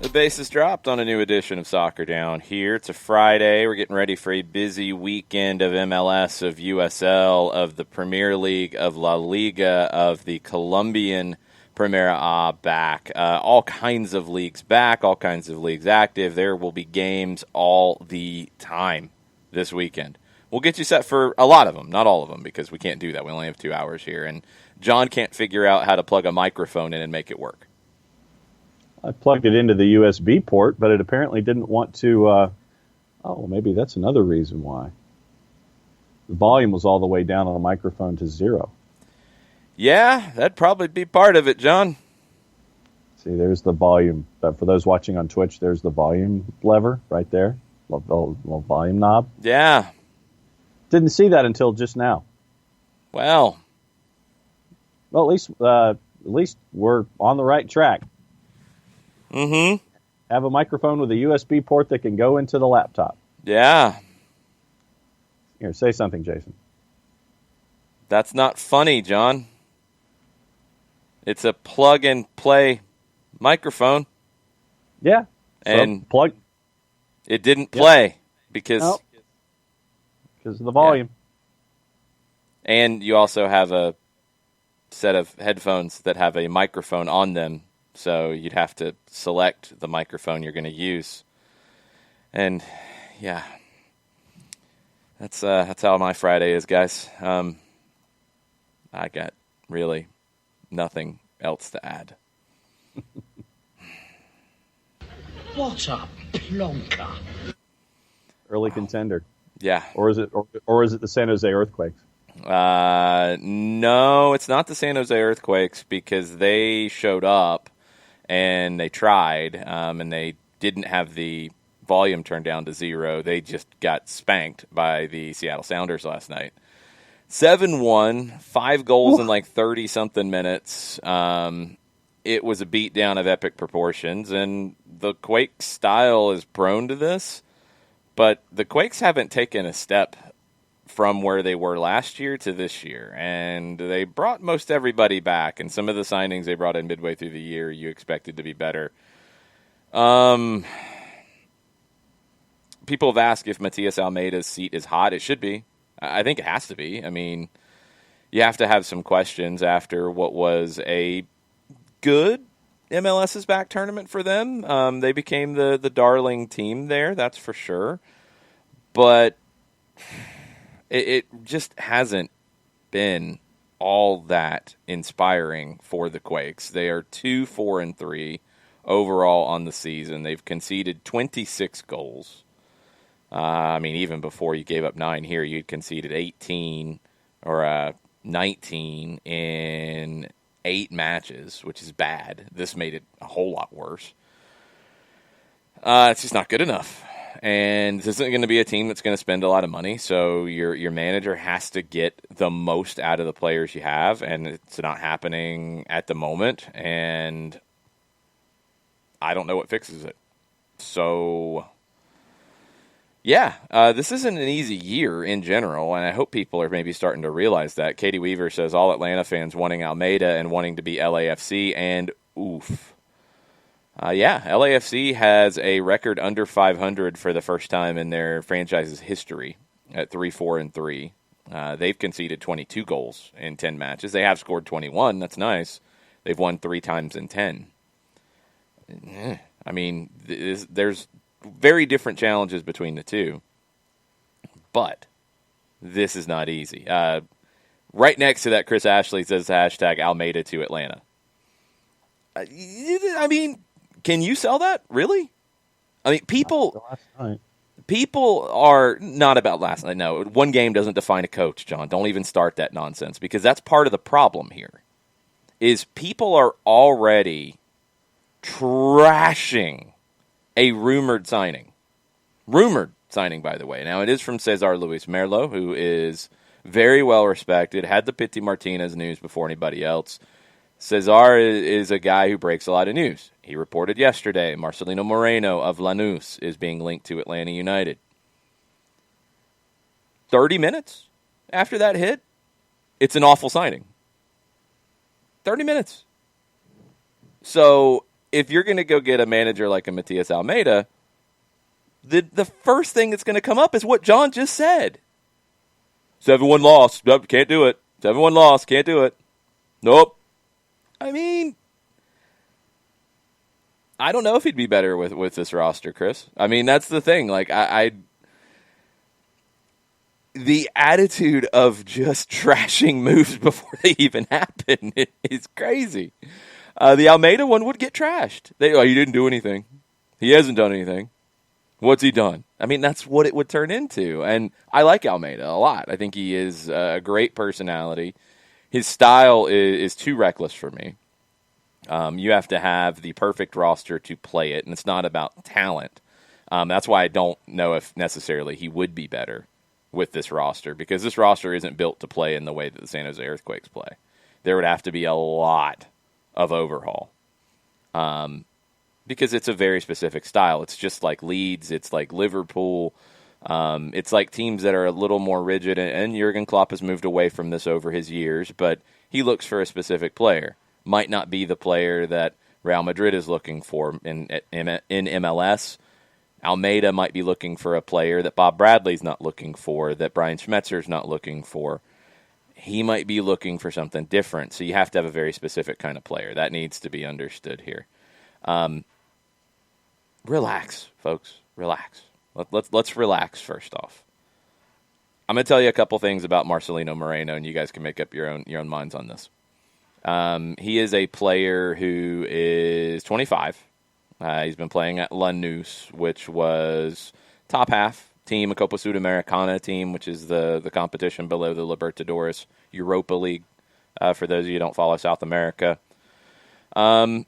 The base is dropped on a new edition of Soccer Down here. It's a Friday. We're getting ready for a busy weekend of MLS, of USL, of the Premier League, of La Liga, of the Colombian Primera A back. All kinds of leagues back, all kinds of leagues active. There will be games all the time this weekend. We'll get you set for a lot of them, not all of them, because we can't do that. We only have 2 hours here. And John can't figure out how to plug a microphone in and make it work. I plugged it into the USB port, but it apparently didn't want to. Maybe that's another reason why. The volume was all the way down on the microphone to 0. Yeah, that'd probably be part of it, John. See, there's the volume. For those watching on Twitch, there's the volume lever right there, little volume knob. Yeah. Didn't see that until just now. Well, at least we're on the right track. Mm-hmm. Have a microphone with a USB port that can go into the laptop. Yeah. Here, say something, Jason. That's not funny, John. It's a plug-and-play microphone. Yeah. And plug. It didn't play because of the volume. Yeah. And you also have a set of headphones that have a microphone on them. So you'd have to select the microphone you're going to use. And, yeah, that's how my Friday is, guys. I got really nothing else to add. What a plonker. Early contender. Yeah. Or is it the San Jose Earthquakes? No, it's not the San Jose Earthquakes because they showed up. And they tried, and they didn't have the volume turned down to 0. They just got spanked by the Seattle Sounders last night. 7-1, 5 goals in like 30-something minutes. It was a beatdown of epic proportions, and the Quakes style is prone to this, but the Quakes haven't taken a step from where they were last year to this year, and they brought most everybody back, and some of the signings they brought in midway through the year you expected to be better. People have asked if Matias Almeida's seat is hot. It should be. I think it has to be. I mean, you have to have some questions after what was a good MLS's back tournament for them. They became the darling team there, that's for sure. But it just hasn't been all that inspiring for the Quakes. They are 2-4-3 overall on the season. They've conceded 26 goals. Even before you gave up 9 here, you'd conceded 18 or 19 in 8 matches, which is bad. This made it a whole lot worse. It's just not good enough. And this isn't going to be a team that's going to spend a lot of money, so your manager has to get the most out of the players you have, and it's not happening at the moment, and I don't know what fixes it. So, yeah, this isn't an easy year in general, and I hope people are maybe starting to realize that. Katie Weaver says all Atlanta fans wanting Almeida and wanting to be LAFC, and oof. LAFC has a record under 500 for the first time in their franchise's history at 3-4-3. They've conceded 22 goals in 10 matches. They have scored 21. That's nice. They've won 3 times in 10. There's very different challenges between the two. But this is not easy. Right next to that, Chris Ashley says hashtag Almeida to Atlanta. Can you sell that? Really? People are not about last night. No, one game doesn't define a coach, John. Don't even start that nonsense because that's part of the problem here. Is people are already trashing a rumored signing. Rumored signing, by the way. Now, it is from Cesar Luis Merlo, who is very well respected, had the Pity Martinez news before anybody else. Cesar is a guy who breaks a lot of news. He reported yesterday Marcelino Moreno of Lanús is being linked to Atlanta United. 30 minutes after that hit, it's an awful signing. 30 minutes. So if you're going to go get a manager like a Matias Almeida, the first thing that's going to come up is what John just said. 7-1 loss. Nope, can't do it. 7-1 loss. Can't do it. Nope. I mean, I don't know if he'd be better with this roster, Chris. I mean, that's the thing. Like, the attitude of just trashing moves before they even happen is crazy. The Almeida one would get trashed. He didn't do anything. He hasn't done anything. What's he done? I mean, that's what it would turn into. And I like Almeida a lot. I think he is a great personality. His style is too reckless for me. You have to have the perfect roster to play it, and it's not about talent. That's why I don't know if necessarily he would be better with this roster, because this roster isn't built to play in the way that the San Jose Earthquakes play. There would have to be a lot of overhaul. Because it's a very specific style. It's just like Leeds. It's like Liverpool. It's like teams that are a little more rigid, and Jurgen Klopp has moved away from this over his years, but he looks for a specific player. Might not be the player that Real Madrid is looking for in MLS. Almeida might be looking for a player that Bob Bradley's not looking for, that Brian Schmetzer's not looking for. He might be looking for something different, so you have to have a very specific kind of player. That needs to be understood here. Relax, folks. Relax. Let's relax first off. I'm going to tell you a couple things about Marcelino Moreno, and you guys can make up your own minds on this. He is a player who is 25. He's been playing at Lanús, which was top half team, a Copa Sudamericana team, which is the competition below the Libertadores Europa League, for those of you who don't follow South America. A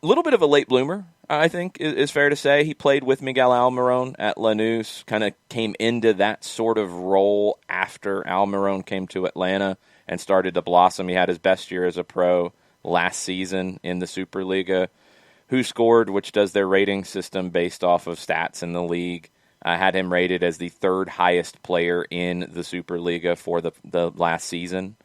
little bit of a late bloomer, I think, is fair to say. He played with Miguel Almiron at Lanús, kind of came into that sort of role after Almiron came to Atlanta and started to blossom. He had his best year as a pro last season in the Superliga. Who Scored, which does their rating system based off of stats in the league, had him rated as the third highest player in the Superliga for the last season.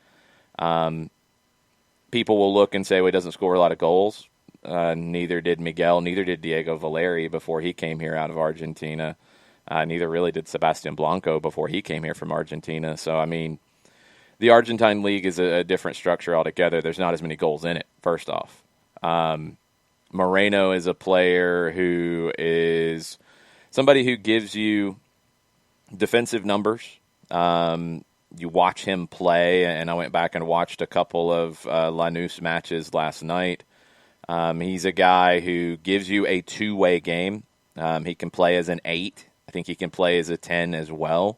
People will look and say, well, he doesn't score a lot of goals. Neither did Miguel, neither did Diego Valeri before he came here out of Argentina. Neither really did Sebastian Blanco before he came here from Argentina. So, I mean, the Argentine league is a different structure altogether. There's not as many goals in it, first off. Moreno is a player who is somebody who gives you defensive numbers. You watch him play, and I went back and watched a couple of Lanús matches last night. He's a guy who gives you a two-way game. He can play as an 8. I think he can play as a 10 as well.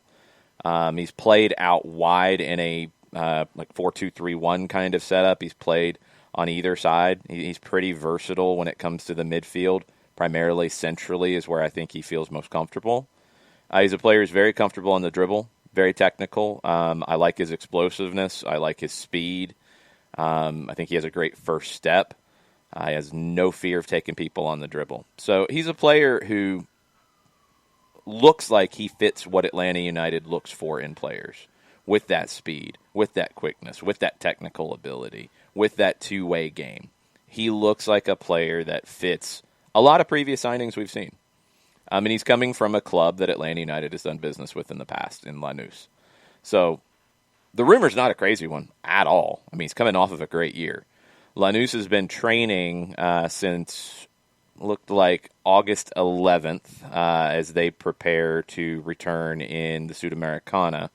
He's played out wide in a 4-2-3-1 kind of setup. He's played on either side. He's pretty versatile when it comes to the midfield. Primarily centrally is where I think he feels most comfortable. He's a player who's very comfortable on the dribble, very technical. I like his explosiveness. I like his speed. I think he has a great first step. He has no fear of taking people on the dribble. So he's a player who looks like he fits what Atlanta United looks for in players, with that speed, with that quickness, with that technical ability, with that two-way game. He looks like a player that fits a lot of previous signings we've seen. And he's coming from a club that Atlanta United has done business with in the past, in Lanús. So the rumor's not a crazy one at all. I mean, he's coming off of a great year. Lanús has been training since, looked like August 11th, as they prepare to return in the Sudamericana.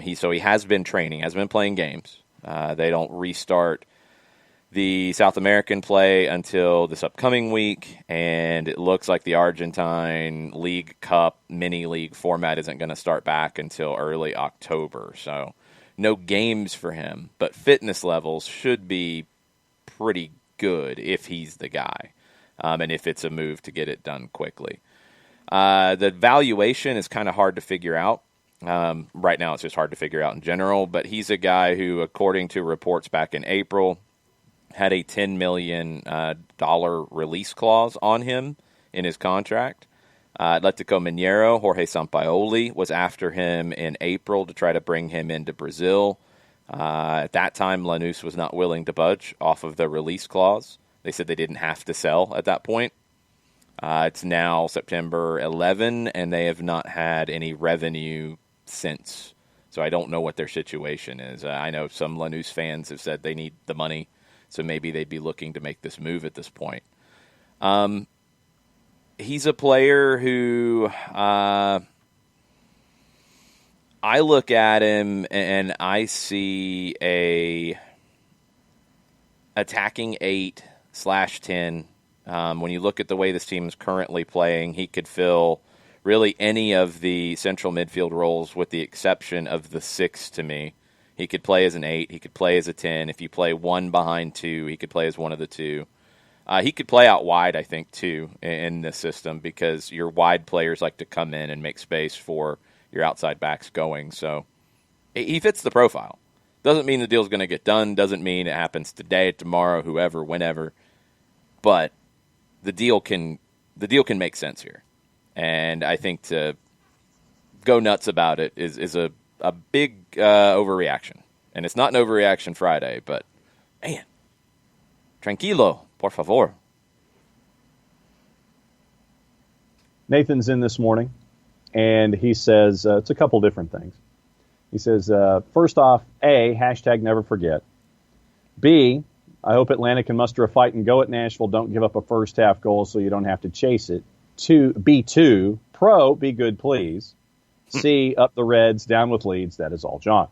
He has been training, has been playing games. They don't restart the South American play until this upcoming week, and it looks like the Argentine League Cup mini-league format isn't going to start back until early October. So no games for him, but fitness levels should be pretty good if he's the guy, and if it's a move to get it done quickly. The valuation is kind of hard to figure out. Right now it's just hard to figure out in general, but he's a guy who, according to reports back in April, had a $10 million release clause on him in his contract. Atletico Mineiro, Jorge Sampaoli, was after him in April to try to bring him into Brazil. At that time, Lanús was not willing to budge off of the release clause. They said they didn't have to sell at that point. It's now September 11, and they have not had any revenue since. So I don't know what their situation is. I know some Lanús fans have said they need the money, so maybe they'd be looking to make this move at this point. He's a player who I look at him and I see a attacking 8/10. When you look at the way this team is currently playing, he could fill really any of the central midfield roles with the exception of the 6 to me. He could play as an 8. He could play as a 10. If you play 1 behind 2, he could play as one of the 2. He could play out wide, I think, too, in this system because your wide players like to come in and make space for your outside backs going. So he fits the profile. Doesn't mean the deal's going to get done. Doesn't mean it happens today, tomorrow, whoever, whenever. But the deal can make sense here. And I think to go nuts about it is a big overreaction. And it's not an overreaction Friday, but, man, tranquilo, por favor. Nathan's in this morning, and he says it's a couple different things. He says, first off, A, hashtag never forget. B, I hope Atlanta can muster a fight and go at Nashville. Don't give up a first half goal so you don't have to chase it. B2, pro, be good, please. C, up the Reds, down with Leeds. That is all, John.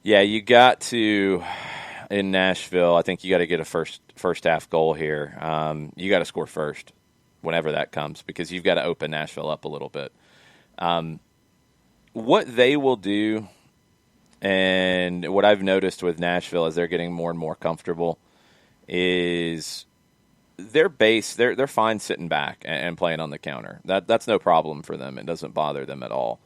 Yeah, you got to, in Nashville, I think you got to get a first half goal here. You got to score first whenever that comes because you've got to open Nashville up a little bit. What they will do, and what I've noticed with Nashville as they're getting more and more comfortable, is their base, they're fine sitting back and playing on the counter. That's no problem for them. It doesn't bother them at all.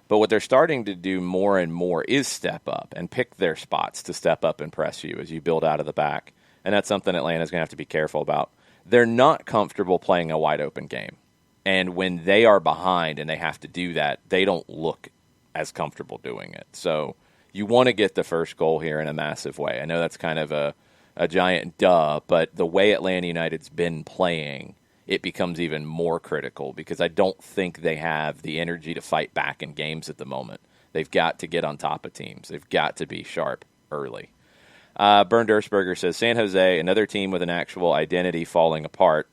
But what they're starting to do more and more is step up and pick their spots to step up and press you as you build out of the back. And that's something Atlanta's going to have to be careful about. They're not comfortable playing a wide-open game. And when they are behind and they have to do that, they don't look as comfortable doing it. So you want to get the first goal here in a massive way. I know that's kind of a giant duh, but the way Atlanta United's been playing, it becomes even more critical because I don't think they have the energy to fight back in games at the moment. They've got to get on top of teams. They've got to be sharp early. Bernd Dursberger says, San Jose, another team with an actual identity falling apart,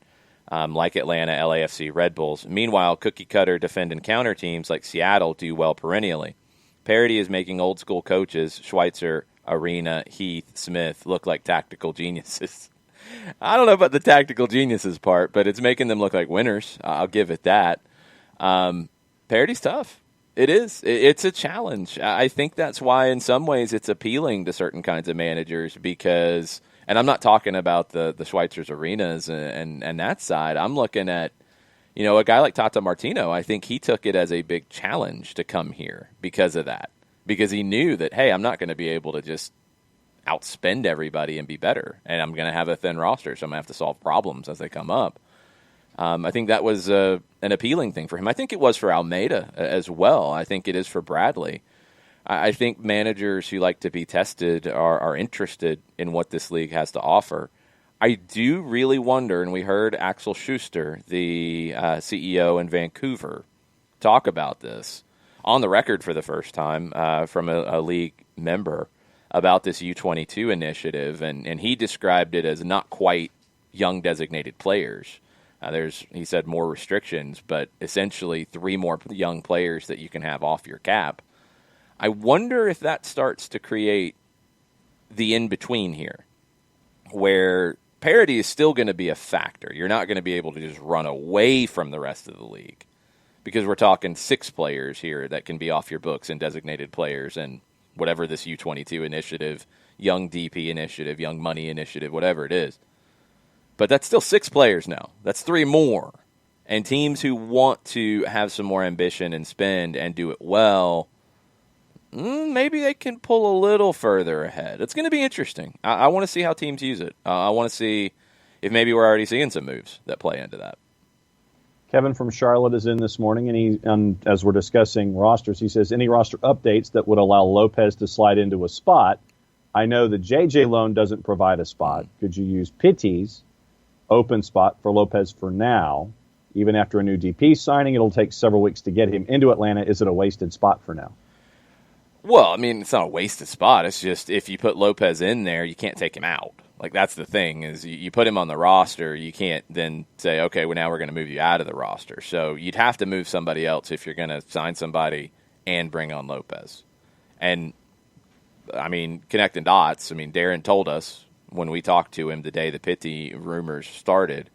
like Atlanta, LAFC, Red Bulls. Meanwhile, cookie-cutter defend and counter teams like Seattle do well perennially. Parity is making old-school coaches, Schweitzer, Arena, Heath, Smith, look like tactical geniuses. I don't know about the tactical geniuses part, but it's making them look like winners. I'll give it that. Parity's tough. It is. It's a challenge. I think that's why in some ways it's appealing to certain kinds of managers because, and I'm not talking about the Schweitzer's Arenas and that side. I'm looking at, a guy like Tata Martino. I think he took it as a big challenge to come here because of that. Because he knew that, hey, I'm not going to be able to just outspend everybody and be better. And I'm going to have a thin roster, so I'm going to have to solve problems as they come up. I think that was an appealing thing for him. I think it was for Almeida as well. I think it is for Bradley. I think managers who like to be tested are interested in what this league has to offer. I do really wonder, and we heard Axel Schuster, the CEO in Vancouver, talk about this on the record for the first time from a league member about this U22 initiative, and he described it as not quite young designated players. He said more restrictions, but essentially 3 more young players that you can have off your cap. I wonder if that starts to create the in-between here, where parity is still going to be a factor. You're not going to be able to just run away from the rest of the league. Because we're talking 6 players here that can be off your books and designated players and whatever this U22 initiative, young DP initiative, young money initiative, whatever it is. But that's still 6 players now. That's 3 more. And teams who want to have some more ambition and spend and do it well, maybe they can pull a little further ahead. It's going to be interesting. I want to see how teams use it. I want to see if maybe we're already seeing some moves that play into that. Kevin from Charlotte is in this morning, and as we're discussing rosters, he says, any roster updates that would allow Lopez to slide into a spot? I know the JJ loan doesn't provide a spot. Could you use Pitties open spot for Lopez for now. Even after a new DP signing, it'll take several weeks to get him into Atlanta. Is it a wasted spot for now? Well, I mean, it's not a wasted spot. It's just if you put Lopez in there, you can't take him out. Like, that's the thing, is you put him on the roster, you can't then say, okay, well, now we're going to move you out of the roster. So you'd have to move somebody else if you're going to sign somebody and bring on Lopez. And, I mean, connecting dots, I mean, Darren told us when we talked to him the day the Pitti rumors started,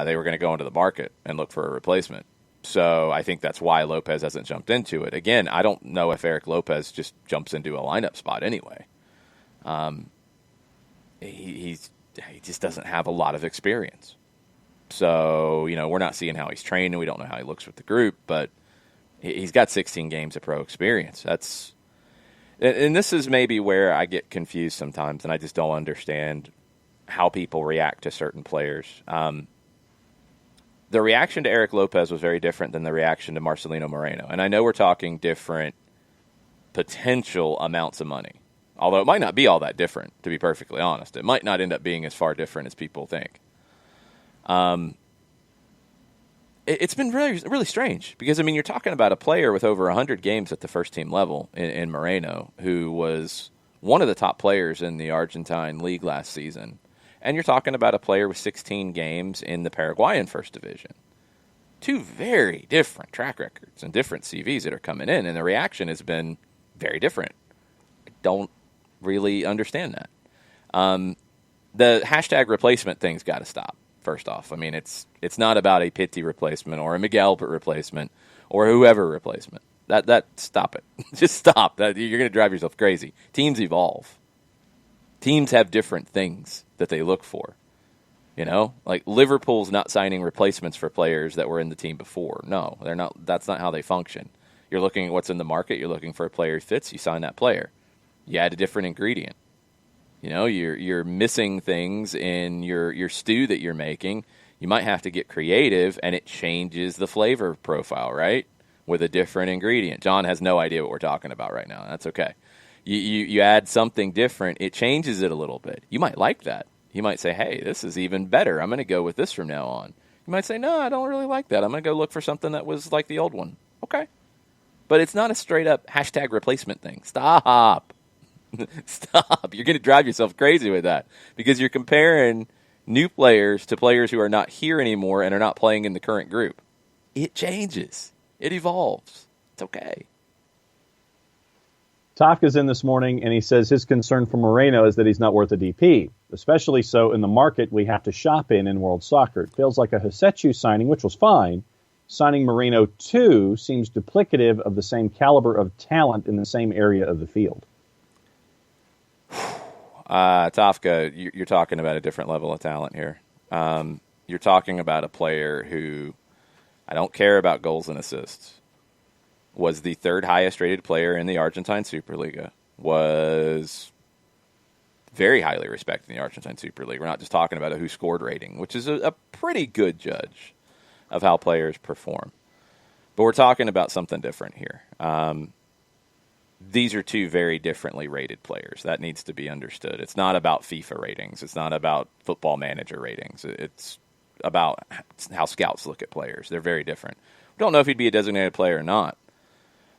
they were going to go into the market and look for a replacement. So I think that's why Lopez hasn't jumped into it. Again, I don't know if Eric Lopez just jumps into a lineup spot anyway. He just doesn't have a lot of experience. So, we're not seeing how he's trained, and we don't know how he looks with the group, but he's got 16 games of pro experience. And this is maybe where I get confused sometimes, and I just don't understand how people react to certain players. The reaction to Eric Lopez was very different than the reaction to Marcelino Moreno. And I know we're talking different potential amounts of money, although it might not be all that different, to be perfectly honest. It might not end up being as far different as people think. It's been really, really strange because, I mean, you're talking about a player with over 100 games at the first-team level in Moreno, who was one of the top players in the Argentine League last season. And you're talking about a player with 16 games in the Paraguayan First Division. Two very different track records and different CVs that are coming in, and the reaction has been very different. I don't really understand that. The hashtag replacement thing's got to stop, first off. I mean, it's not about a Pitti replacement or a Miguel replacement or whoever replacement. That stop it. Just stop. You're going to drive yourself crazy. Teams evolve. Teams have different things that they look for. Like Liverpool's not signing replacements for players that were in the team before. No, they're not. That's not how they function. You're looking at what's in the market. You're looking for a player who fits. You sign that player. You add a different ingredient. You're missing things in your stew that you're making. You might have to get creative, and it changes the flavor profile, right? With a different ingredient. John has no idea what we're talking about right now. That's okay. You add something different, it changes it a little bit. You might like that. You might say, hey, this is even better. I'm going to go with this from now on. You might say, no, I don't really like that. I'm going to go look for something that was like the old one. Okay. But it's not a straight-up hashtag replacement thing. Stop. Stop. You're going to drive yourself crazy with that because you're comparing new players to players who are not here anymore and are not playing in the current group. It changes. It evolves. It's okay. Tafka's in this morning, and he says his concern for Moreno is that he's not worth a DP, especially so in the market we have to shop in world soccer. It feels like a Hisechu signing, which was fine. Signing Moreno, too, seems duplicative of the same caliber of talent in the same area of the field. Tafka, you're talking about a different level of talent here. You're talking about a player who, I don't care about goals and assists, was the third highest rated player in the Argentine Superliga, was very highly respected in the Argentine Super League. We're not just talking about a who scored rating, which is a pretty good judge of how players perform. But we're talking about something different here. These are two very differently rated players. That needs to be understood. It's not about FIFA ratings. It's not about Football Manager ratings. It's about how scouts look at players. They're very different. We don't know if he'd be a designated player or not.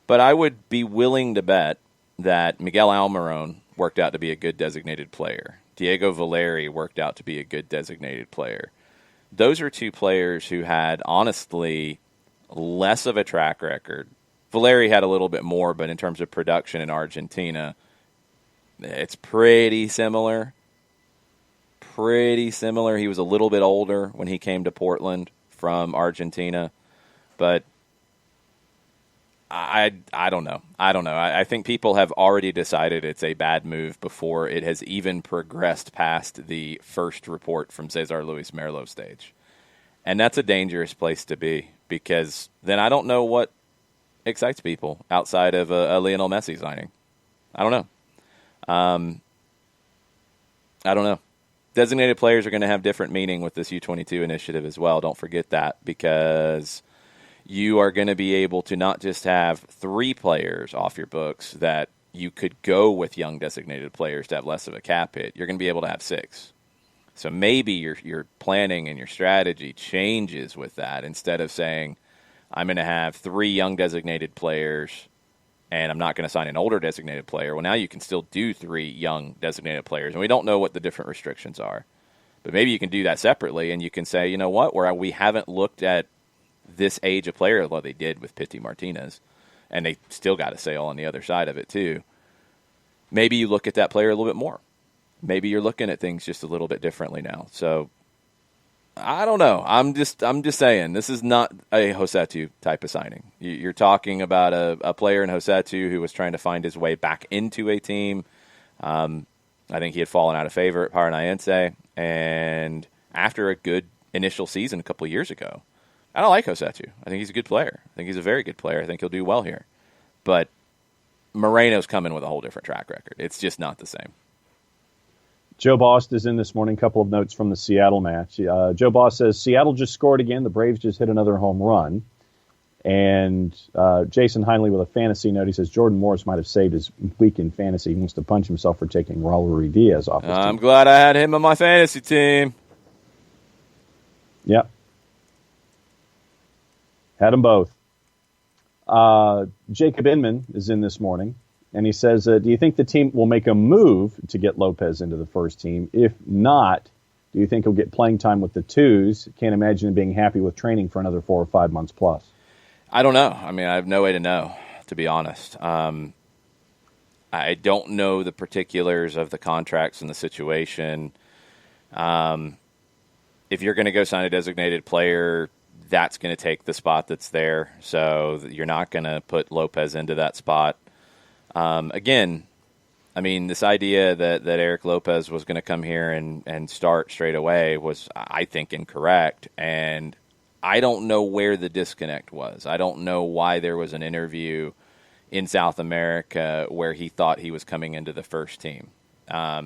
But I would be willing to bet that Miguel Almiron worked out to be a good designated player. Diego Valeri worked out to be a good designated player. Those are two players who had, honestly, less of a track record. Valeri had a little bit more, but in terms of production in Argentina, it's pretty similar. Pretty similar. He was a little bit older when he came to Portland from Argentina, but I don't know. I think people have already decided it's a bad move before it has even progressed past the first report from Cesar Luis Merlo stage. And that's a dangerous place to be because then I don't know what excites people outside of a Lionel Messi signing. I don't know. Designated players are going to have different meaning with this U22 initiative as well. Don't forget that because you are going to be able to not just have 3 players off your books that you could go with young designated players to have less of a cap hit. You're going to be able to have 6. So maybe your planning and your strategy changes with that. Instead of saying, I'm going to have 3 young designated players and I'm not going to sign an older designated player. Well, now you can still do 3 young designated players, and we don't know what the different restrictions are. But maybe you can do that separately, and you can say, you know what, where we haven't looked at this age of player, well, they did with Pity Martinez, and they still got a sale on the other side of it too. Maybe you look at that player a little bit more. Maybe you're looking at things just a little bit differently now. So I don't know. I'm just saying this is not a Hosetu type of signing. You're talking about a player in Hosetu who was trying to find his way back into a team. I think he had fallen out of favor at Paranaense, and after a good initial season a couple of years ago, I don't like Hosetu. I think he's a good player. I think he's a very good player. I think he'll do well here. But Moreno's coming with a whole different track record. It's just not the same. Joe Boss is in this morning. A couple of notes from the Seattle match. Joe Boss says, Seattle just scored again. The Braves just hit another home run. And Jason Heinley with a fantasy note. He says, Jordan Morris might have saved his week in fantasy. He wants to punch himself for taking Raul Ruiz off his team. I'm glad I had him on my fantasy team. Yep. Had them both. Jacob Inman is in this morning. And he says, do you think the team will make a move to get Lopez into the first team? If not, do you think he'll get playing time with the twos? Can't imagine him being happy with training for another 4 or 5 months plus. I don't know. I mean, I have no way to know, to be honest. I don't know the particulars of the contracts and the situation. If you're going to go sign a designated player, that's going to take the spot that's there. So you're not going to put Lopez into that spot. Again, I mean, this idea that Eric Lopez was going to come here and start straight away was, I think, incorrect. And I don't know where the disconnect was. I don't know why there was an interview in South America where he thought he was coming into the first team. I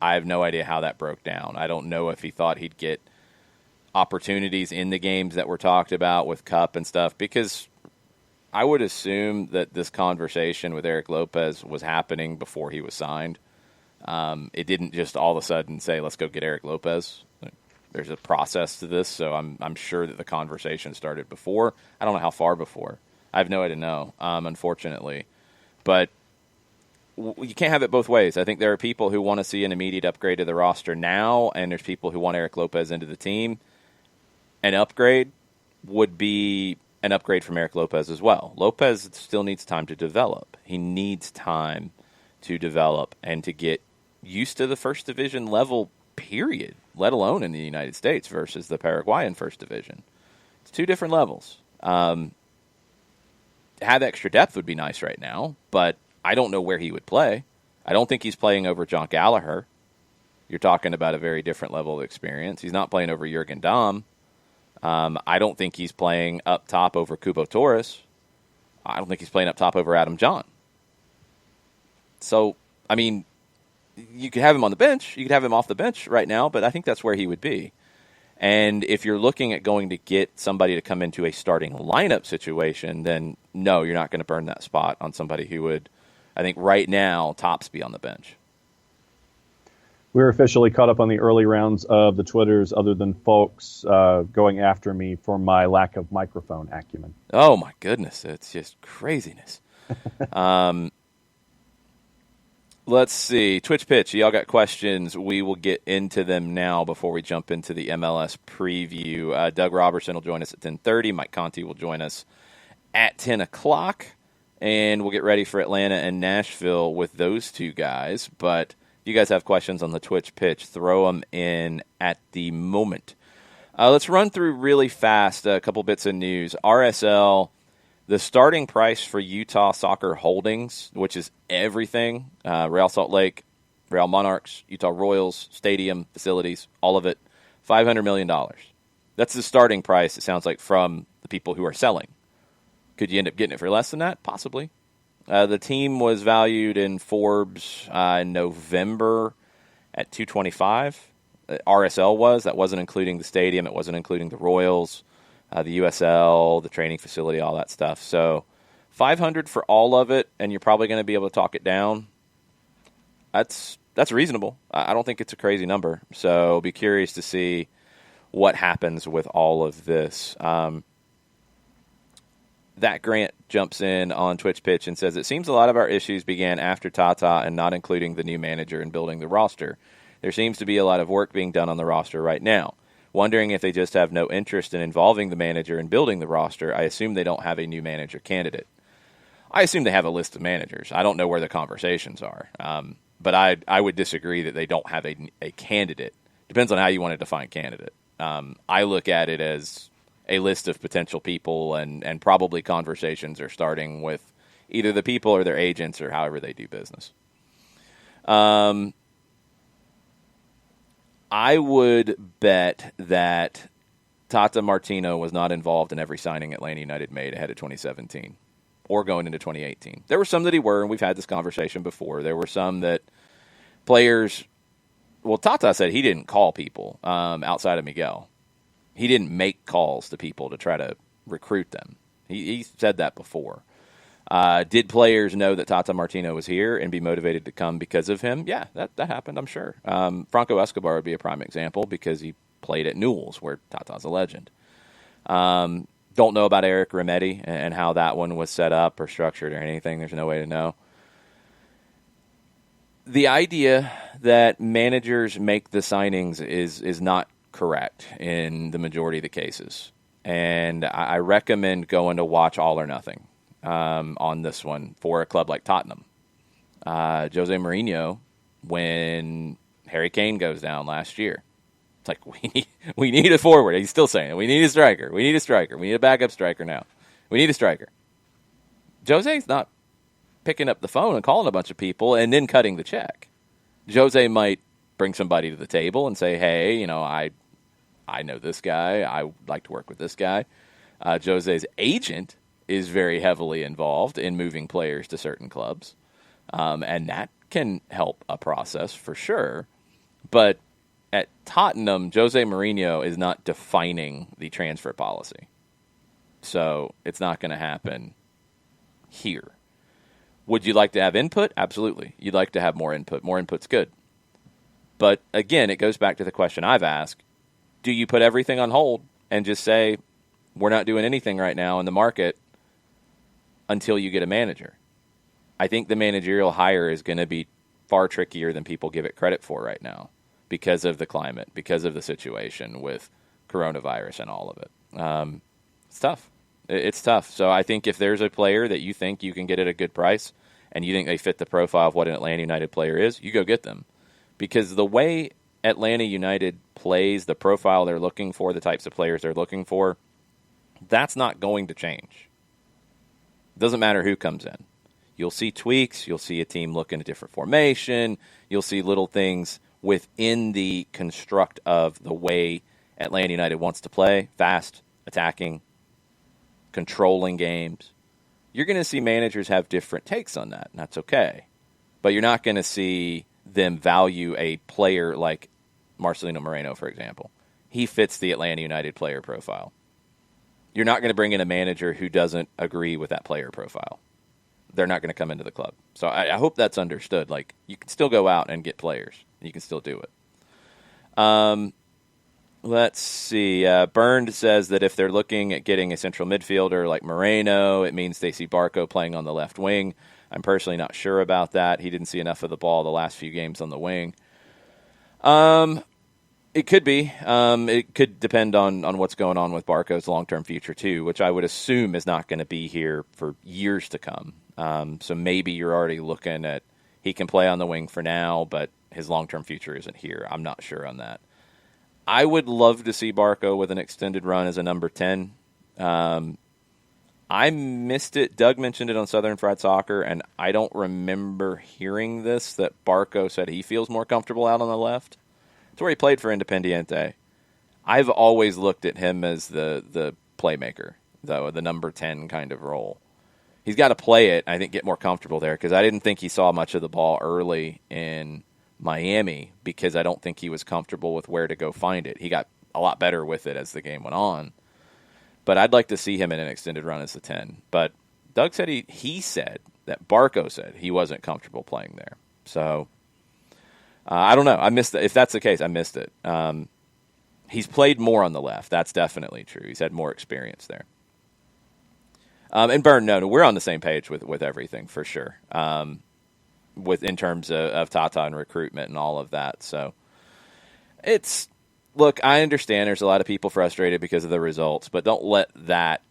have no idea how that broke down. I don't know if he thought he'd get opportunities in the games that were talked about with Cup and stuff, because I would assume that this conversation with Eric Lopez was happening before he was signed. It didn't just all of a sudden say, let's go get Eric Lopez. There's a process to this, so I'm sure that the conversation started before. I don't know how far before. I have no way to know, unfortunately. But you can't have it both ways. I think there are people who want to see an immediate upgrade to the roster now, and there's people who want Eric Lopez into the team. An upgrade would be an upgrade from Eric Lopez as well. Lopez still needs time to develop. He needs time to develop and to get used to the first division level, period, let alone in the United States versus the Paraguayan first division. It's 2 different levels. Have extra depth would be nice right now, but I don't know where he would play. I don't think he's playing over John Gallagher. You're talking about a very different level of experience. He's not playing over Jurgen Damm. I don't think he's playing up top over Kubo Torres. I don't think he's playing up top over Adam John. So, I mean, you could have him on the bench. You could have him off the bench right now, but I think that's where he would be. And if you're looking at going to get somebody to come into a starting lineup situation, then no, you're not going to burn that spot on somebody who would, I think right now, tops be on the bench. We're officially caught up on the early rounds of the Twitters, other than folks going after me for my lack of microphone acumen. Oh, my goodness. It's just craziness. Let's see. Twitch Pitch, y'all got questions. We will get into them now before we jump into the MLS preview. Doug Robertson will join us at 10:30. Mike Conti will join us at 10 o'clock. And we'll get ready for Atlanta and Nashville with those 2 guys. But you guys have questions on the Twitch Pitch, throw them in at the moment. Let's run through really fast a couple bits of news. RSL, the starting price for Utah Soccer Holdings, which is everything, Real Salt Lake, Real Monarchs, Utah Royals, stadium, facilities, all of it, $500 million. That's the starting price, it sounds like, from the people who are selling. Could you end up getting it for less than that? Possibly. The team was valued in Forbes in November at $225. RSL was. That wasn't including the stadium. It wasn't including the Royals, the USL, the training facility, all that stuff. So $500 for all of it, and you're probably going to be able to talk it down. That's that's reasonable. I don't think it's a crazy number. So be curious to see what happens with all of this. That Grant jumps in on Twitch Pitch and says, it seems a lot of our issues began after Tata and not including the new manager and building the roster. There seems to be a lot of work being done on the roster right now. Wondering if they just have no interest in involving the manager and building the roster. I assume they don't have a new manager candidate. I assume they have a list of managers. I don't know where the conversations are. But I would disagree that they don't have a candidate. Depends on how you want to define candidate. I look at it as a list of potential people, and probably conversations are starting with either the people or their agents or however they do business. I would bet that Tata Martino was not involved in every signing Atlanta United made ahead of 2017 or going into 2018. There were some that he were, and we've had this conversation before. There were some that players, well, Tata said he didn't call people outside of Miguel. He didn't make calls to people to try to recruit them. He said that before. Did players know that Tata Martino was here and be motivated to come because of him? Yeah, that happened, I'm sure. Franco Escobar would be a prime example because he played at Newell's, where Tata's a legend. Don't know about Eric Remedi and how that one was set up or structured or anything. There's no way to know. The idea that managers make the signings is not correct in the majority of the cases. And I recommend going to watch All or Nothing on this one for a club like Tottenham. Jose Mourinho, when Harry Kane goes down last year, it's like, we need a forward. He's still saying it. We need a striker. We need a striker. We need a backup striker now. We need a striker. Jose's not picking up the phone and calling a bunch of people and then cutting the check. Jose might bring somebody to the table and say, hey, I know this guy. I would like to work with this guy. Jose's agent is very heavily involved in moving players to certain clubs. And that can help a process for sure. But at Tottenham, Jose Mourinho is not defining the transfer policy. So it's not going to happen here. Would you like to have input? Absolutely. You'd like to have more input. More input's good. But again, it goes back to the question I've asked. Do you put everything on hold and just say, we're not doing anything right now in the market until you get a manager? I think the managerial hire is going to be far trickier than people give it credit for right now because of the climate, because of the situation with coronavirus and all of it. It's tough. It's tough. So I think if there's a player that you think you can get at a good price and you think they fit the profile of what an Atlanta United player is, you go get them. Because the way Atlanta United plays, the profile they're looking for, the types of players they're looking for, that's not going to change. It doesn't matter who comes in. You'll see tweaks. You'll see a team look in a different formation. You'll see little things within the construct of the way Atlanta United wants to play, fast, attacking, controlling games. You're going to see managers have different takes on that, and that's okay. But you're not going to see them value a player like Marcelino Moreno, for example. He fits the Atlanta United player profile. You're not going to bring in a manager who doesn't agree with that player profile. They're not going to come into the club. So I hope that's understood. Like, you can still go out and get players. You can still do it. Let's see. Bernd says that if they're looking at getting a central midfielder like Moreno, it means they see Barco playing on the left wing. I'm personally not sure about that. He didn't see enough of the ball the last few games on the wing. It could be. It could depend on what's going on with Barco's long-term future, too, which I would assume is not going to be here for years to come. So maybe you're already looking at he can play on the wing for now, but his long-term future isn't here. I'm not sure on that. I would love to see Barco with an extended run as a number 10. I missed it. Doug mentioned it on Southern Fried Soccer, and I don't remember hearing this, that Barco said he feels more comfortable out on the left. It's where he played for Independiente. I've always looked at him as the playmaker, though, the number 10 kind of role. He's got to play it, I think, get more comfortable there, because I didn't think he saw much of the ball early in Miami because I don't think he was comfortable with where to go find it. He got a lot better with it as the game went on. But I'd like to see him in an extended run as a 10. But Doug said he said that Barco said he wasn't comfortable playing there. So I don't know. I missed it. If that's the case, I missed it. He's played more on the left. That's definitely true. He's had more experience there. And Byrne, no, we're on the same page with everything for sure. In terms of Tata and recruitment and all of that. So look, I understand there's a lot of people frustrated because of the results, but don't let that,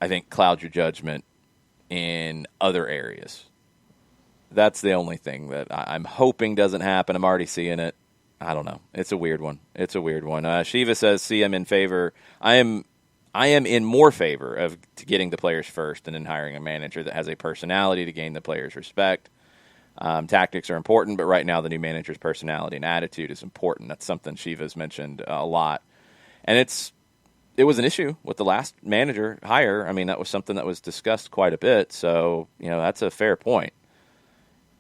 I think, cloud your judgment in other areas. That's the only thing that I'm hoping doesn't happen. I'm already seeing it. I don't know. It's a weird one. Shiva says, "See, I'm in favor. I am in more favor of getting the players first and then hiring a manager that has a personality to gain the players' respect. Tactics are important, but right now the new manager's personality and attitude is important." That's something Shiva's mentioned a lot. And it was an issue with the last manager hire. I mean, that was something that was discussed quite a bit. So, that's a fair point.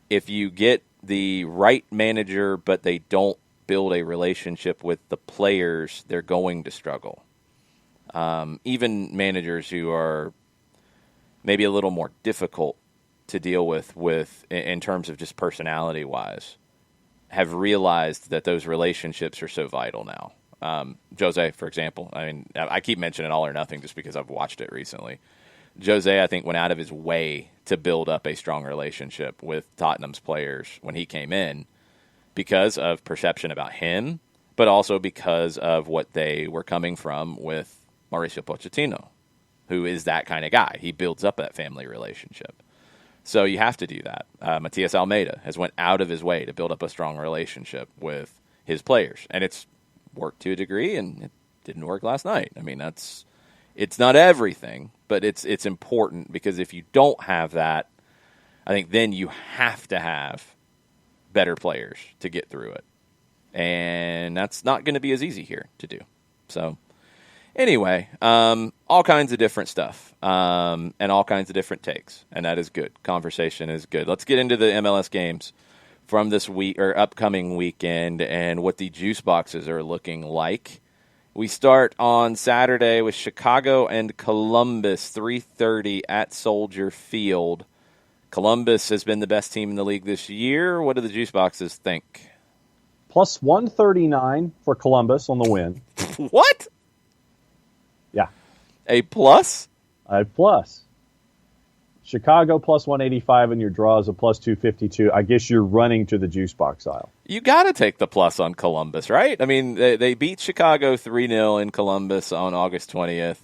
If you get the right manager, but they don't build a relationship with the players, they're going to struggle. Even managers who are maybe a little more difficult to deal with in terms of just personality-wise have realized that those relationships are so vital now. Jose, for example, I mean, I keep mentioning All or Nothing just because I've watched it recently. Jose, I think, went out of his way to build up a strong relationship with Tottenham's players when he came in because of perception about him, but also because of what they were coming from with Mauricio Pochettino, who is that kind of guy. He builds up that family relationship. So you have to do that. Matias Almeida has went out of his way to build up a strong relationship with his players, and it's worked to a degree, and it didn't work last night. I mean, it's not everything, but it's important because if you don't have that, I think then you have to have better players to get through it, and that's not going to be as easy here to do. So anyway, all kinds of different stuff and all kinds of different takes, and that is good. Conversation is good. Let's get into the MLS games from this week or upcoming weekend and what the juice boxes are looking like. We start on Saturday with Chicago and Columbus, 3:30 at Soldier Field. Columbus has been the best team in the league this year. What do the juice boxes think? Plus 139 for Columbus on the win. What? Yeah. A plus? A plus. Chicago plus 185 and your draw is a plus 252. I guess you're running to the juice box aisle. You got to take the plus on Columbus, right? I mean, they beat Chicago 3-0 in Columbus on August 20th.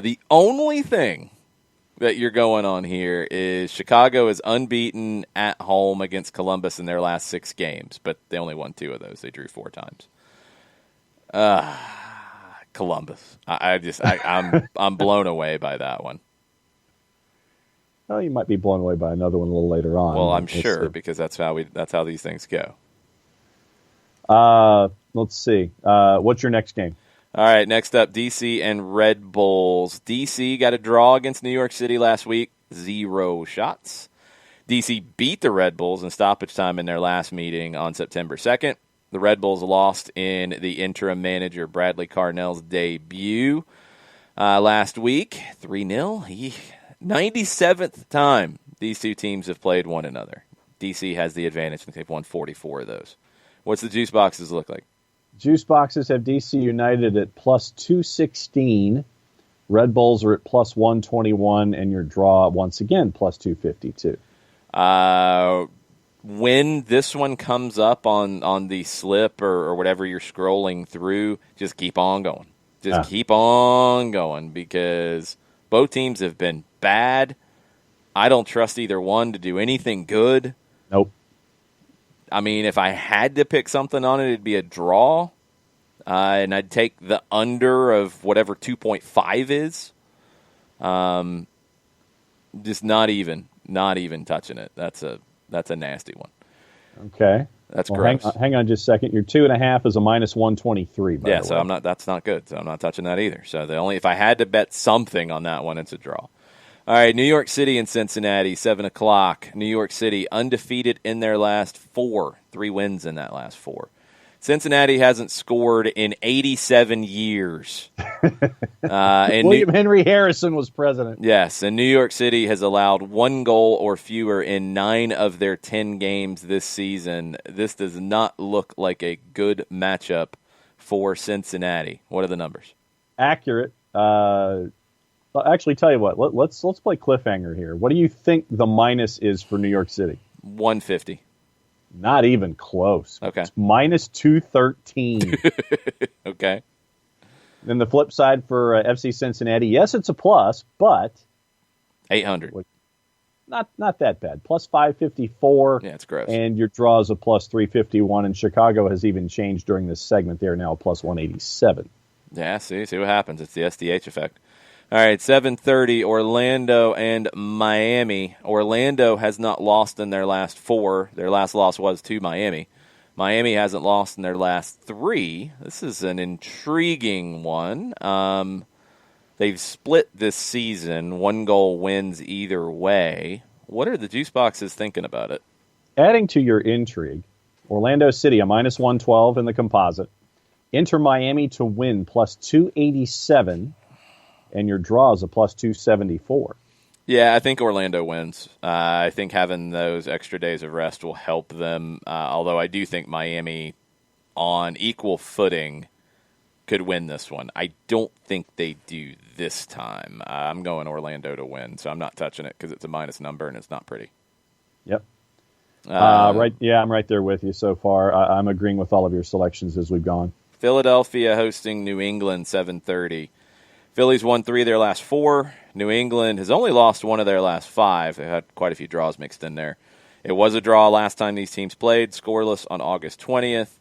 The only thing that you're going on here is Chicago is unbeaten at home against Columbus in their last 6 games, but they only won 2 of those. They drew 4 times. Columbus. I'm blown away by that one. Oh, you might be blown away by another one a little later on. Well, I'm sure because that's how these things go. Let's see. What's your next game? All right, next up, DC and Red Bulls. DC got a draw against New York City last week, 0 shots. DC beat the Red Bulls in stoppage time in their last meeting on September 2nd. The Red Bulls lost in the interim manager Bradley Carnell's debut last week, 3-0. 97th time these two teams have played one another. DC has the advantage, and they've won 44 of those. What's the juice boxes look like? Juice boxes have DC United at plus 216. Red Bulls are at plus 121, and your draw, once again, plus 252. When this one comes up on the slip or whatever you're scrolling through, just keep on going. Keep on going because both teams have been bad. I don't trust either one to do anything good. Nope. I mean, if I had to pick something on it, it'd be a draw. And I'd take the under of whatever 2.5 is. Just not even touching it. That's a nasty one. Okay. That's gross. Hang on just a second. Your 2.5 is a minus 123. By the way. So that's not good. So I'm not touching that either. So if I had to bet something on that one, it's a draw. All right, New York City and Cincinnati, 7 o'clock. New York City undefeated in their last 4, 3 wins in that last 4. Cincinnati hasn't scored in 87 years. William Henry Harrison was president. Yes, and New York City has allowed 1 goal or fewer in 9 of their 10 games this season. This does not look like a good matchup for Cincinnati. What are the numbers? Accurate. Actually, tell you what. Let's play cliffhanger here. What do you think the minus is for New York City? 150. Not even close. Okay. It's minus 213. Okay. Then the flip side for FC Cincinnati, yes, it's a plus, but 800. Not that bad. Plus 554. Yeah, it's gross. And your draw is a plus 351. And Chicago has even changed during this segment. They're now a plus 187. Yeah, see what happens. It's the SDH effect. All right, 7:30, Orlando and Miami. Orlando has not lost in their last 4. Their last loss was to Miami. Miami hasn't lost in their last 3. This is an intriguing one. They've split this season. 1 goal wins either way. What are the juice boxes thinking about it? Adding to your intrigue, Orlando City, a minus 112 in the composite. Inter Miami to win, plus 287. And your draw is a plus 274. Yeah, I think Orlando wins. I think having those extra days of rest will help them, although I do think Miami, on equal footing, could win this one. I don't think they do this time. I'm going Orlando to win, so I'm not touching it because it's a minus number and it's not pretty. Yep. Right. Yeah, I'm right there with you so far. I'm agreeing with all of your selections as we've gone. Philadelphia hosting New England, 7:30. Phillies won 3 of their last 4. New England has only lost 1 of their last 5. They had quite a few draws mixed in there. It was a draw last time these teams played, scoreless on August 20th.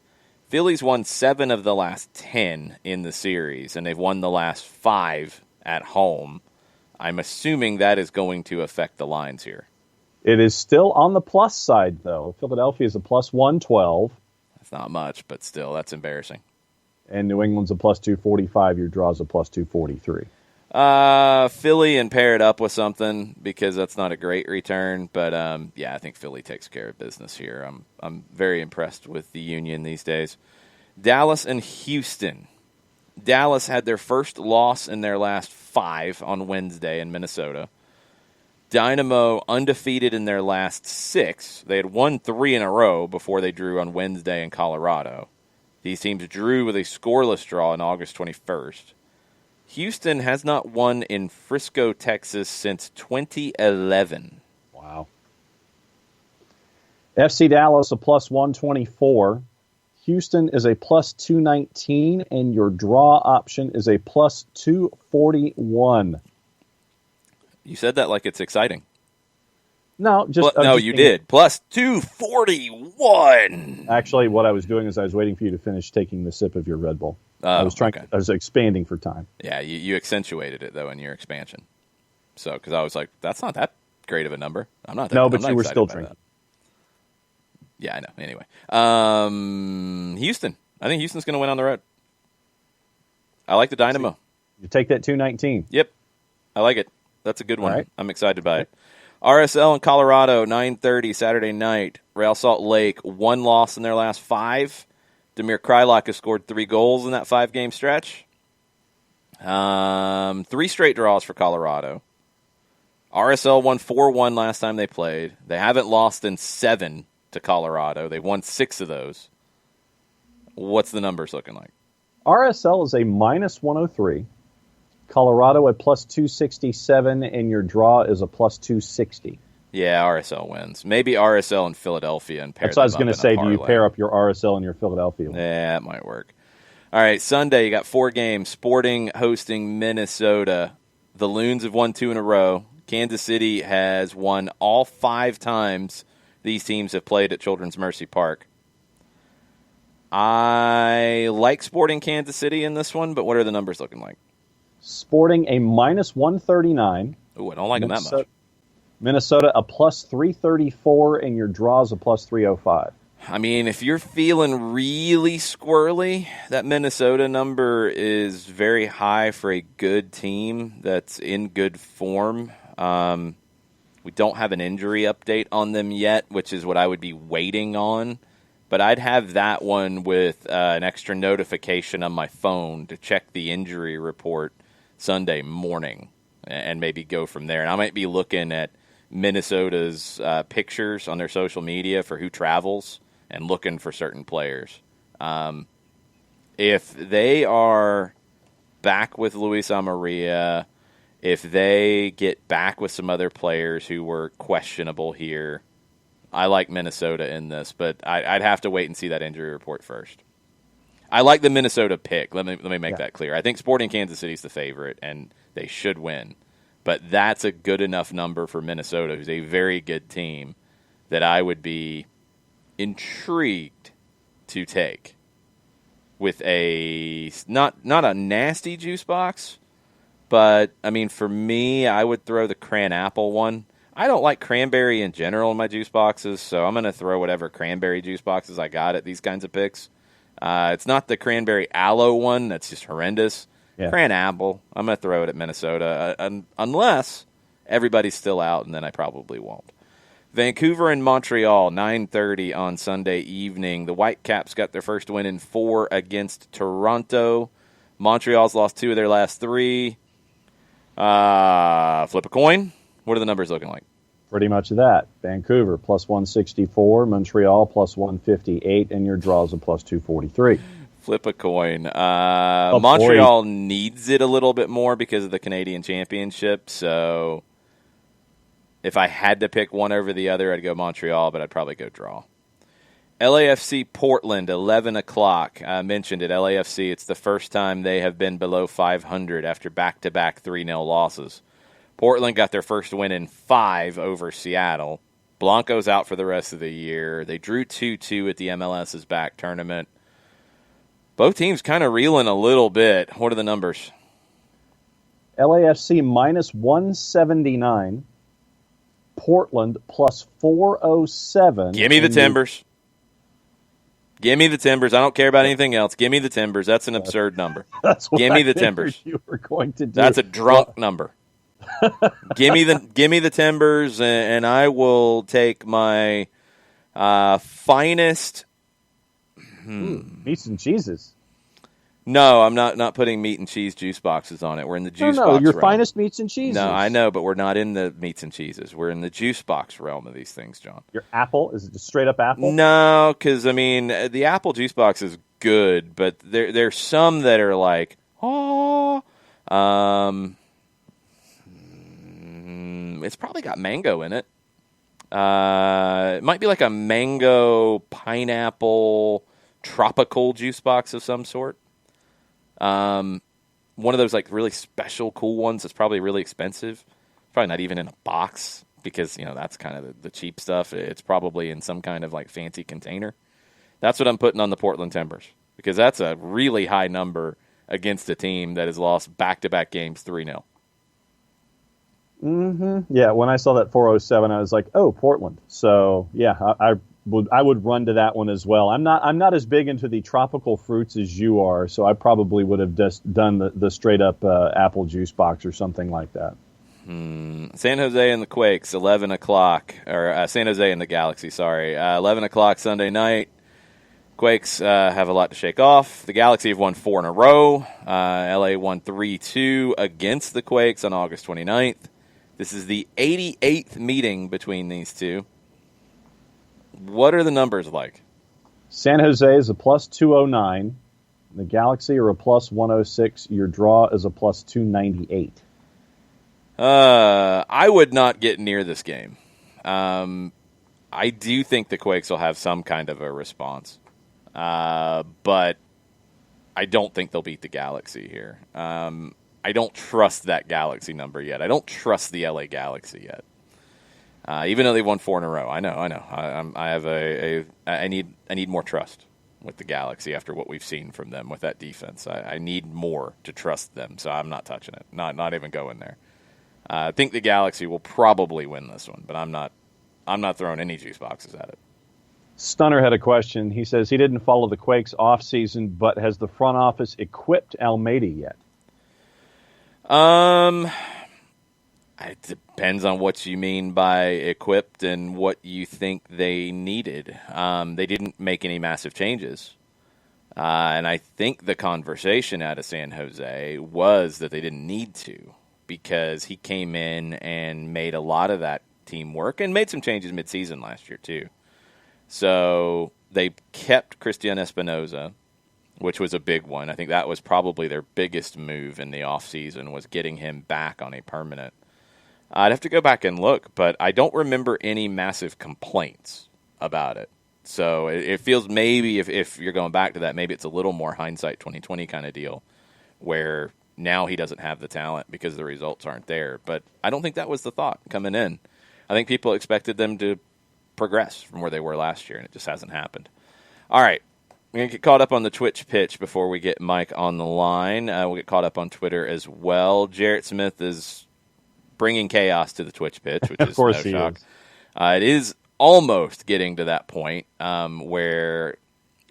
Phillies won 7 of the last 10 in the series, and they've won the last 5 at home. I'm assuming that is going to affect the lines here. It is still on the plus side, though. Philadelphia is a plus 112. That's not much, but still, that's embarrassing. And New England's a plus 245. Your draw's a plus 243. Philly and pair it up with something because that's not a great return. But, yeah, I think Philly takes care of business here. I'm very impressed with the Union these days. Dallas and Houston. Dallas had their first loss in their last 5 on Wednesday in Minnesota. Dynamo undefeated in their last 6. They had won 3 in a row before they drew on Wednesday in Colorado. These teams drew with a scoreless draw on August 21st. Houston has not won in Frisco, Texas since 2011. Wow. FC Dallas, a plus 124. Houston is a plus 219, and your draw option is a plus 241. You said that like it's exciting. No, you did. Plus 241. Actually, what I was doing is I was waiting for you to finish taking the sip of your Red Bull. I was trying. Okay. I was expanding for time. Yeah, you accentuated it though in your expansion. So, because I was like, that's not that great of a number. I'm not. No, but you were still drinking. That. Yeah, I know. Anyway, Houston. I think Houston's going to win on the road. I like the Dynamo. You take that 219. Yep, I like it. That's a good one. Right. I'm excited by it. RSL in Colorado, 9:30 Saturday night. Real Salt Lake, 1 loss in their last 5. Damir Kreilach has scored 3 goals in that 5-game stretch. 3 straight draws for Colorado. RSL won 4-1 last time they played. They haven't lost in 7 to Colorado. They won 6 of those. What's the numbers looking like? RSL is a minus 103. Colorado at plus 267, and your draw is a plus 260. Yeah, RSL wins. Maybe RSL and Philadelphia and pair. That's what I was going to say. Do you pair up your RSL and your Philadelphia one? Yeah, that might work. All right, Sunday, you got 4 games. Sporting hosting Minnesota. The Loons have won 2 in a row. Kansas City has won all 5 times these teams have played at Children's Mercy Park. I like Sporting Kansas City in this one, but what are the numbers looking like? Sporting a minus 139. Ooh, I don't like them that much. Minnesota a plus 334, and your draw's a plus 305. I mean, if you're feeling really squirrely, that Minnesota number is very high for a good team that's in good form. We don't have an injury update on them yet, which is what I would be waiting on. but I'd have that one with an extra notification on my phone to check the injury report Sunday morning and maybe go from there. And I might be looking at Minnesota's pictures on their social media for who travels and looking for certain players. If they are back with Luis Amarilla, if they get back with some other players who were questionable here, I like Minnesota in this, but I'd have to wait and see that injury report first. I like the Minnesota pick. Let me make that clear. I think Sporting Kansas City is the favorite, and they should win. But that's a good enough number for Minnesota, who's a very good team, that I would be intrigued to take with a not a nasty juice box, but I mean, for me, I would throw the cran apple one. I don't like cranberry in general in my juice boxes, so I'm going to throw whatever cranberry juice boxes I got at these kinds of picks. It's not the cranberry aloe one. That's just horrendous. Yeah. Cran apple, I'm going to throw it at Minnesota, unless everybody's still out, and then I probably won't. Vancouver and Montreal, 9:30 on Sunday evening. The Whitecaps got their first win in 4 against Toronto. Montreal's lost 2 of their last 3. Flip a coin. What are the numbers looking like? Pretty much that. Vancouver plus 164, Montreal plus 158, and your draws a plus 243. Flip a coin. Montreal needs it a little bit more because of the Canadian Championship, so if I had to pick one over the other, I'd go Montreal, but I'd probably go draw. LAFC Portland, 11 o'clock. I mentioned it, LAFC, it's the first time they have been below 500 after back-to-back 3-0 losses. Portland got their first win in 5 over Seattle. Blanco's out for the rest of the year. They drew 2-2 at the MLS's back tournament. Both teams kind of reeling a little bit. What are the numbers? LAFC minus 179. Portland plus 407. Give me the Timbers. Give me the Timbers. I don't care about anything else. Give me the Timbers. That's an absurd number. Give me the Timbers. You were going to do. That's a drunk number. Give me the Timbers, and I will take my finest. Meats and cheeses. No, I'm not putting meat and cheese juice boxes on it. We're in the juice box your realm. finest meats and cheeses. No, I know, but we're not in the meats and cheeses. We're in the juice box realm of these things, John. Your apple? Is it just straight up apple? No, because, I mean, the apple juice box is good, but there's some that are like, it's probably got mango in it. It might be like a mango, pineapple, tropical juice box of some sort. One of those like really special cool ones that's probably really expensive. Probably not even in a box because, that's kind of the cheap stuff. It's probably in some kind of like fancy container. That's what I'm putting on the Portland Timbers because that's a really high number against a team that has lost back-to-back games 3-0. Mm-hmm. Yeah, when I saw that 407, I was like, "Oh, Portland." So yeah, I would run to that one as well. I'm not as big into the tropical fruits as you are, so I probably would have just done the straight up apple juice box or something like that. San Jose and the Quakes, 11 o'clock, or San Jose and the Galaxy. Sorry, 11 o'clock Sunday night. Quakes have a lot to shake off. The Galaxy have won 4 in a row. LA won 3-2 against the Quakes on August 29th. This is the 88th meeting between these two. What are the numbers like? San Jose is a plus 209. The Galaxy are a plus 106. Your draw is a plus 298. I would not get near this game. I do think the Quakes will have some kind of a response. But I don't think they'll beat the Galaxy here. I don't trust that Galaxy number yet. I don't trust the LA Galaxy yet. Even though they won 4 in a row, I know. I need more trust with the Galaxy after what we've seen from them with that defense. I need more to trust them, so I'm not touching it. Not even going there. I think the Galaxy will probably win this one, but I'm not throwing any juice boxes at it. Stunner had a question. He says he didn't follow the Quakes off season, but has the front office equipped Almeida yet? It depends on what you mean by equipped and what you think they needed. They didn't make any massive changes. And I think the conversation out of San Jose was that they didn't need to, because he came in and made a lot of that team work and made some changes midseason last year too. So they kept Christian Espinoza, which was a big one. I think that was probably their biggest move in the offseason, was getting him back on a permanent. I'd have to go back and look, but I don't remember any massive complaints about it. So it feels maybe if you're going back to that, maybe it's a little more hindsight 2020 kind of deal, where now he doesn't have the talent because the results aren't there. But I don't think that was the thought coming in. I think people expected them to progress from where they were last year, and it just hasn't happened. All right. We're going to get caught up on the Twitch pitch before we get Mike on the line. We'll get caught up on Twitter as well. Jarrett Smith is bringing chaos to the Twitch pitch, which is of course no shock. Is. It is almost getting to that point where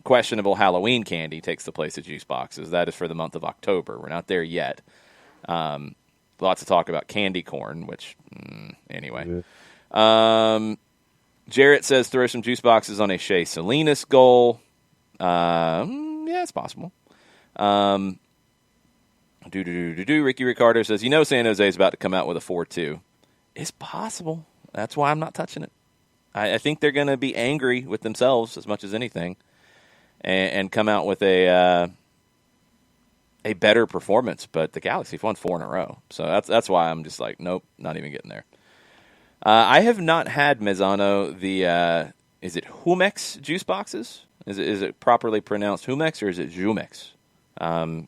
questionable Halloween candy takes the place of juice boxes. That is for the month of October. We're not there yet. Lots of talk about candy corn, which, anyway. Jarrett says throw some juice boxes on a Shea Salinas goal. Yeah, it's possible. Ricky Ricardo says, San Jose is about to come out with a 4-2. It's possible. That's why I'm not touching it. I think they're going to be angry with themselves as much as anything, and come out with a better performance. But the Galaxy won 4 in a row, so that's why I'm just like, nope, not even getting there. I have not had Mezzano the is it Humex juice boxes? Is it properly pronounced Humex or is it Jumex?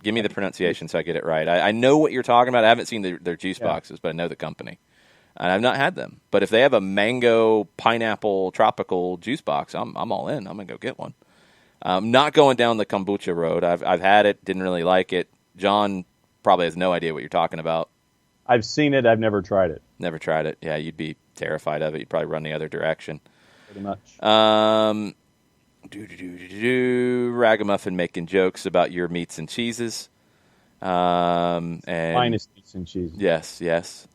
Give me the pronunciation so I get it right. I know what you're talking about. I haven't seen their juice boxes, but I know the company. And I've not had them. But if they have a mango, pineapple, tropical juice box, I'm all in. I'm going to go get one. Not going down the kombucha road. I've had it, didn't really like it. John probably has no idea what you're talking about. I've seen it. I've never tried it. Never tried it. Yeah, you'd be terrified of it. You'd probably run the other direction. Pretty much. Ragamuffin making jokes about your meats and cheeses. And finest meats and cheeses. Yes.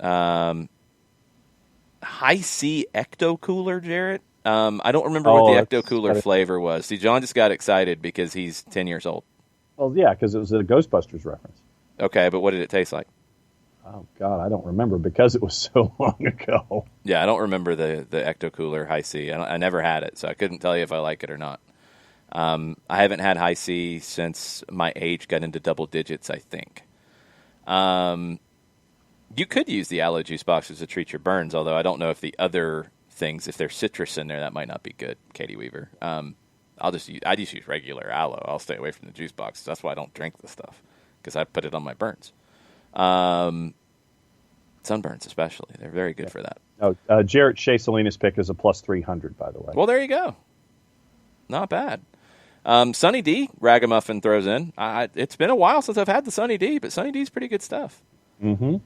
High C Ecto Cooler, Jarrett. I don't remember what the Ecto Cooler flavor was. See, John just got excited because he's 10 years old. Well, yeah, because it was a Ghostbusters reference. Okay, but what did it taste like? Oh, God, I don't remember because it was so long ago. Yeah, I don't remember the Ecto Cooler High C. I never had it, so I couldn't tell you if I like it or not. I haven't had High C since my age got into double digits, I think. You could use the aloe juice boxes to treat your burns, although I don't know if the other things, if there's citrus in there, that might not be good, Katie Weaver. I just use regular aloe. I'll stay away from the juice boxes. That's why I don't drink the stuff, because I put it on my burns. Sunburns especially. They're very good for that. Oh, Jarrett Shea Salinas pick is a plus 300, by the way. Well, there you go. Not bad. Sunny D, Ragamuffin throws in. It's been a while since I've had the Sunny D, but Sunny D is pretty good stuff. Mm-hmm.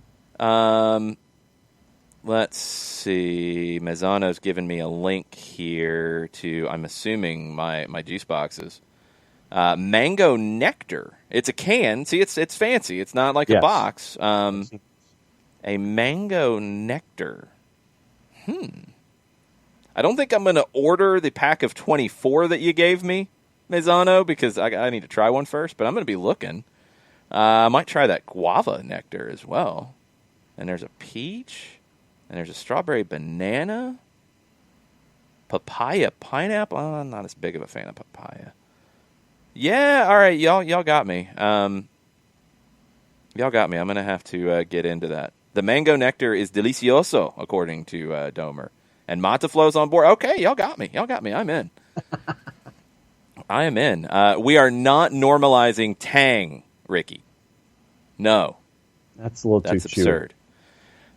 Let's see. Mezzano's given me a link here to, I'm assuming, my juice boxes. Mango Nectar. It's a can. See, it's fancy. It's not like a box. A Mango Nectar. I don't think I'm going to order the pack of 24 that you gave me, Mezzano, because I need to try one first, but I'm going to be looking. I might try that guava nectar as well. And there's a peach, and there's a strawberry banana, papaya pineapple. Oh, I'm not as big of a fan of papaya. Yeah, all right, y'all got me. Y'all got me. I'm going to have to get into that. The mango nectar is delicioso, according to Domer. And Monteflow's on board. Okay, y'all got me. I'm in. I am in. We are not normalizing Tang, Ricky. No. That's a little too absurd.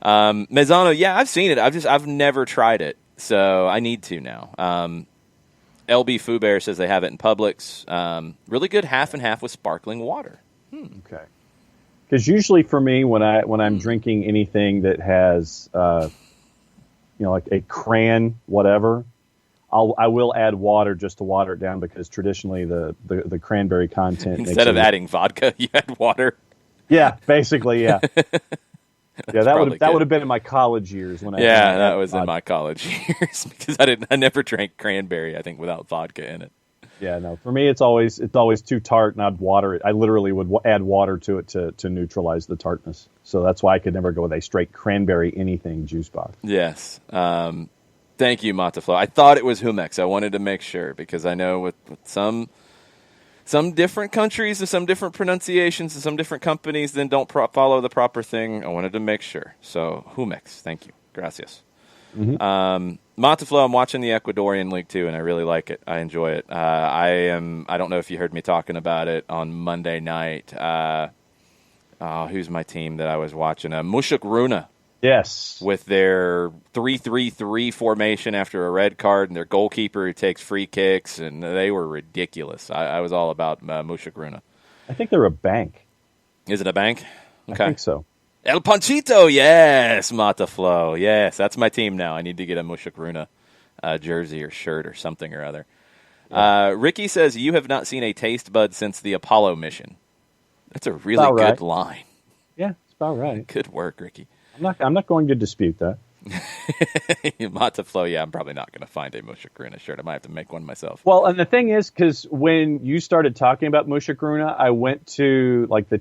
Mezzano, yeah, I've seen it. I've never tried it, so I need to now. LB Foo Bear says they have it in Publix. Really good half and half with sparkling water. Okay. Because usually for me, when I'm drinking anything that has, like a cran, whatever, I will add water just to water it down, because traditionally the cranberry content instead of adding vodka, you add water. Yeah, basically, yeah. Yeah, that would have been in my college years when I. Yeah, that was in my college years because I never drank cranberry. I think without vodka in it. Yeah, no. For me, it's always too tart, and I'd water it. I literally would add water to it to neutralize the tartness. So that's why I could never go with a straight cranberry anything juice box. Yes. Thank you, Mataflo. I thought it was Humex. I wanted to make sure because I know with some different countries and some different pronunciations and some different companies then don't follow the proper thing. I wanted to make sure. So Humex. Thank you. Gracias. Mm-hmm. Mataflo, I'm watching the Ecuadorian League too, and I really like it. I enjoy it. I don't know if you heard me talking about it on Monday night. Who's my team that I was watching? Mushuk Runa. Yes. With their 3-3-3 formation after a red card and their goalkeeper who takes free kicks, and they were ridiculous. I was all about Mushuk Runa. I think they're a bank. Is it a bank? Okay. I think so. El Panchito, yes, Mataflo. Yes, that's my team now. I need to get a Mushuk Runa jersey or shirt or something or other. Yeah. Ricky says, you have not seen a taste bud since the Apollo mission. That's a really good line. Yeah, it's about right. Good work, Ricky. I'm not going to dispute that. Mataflo, yeah, I'm probably not going to find a Mushuk Runa shirt. I might have to make one myself. Well, and the thing is, because when you started talking about Mushuk Runa, I went to like I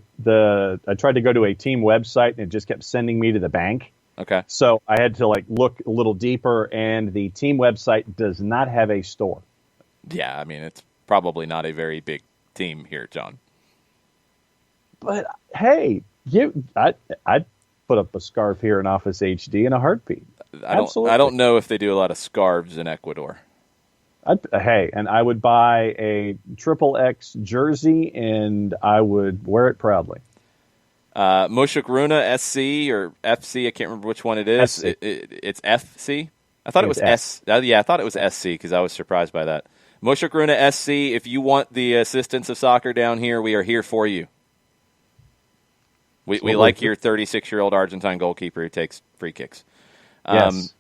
tried to go to a team website and it just kept sending me to the bank. Okay. So I had to like look a little deeper, and the team website does not have a store. Yeah, I mean it's probably not a very big team here, John. But hey, I'd put up a scarf here in Office HD in a heartbeat. Absolutely. I don't know if they do a lot of scarves in Ecuador. And I would buy a XXX jersey, and I would wear it proudly. Mushuk Runa SC or FC, I can't remember which one it is. It's FC? I thought it was S. Yeah, I thought it was SC because I was surprised by that. Mushuk Runa SC, if you want the assistance of soccer down here, we are here for you. We like your 36-year-old Argentine goalkeeper who takes free kicks. Yes.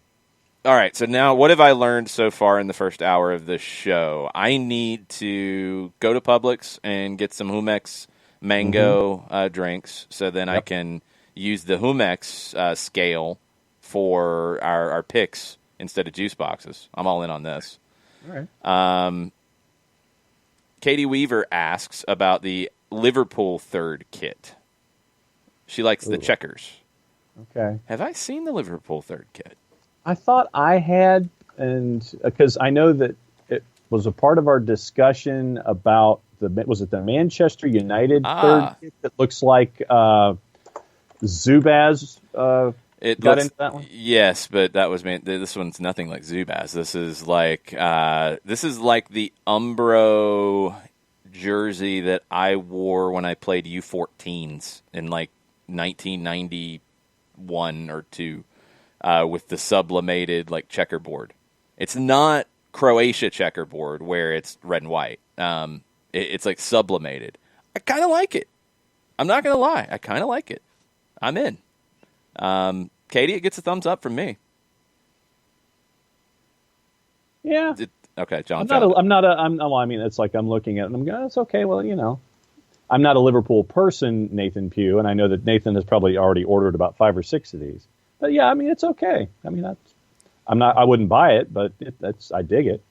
All right, so now what have I learned so far in the first hour of this show? I need to go to Publix and get some Humex mango drinks so then I can use the Humex scale for our picks instead of juice boxes. I'm all in on this. All right. Katie Weaver asks about the Liverpool third kit. She likes the checkers. Okay. Have I seen the Liverpool third kit? I thought I had, and because I know that it was a part of our discussion about was it the Manchester United third kit that looks like Zubaz got into that one? Yes, but this one's nothing like Zubaz. This is like the Umbro jersey that I wore when I played U14s in like 1991 or 2 with the sublimated like checkerboard. It's not Croatia checkerboard where it's red and white. It's like sublimated. I kind of like it. I'm not going to lie. I kind of like it. I'm in. Katie, it gets a thumbs up from me. Yeah. Okay, John. I mean, it's like I'm looking at it and I'm going, it's okay. Well, you know, I'm not a Liverpool person, Nathan Pugh, and I know that Nathan has probably already ordered about 5 or 6 of these. But yeah, I mean, it's okay. I mean, I wouldn't buy it, but I dig it.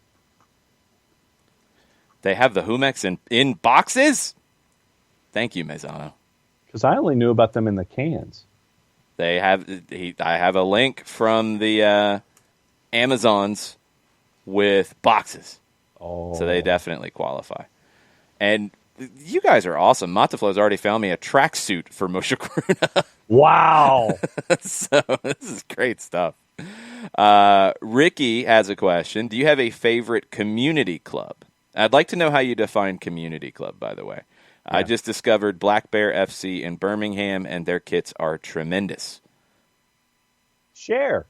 They have the Humex in boxes? Thank you, Maisano. Because I only knew about them in the cans. I have a link from the Amazons with boxes. Oh. So they definitely qualify. And you guys are awesome. Mataflo's already found me a tracksuit for Mushuk Runa. Wow. So this is great stuff. Ricky has a question. Do you have a favorite community club? I'd like to know how you define community club, by the way. Yeah. I just discovered Black Bear FC in Birmingham, and their kits are tremendous. Share.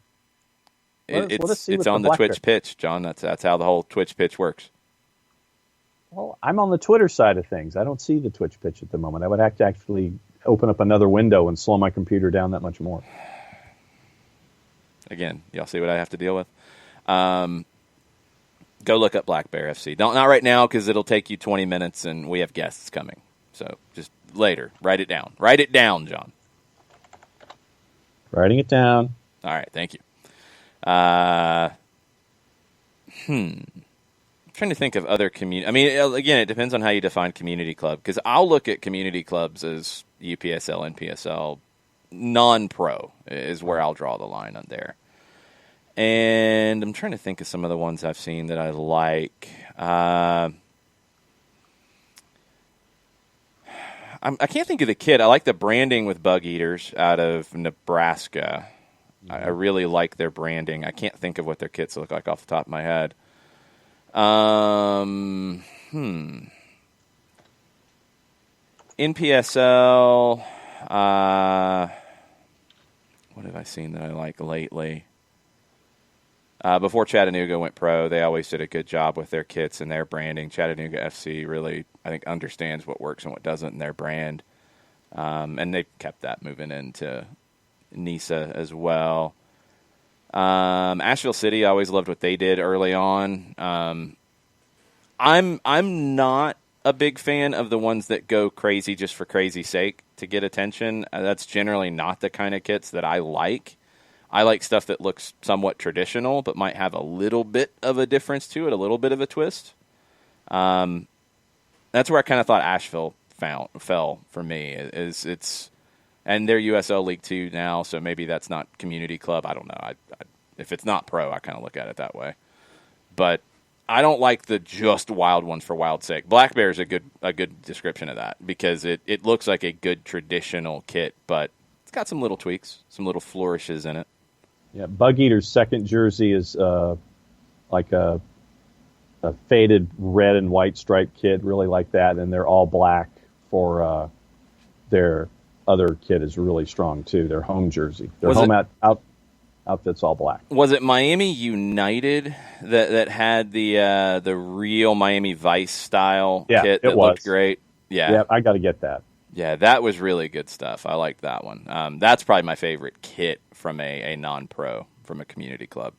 It's on the Twitch pitch, John. That's how the whole Twitch pitch works. Well, I'm on the Twitter side of things. I don't see the Twitch pitch at the moment. I would have to actually open up another window and slow my computer down that much more. Again, y'all see what I have to deal with? Go look up Black Bear FC. Not right now because it'll take you 20 minutes and we have guests coming. So just later. Write it down. Write it down, John. Writing it down. All right, thank you. I'm trying to think of other community. I mean, again, it depends on how you define community club, because I'll look at community clubs as UPSL, NPSL, non-pro is where I'll draw the line on there. And I'm trying to think of some of the ones I've seen that I like. I can't think of the kit. I like the branding with Bug Eaters out of Nebraska. I really like their branding. I can't think of what their kits look like off the top of my head. NPSL. What have I seen that I like lately? Before Chattanooga went pro, they always did a good job with their kits and their branding. Chattanooga FC really, I think, understands what works and what doesn't in their brand. And they kept that moving into NISA as well. Asheville City, I always loved what they did early on. I'm not a big fan of the ones that go crazy just for crazy sake to get attention. That's generally not the kind of kits that I like. I like stuff that looks somewhat traditional, but might have a little bit of a difference to it, a little bit of a twist. That's where I kind of thought Asheville fell for me. And they're USL League 2 now, so maybe that's not community club. I don't know. If it's not pro, I kind of look at it that way. But I don't like the just wild ones for wild sake. Black Bear is a good description of that, because it looks like a good traditional kit, but it's got some little tweaks, some little flourishes in it. Yeah, Bug Eater's second jersey is like a faded red and white striped kit, really like that, and they're all black for their other kit is really strong too. Their home jersey, their outfit's all black. Was it Miami United that had the real Miami Vice style kit that looked great? Yeah, I got to get that. Yeah, that was really good stuff. I liked that one. That's probably my favorite kit from a non-pro, from a community club.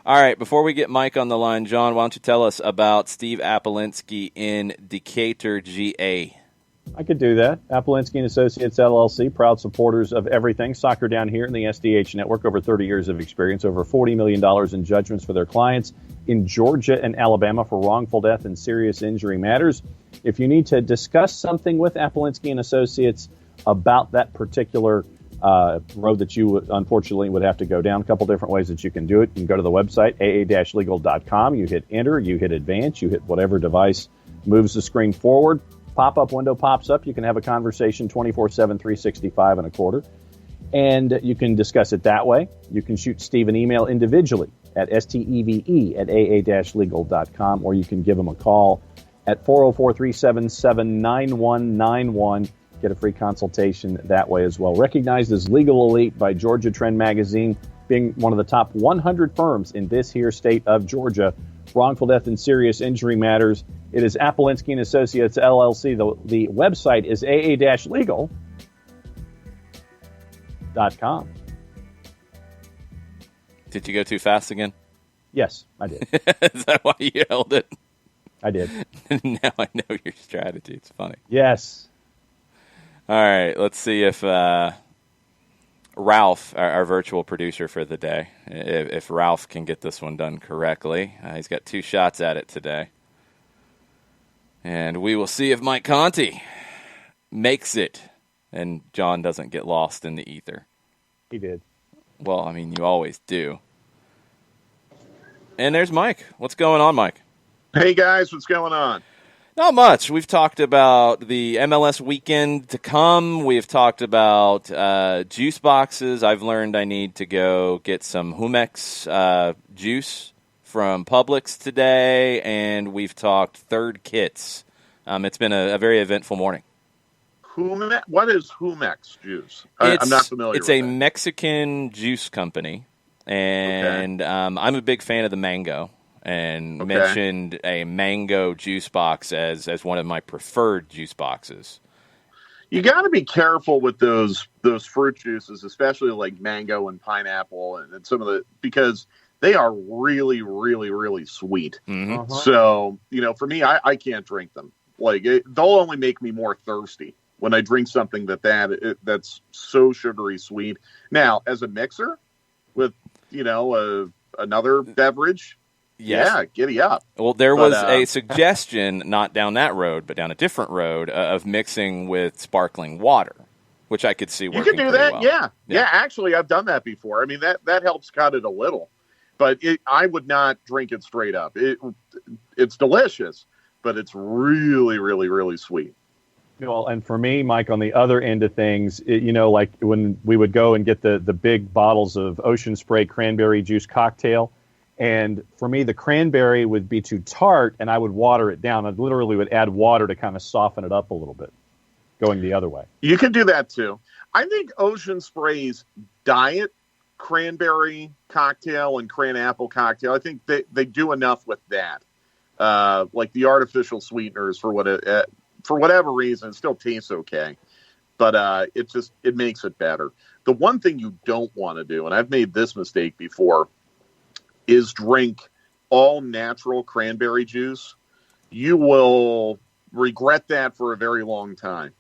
All right, before we get Mike on the line, John, why don't you tell us about Steve Apolinsky in Decatur, GA? I could do that. Apolinsky & Associates, LLC, proud supporters of everything soccer down here in the SDH network. Over 30 years of experience, over $40 million in judgments for their clients in Georgia and Alabama for wrongful death and serious injury matters. If you need to discuss something with Apolinsky & Associates about that particular road that you unfortunately would have to go down, a couple different ways that you can do it. You can go to the website, aa-legal.com. You hit enter, you hit advance, you hit whatever device moves the screen forward. Pop-up window pops up. You can have a conversation 24/7, 365 and a quarter. And you can discuss it that way. You can shoot Steve an email individually at steve@aa-legal.com, or you can give him a call at 404-377-9191. Get a free consultation that way as well. Recognized as Legal Elite by Georgia Trend Magazine, being one of the top 100 firms in this here state of Georgia. Wrongful death and serious injury matters. It is Apolinsky & Associates, LLC. The website is aa-legal.com. Did you go too fast again? Yes, I did. Is that why you held it? I did. Now I know your strategy. It's funny. Yes. All right, let's see if Ralph, our virtual producer for the day, if Ralph can get this one done correctly. He's got 2 shots at it today. And we will see if Mike Conti makes it and John doesn't get lost in the ether. He did. Well, I mean, you always do. And there's Mike. What's going on, Mike? Hey, guys. What's going on? Not much. We've talked about the MLS weekend to come. We've talked about juice boxes. I've learned I need to go get some Humex juice from Publix today, and we've talked third kits. It's been a very eventful morning. What is Humex juice? I'm not familiar with it. It's a Mexican juice company, and I'm a big fan of the mango. And mentioned a mango juice box as one of my preferred juice boxes. You got to be careful with those fruit juices, especially like mango and pineapple and some of because they are really, really, really sweet. Mm-hmm. Uh-huh. So, for me, I can't drink them. They'll only make me more thirsty. when I drink something that's so sugary sweet. Now, as a mixer with, another beverage, yes. Yeah, giddy up. Well, there was a suggestion, not down that road, but down a different road, of mixing with sparkling water, which I could see working. You can do that, well. Yeah, actually, I've done that before. I mean, that helps cut it a little. But I would not drink it straight up. It's delicious, but it's really, really, really sweet. Well, and for me, Mike, on the other end of things, like when we would go and get the big bottles of Ocean Spray cranberry juice cocktail, and for me, the cranberry would be too tart, and I would water it down. I literally would add water to kind of soften it up a little bit, going the other way. You can do that, too. I think Ocean Spray's diet cranberry cocktail and cran apple cocktail, I think they do enough with that. Like the artificial sweeteners, for whatever reason, it still tastes okay. But it makes it better. The one thing you don't want to do, and I've made this mistake before, is drink all natural cranberry juice. You will regret that for a very long time,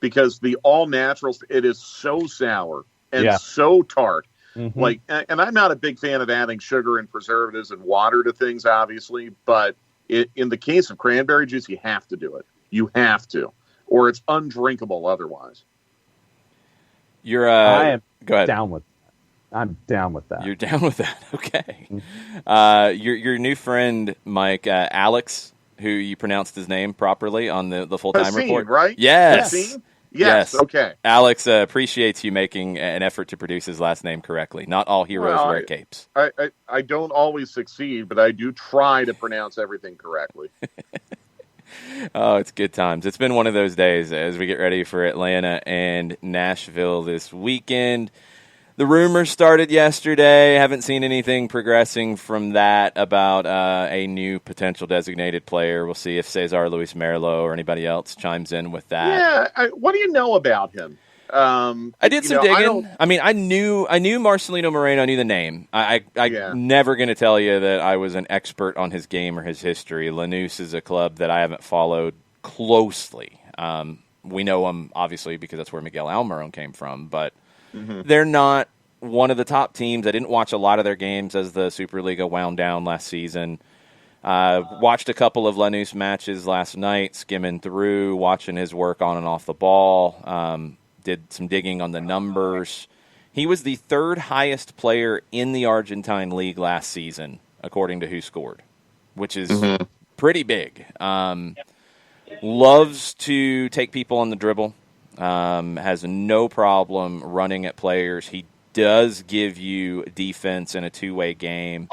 because the all naturals, it is so sour and so tart. Mm-hmm. And I'm not a big fan of adding sugar and preservatives and water to things, obviously, but in the case of cranberry juice, you have to do it. You have to, or it's undrinkable otherwise. I am go ahead. down with that. I'm down with that. You're down with that. Okay. Your new friend, Mike, Alex, who you pronounced his name properly on the full-time report. Right? Yes. Hassan? Yes. Okay. Alex appreciates you making an effort to produce his last name correctly. Not all heroes wear capes. I don't always succeed, but I do try to pronounce everything correctly. Oh, it's good times. It's been one of those days as we get ready for Atlanta and Nashville this weekend. The rumors started yesterday. Haven't seen anything progressing from that about a new potential designated player. We'll see if Cesar Luis Merlo or anybody else chimes in with that. Yeah, what do you know about him? I did some digging. I knew Marcelino Moreno. I knew the name. I'm never going to tell you that I was an expert on his game or his history. Lanús is a club that I haven't followed closely. We know him, obviously, because that's where Miguel Almiron came from, but they're not one of the top teams. I didn't watch a lot of their games as the Superliga wound down last season. Watched a couple of Lanús matches last night, skimming through, watching his work on and off the ball. Did some digging on the numbers. He was the third highest player in the Argentine league last season, according to Who Scored, which is pretty big. Loves to take people on the dribble. Has no problem running at players. He does give you defense in a two-way game.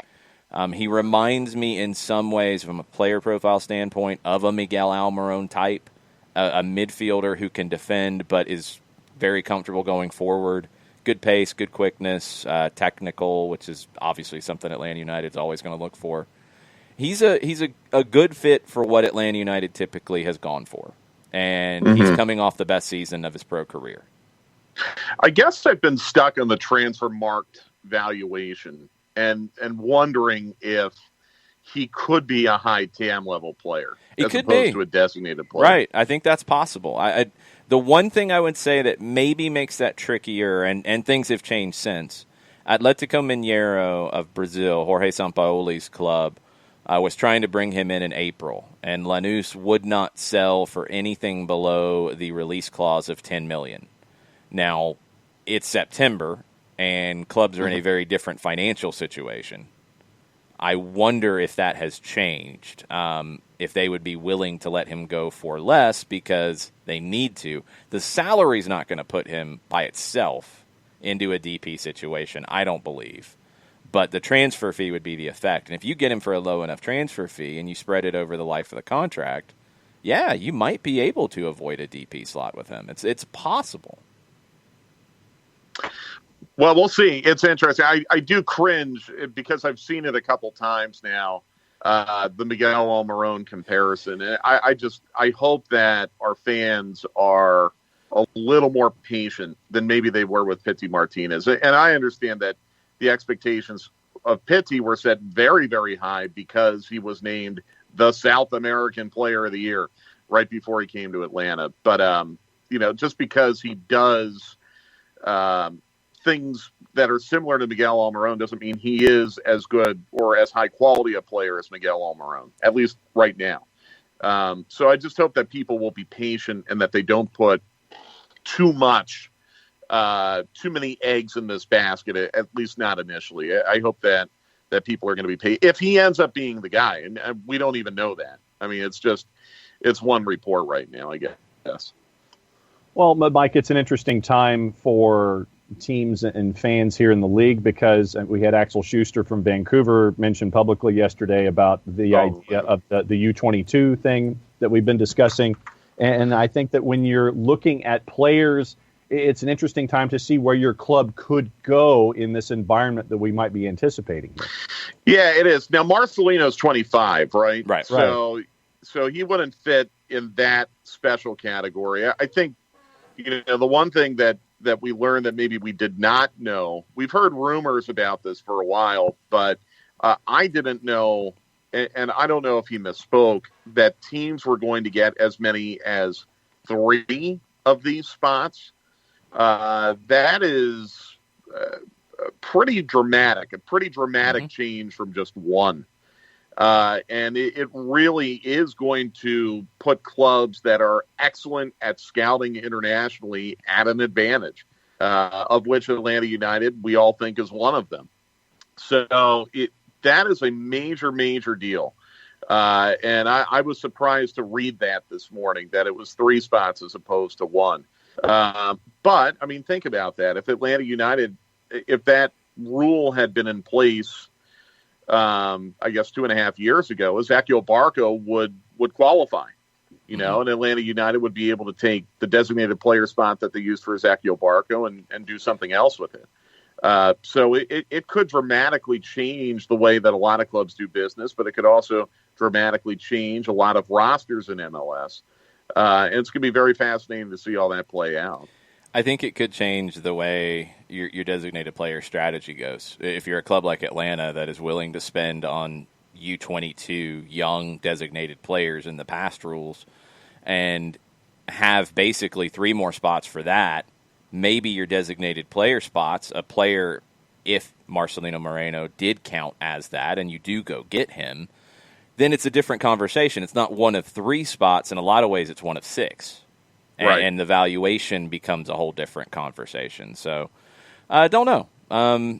He reminds me in some ways, from a player profile standpoint, of a Miguel Almiron type, a midfielder who can defend but is very comfortable going forward. Good pace, good quickness, technical, which is obviously something Atlanta United is always going to look for. He's a good fit for what Atlanta United typically has gone for. And he's coming off the best season of his pro career. I guess I've been stuck on the transfer marked valuation and wondering if he could be a high TAM level player as opposed to a designated player. Right. I think that's possible. The one thing I would say that maybe makes that trickier, and things have changed since, Atlético Mineiro of Brazil, Jorge Sampaoli's club, was trying to bring him in April, and Lanús would not sell for anything below the release clause of $10 million. Now, it's September, and clubs are in a very different financial situation. I wonder if that has changed, if they would be willing to let him go for less because they need to. The salary's not going to put him by itself into a DP situation, I don't believe. But the transfer fee would be the effect. And if you get him for a low enough transfer fee and you spread it over the life of the contract, yeah, you might be able to avoid a DP slot with him. It's possible. Well, we'll see. It's interesting. I do cringe because I've seen it a couple times now, the Miguel Almiron comparison. And I hope that our fans are a little more patient than maybe they were with Pity Martinez. And I understand that the expectations of Pity were set very, very high because he was named the South American Player of the Year right before he came to Atlanta. But just because he does things that are similar to Miguel Almiron doesn't mean he is as good or as high quality a player as Miguel Almiron, at least right now. So I just hope that people will be patient and that they don't put too many eggs in this basket, at least not initially. I hope that people are going to be paid if he ends up being the guy, and we don't even know that. I mean, it's one report right now, I guess. Well, Mike, it's an interesting time for teams and fans here in the league because we had Axel Schuster from Vancouver mention publicly yesterday about the idea of the U22 thing that we've been discussing. And I think that when you're looking at players, it's an interesting time to see where your club could go in this environment that we might be anticipating here. Yeah, it is. Now, Marcelino's 25, right? Right. So he wouldn't fit in that special category. I think, the one thing that we learned that maybe we did not know, we've heard rumors about this for a while, but I didn't know, and I don't know if he misspoke, that teams were going to get as many as 3 of these spots. That is pretty dramatic, a pretty dramatic change from just 1. And it really is going to put clubs that are excellent at scouting internationally at an advantage, of which Atlanta United, we all think, is one of them. So that is a major, major deal. And I was surprised to read that this morning, that it was 3 spots as opposed to 1. But, I mean, think about that. If Atlanta United, if that rule had been in place, I guess 2.5 years ago, Ezequiel Barco would qualify, and Atlanta United would be able to take the designated player spot that they used for Ezequiel Barco and do something else with it. So it could dramatically change the way that a lot of clubs do business, but it could also dramatically change a lot of rosters in MLS. And it's going to be very fascinating to see all that play out. I think it could change the way your designated player strategy goes. If you're a club like Atlanta that is willing to spend on U22 young designated players in the past rules and have basically 3 more spots for that, maybe your designated player spots, a player, if Marcelino Moreno did count as that and you do go get him, then it's a different conversation. It's not 1 of 3 spots. In a lot of ways, it's 1 of 6. Right. And the valuation becomes a whole different conversation. So, I don't know. I'll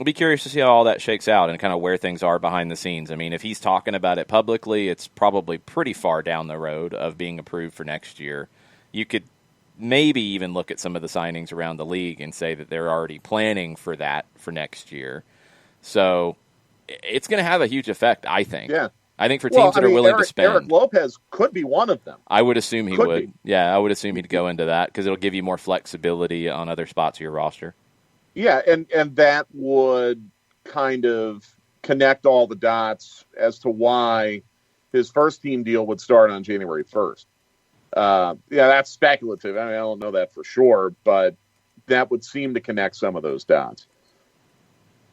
be curious to see how all that shakes out and kind of where things are behind the scenes. I mean, if he's talking about it publicly, it's probably pretty far down the road of being approved for next year. You could maybe even look at some of the signings around the league and say that they're already planning for that for next year. So, it's going to have a huge effect, I think. Yeah. I think for teams that are willing to spend. Eric Lopez could be one of them. I would assume he would. Be. Yeah, I would assume he'd go into that because it'll give you more flexibility on other spots of your roster. Yeah, and that would kind of connect all the dots as to why his first team deal would start on January 1st. That's speculative. I mean, I don't know that for sure, but that would seem to connect some of those dots.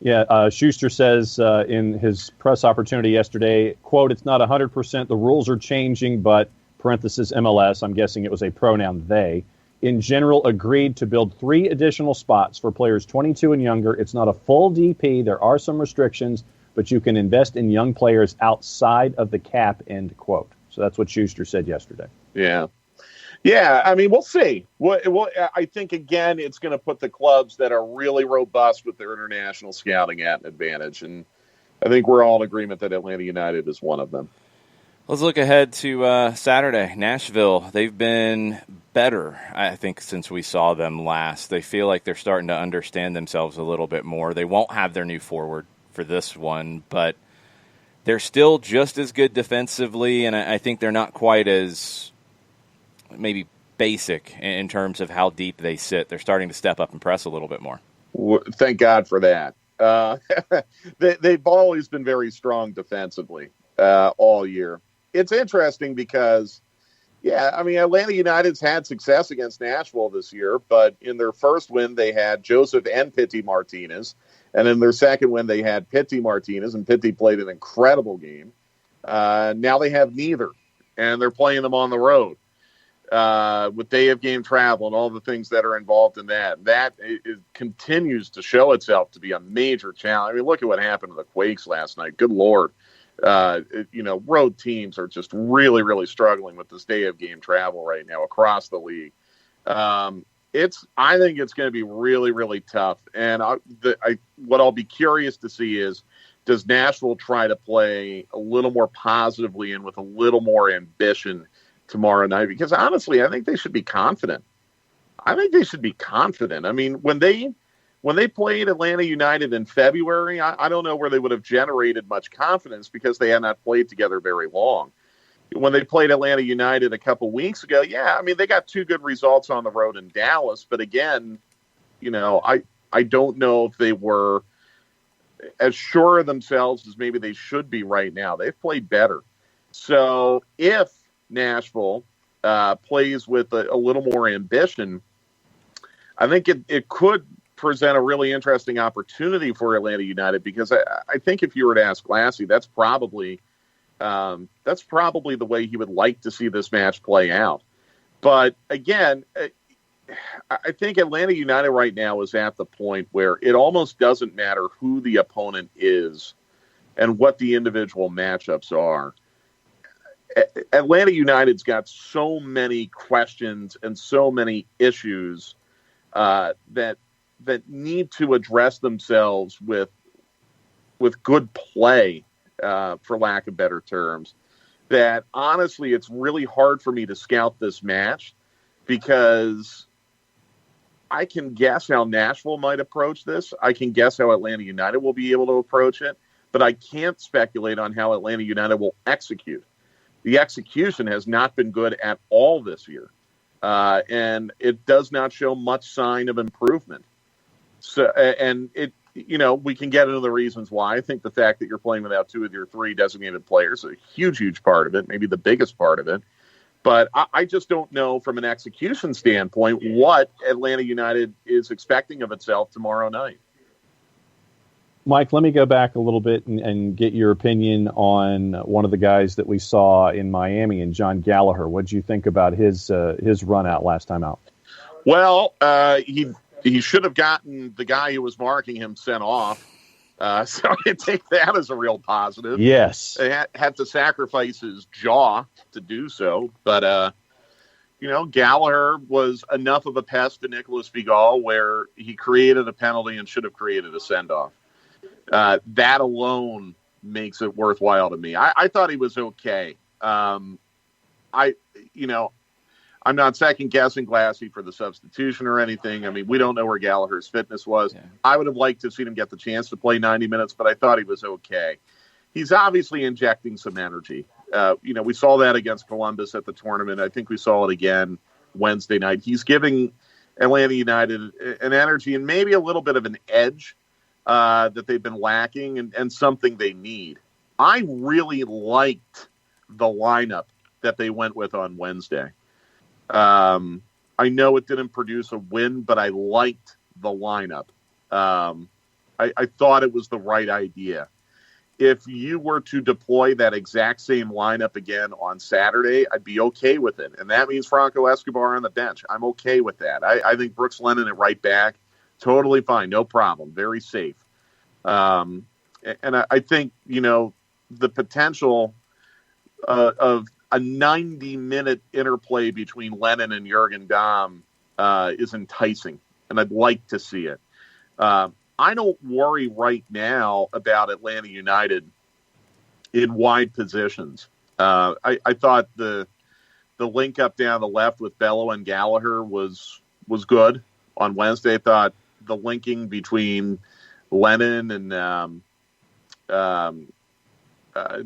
Yeah, Schuster says in his press opportunity yesterday, quote, "It's not 100%. The rules are changing, but, parenthesis MLS, I'm guessing it was a pronoun they, in general agreed to build 3 additional spots for players 22 and younger. It's not a full DP. There are some restrictions, but you can invest in young players outside of the cap," end quote. So that's what Schuster said yesterday. Yeah. Yeah, I mean, we'll see. I think, again, it's going to put the clubs that are really robust with their international scouting at an advantage. And I think we're all in agreement that Atlanta United is one of them. Let's look ahead to Saturday. Nashville, they've been better, I think, since we saw them last. They feel like they're starting to understand themselves a little bit more. They won't have their new forward for this one, but they're still just as good defensively, and I think they're not quite as maybe basic in terms of how deep they sit. They're starting to step up and press a little bit more. Thank God for that. They've always been very strong defensively all year. It's interesting because, Atlanta United's had success against Nashville this year, but in their first win, they had Joseph and Pity Martinez. And in their second win, they had Pity Martinez, and Pity played an incredible game. Now they have neither, and they're playing them on the road. with day of game travel and all the things that are involved in that. That continues to show itself to be a major challenge. I mean, look at what happened to the Quakes last night. Good Lord. Road teams are just really, really struggling with this day of game travel right now across the league. I think it's going to be really, really tough. And what I'll be curious to see is, does Nashville try to play a little more positively and with a little more ambition tomorrow night? Because honestly, I think they should be confident. I mean, when they played Atlanta United in February, I don't know where they would have generated much confidence because they had not played together very long. When they played Atlanta United a couple weeks ago, I mean, they got 2 good results on the road in Dallas. But again, I don't know if they were as sure of themselves as maybe they should be right now. They've played better. So if Nashville plays with a little more ambition, I think it could present a really interesting opportunity for Atlanta United, because I think if you were to ask Glassy, that's probably the way he would like to see this match play out. But again, I think Atlanta United right now is at the point where it almost doesn't matter who the opponent is and what the individual matchups are. Atlanta United's got so many questions and so many issues that need to address themselves with good play, for lack of better terms, that honestly it's really hard for me to scout this match, because I can guess how Nashville might approach this. I can guess how Atlanta United will be able to approach it, but I can't speculate on how Atlanta United will execute. The execution has not been good at all this year, and it does not show much sign of improvement. So, and we can get into the reasons why. I think the fact that you're playing without 2 of your 3 designated players is a huge part of it, maybe the biggest part of it. But I just don't know from an execution standpoint what Atlanta United is expecting of itself tomorrow night. Mike, let me go back a little bit and get your opinion on one of the guys that we saw in Miami, and John Gallagher. What did you think about his run out last time out? Well, he should have gotten the guy who was marking him sent off. So I take that as a real positive. Yes. They had to sacrifice his jaw to do so. But, Gallagher was enough of a pest to Nicolas Figal where he created a penalty and should have created a send-off. That alone makes it worthwhile to me. I thought he was okay. I'm not second-guessing Glassy for the substitution or anything. I mean, we don't know where Gallagher's fitness was. Yeah. I would have liked to have seen him get the chance to play 90 minutes, but I thought he was okay. He's obviously injecting some energy. We saw that against Columbus at the tournament. I think we saw it again Wednesday night. He's giving Atlanta United an energy and maybe a little bit of an edge that they've been lacking and something they need. I really liked the lineup that they went with on Wednesday. I know it didn't produce a win, but I liked the lineup. I thought it was the right idea. If you were to deploy that exact same lineup again on Saturday, I'd be okay with it. And that means Franco Escobar on the bench. I'm okay with that. I think Brooks Lennon at right back, totally fine. No problem. Very safe. And I think, the potential of a 90-minute interplay between Lennon and Jurgen Damm is enticing, and I'd like to see it. I don't worry right now about Atlanta United in wide positions. I thought the link up down the left with Bello and Gallagher was good on Wednesday. I thought the linking between Lennon and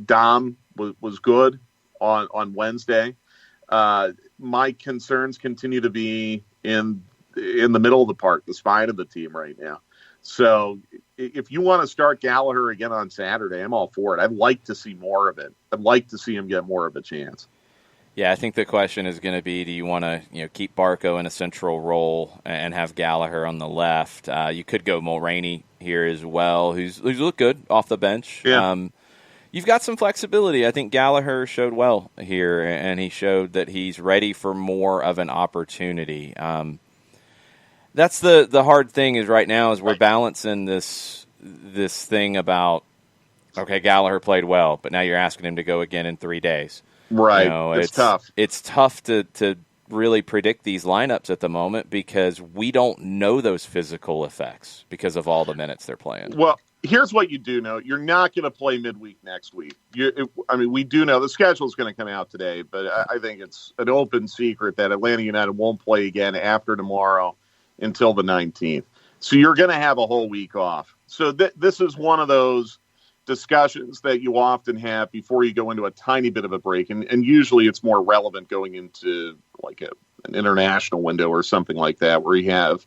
Damm was good on Wednesday. My concerns continue to be in the middle of the park, the spine of the team right now. So if you want to start Gallagher again on Saturday, I'm all for it. I'd like to see more of it. I'd like to see him get more of a chance. Yeah, I think the question is going to be, do you want to keep Barco in a central role and have Gallagher on the left? You could go Mulroney here as well, who's looked good off the bench. Yeah. you've got some flexibility. I think Gallagher showed well here, and he showed that he's ready for more of an opportunity. That's the hard thing is right now is we're balancing this thing about, okay, Gallagher played well, but now you're asking him to go again in 3 days. Right. You know, it's tough. It's tough to really predict these lineups at the moment because we don't know those physical effects because of all the minutes they're playing. Well, here's what you do know. You're not going to play midweek next week. We do know the schedule is going to come out today, but I think it's an open secret that Atlanta United won't play again after tomorrow until the 19th. So you're going to have a whole week off. So this is one of those discussions that you often have before you go into a tiny bit of a break. And usually it's more relevant going into like an international window or something like that where you have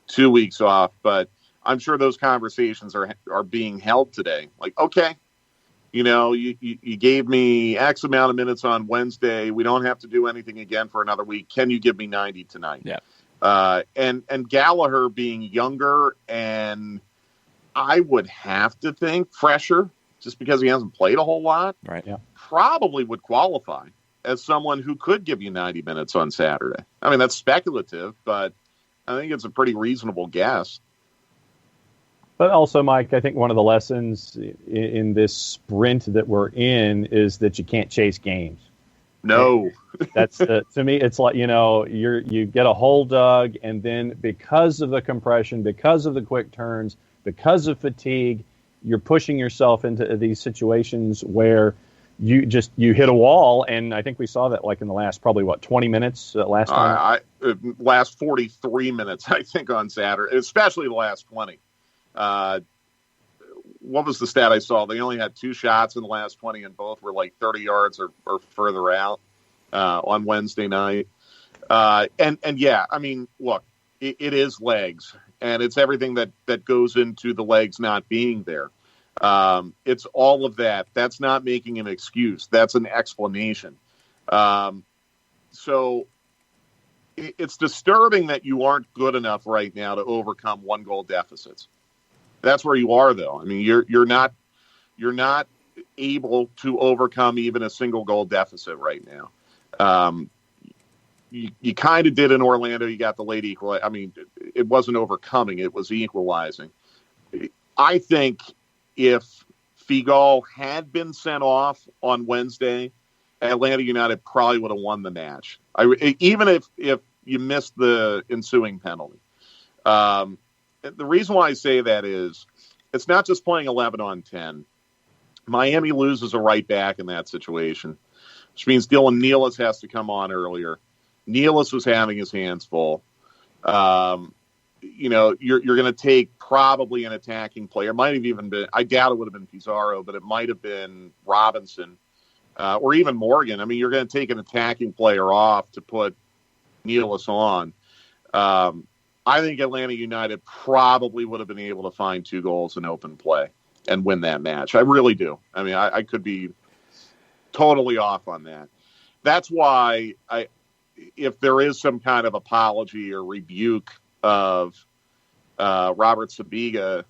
2 weeks off. But I'm sure those conversations are being held today. Like, okay, you gave me X amount of minutes on Wednesday. We don't have to do anything again for another week. Can you give me 90 tonight? Yeah. And Gallagher being younger and I would have to think fresher, just because he hasn't played a whole lot, right? Yeah, probably would qualify as someone who could give you 90 minutes on Saturday. I mean, that's speculative, but I think it's a pretty reasonable guess. But also, Mike, I think one of the lessons in this sprint that we're in is that you can't chase games. No. That's to me, it's like, you get a hole dug, and then because of the compression, because of the quick turns, because of fatigue, you're pushing yourself into these situations where you hit a wall, and I think we saw that like in the last probably 20 minutes last time. Last 43 minutes, I think, on Saturday, especially the last 20. What was the stat I saw? They only had 2 shots in the last 20, and both were like 30 yards or further out on Wednesday night. And yeah, I mean, look, it is legs. And it's everything that goes into the legs not being there. It's all of that. That's not making an excuse. That's an explanation. So it's disturbing that you aren't good enough right now to overcome 1-goal deficits. That's where you are, though. I mean, you're not able to overcome even a single goal deficit right now. You kind of did in Orlando. You got the late equal. I mean, it wasn't overcoming. It was equalizing. I think if Figal had been sent off on Wednesday, Atlanta United probably would have won the match. Even if you missed the ensuing penalty. The reason why I say that is it's not just playing 11 on 10. Miami loses a right back in that situation, which means Dylan Nealis has to come on earlier. Nealis was having his hands full. You're going to take probably an attacking player. Might have even been, I doubt it would have been Pizarro, but it might have been Robinson or even Morgan. I mean, you're going to take an attacking player off to put Nealis on. I think Atlanta United probably would have been able to find 2 goals in open play and win that match. I really do. I mean, I could be totally off on that. That's why if there is some kind of apology or rebuke of Robert Sabiga,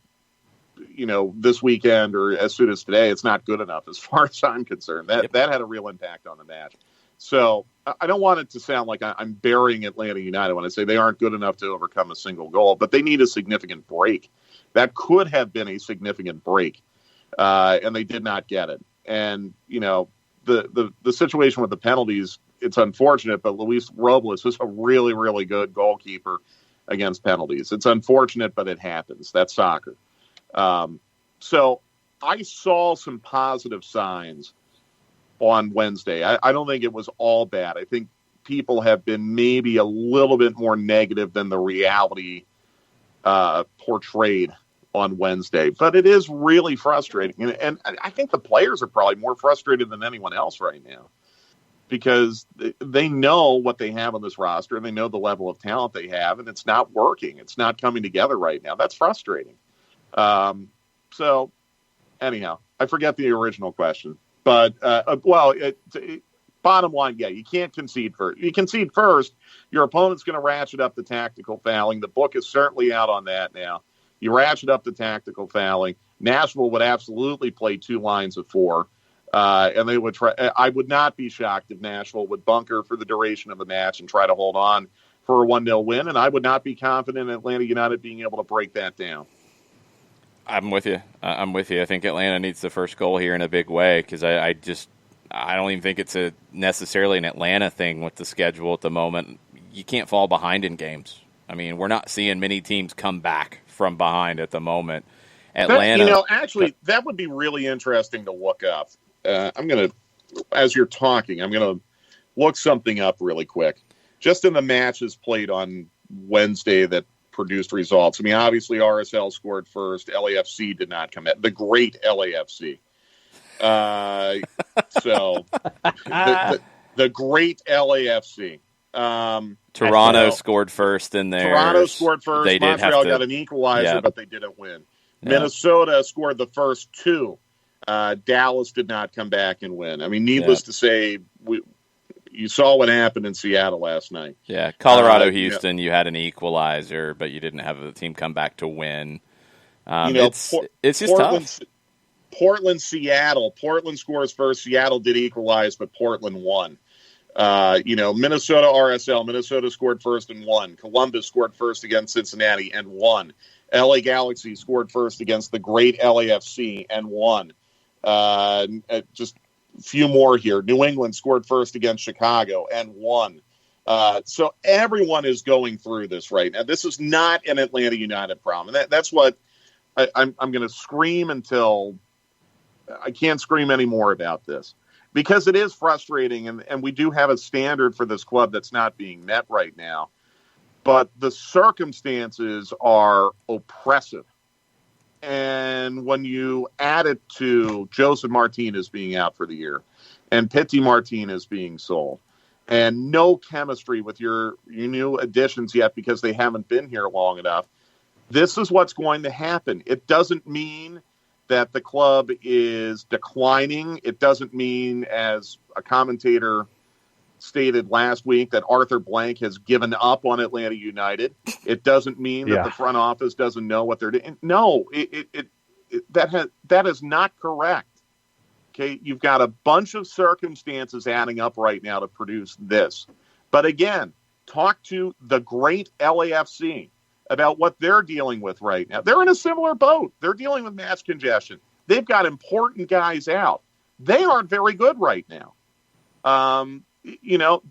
this weekend or as soon as today, it's not good enough as far as I'm concerned. That had a real impact on the match. So I don't want it to sound like I'm burying Atlanta United when I say they aren't good enough to overcome a single goal, but they need a significant break. That could have been a significant break, and they did not get it. And, the situation with the penalties, it's unfortunate, but Luis Robles is a really, really good goalkeeper against penalties. It's unfortunate, but it happens. That's soccer. So I saw some positive signs on Wednesday. I don't think it was all bad. I think people have been maybe a little bit more negative than the reality portrayed on Wednesday. But it is really frustrating. And I think the players are probably more frustrated than anyone else right now because they know what they have on this roster and they know the level of talent they have, and it's not working. It's not coming together right now. That's frustrating. So anyhow, I forget the original question. But, bottom line, yeah, you can't concede first. You concede first, your opponent's going to ratchet up the tactical fouling. The book is certainly out on that now. You ratchet up the tactical fouling. Nashville would absolutely play 2 lines of 4. And they would try. I would not be shocked if Nashville would bunker for the duration of the match and try to hold on for a 1-0 win. And I would not be confident in Atlanta United being able to break that down. I'm with you. I think Atlanta needs the first goal here in a big way because I don't even think it's necessarily an Atlanta thing with the schedule at the moment. You can't fall behind in games. I mean, we're not seeing many teams come back from behind at the moment. Atlanta, actually, that would be really interesting to look up. I'm going to, as you're talking, I'm going to look something up really quick. Just in the matches played on Wednesday that produced results. I mean, obviously RSL scored first. LAFC did not come in. The great LAFC. So the great LAFC. Toronto scored first in there. Toronto scored first. They Montreal got an equalizer, but they didn't win. Minnesota scored the first two. Dallas did not come back and win. I mean, needless to say, you saw what happened in Seattle last night. Yeah, Colorado, Houston, you had an equalizer, but you didn't have a team come back to win. It's just tough. Portland, Seattle. Portland scores first. Seattle did equalize, but Portland won. Minnesota, RSL. Minnesota scored first and won. Columbus scored first against Cincinnati and won. LA Galaxy scored first against the great LAFC and won. Just a few more here. New England scored first against Chicago and won. So everyone is going through this right now. This is not an Atlanta United problem. And that's what I'm going to scream until I can't scream anymore about this. Because it is frustrating, and we do have a standard for this club that's not being met right now. But the circumstances are oppressive. And when you add it to Joseph Martinez being out for the year, and Pity Martinez being sold, and no chemistry with your new additions yet because they haven't been here long enough, this is what's going to happen. It doesn't mean that the club is declining. It doesn't mean, as a commentator stated last week, that Arthur Blank has given up on Atlanta United. It doesn't mean that the front office doesn't know what they're doing. No, that is not correct. Okay, you've got a bunch of circumstances adding up right now to produce this. But again, talk to the great LAFC about what they're dealing with right now. They're in a similar boat. They're dealing with match congestion. They've got important guys out. They aren't very good right now.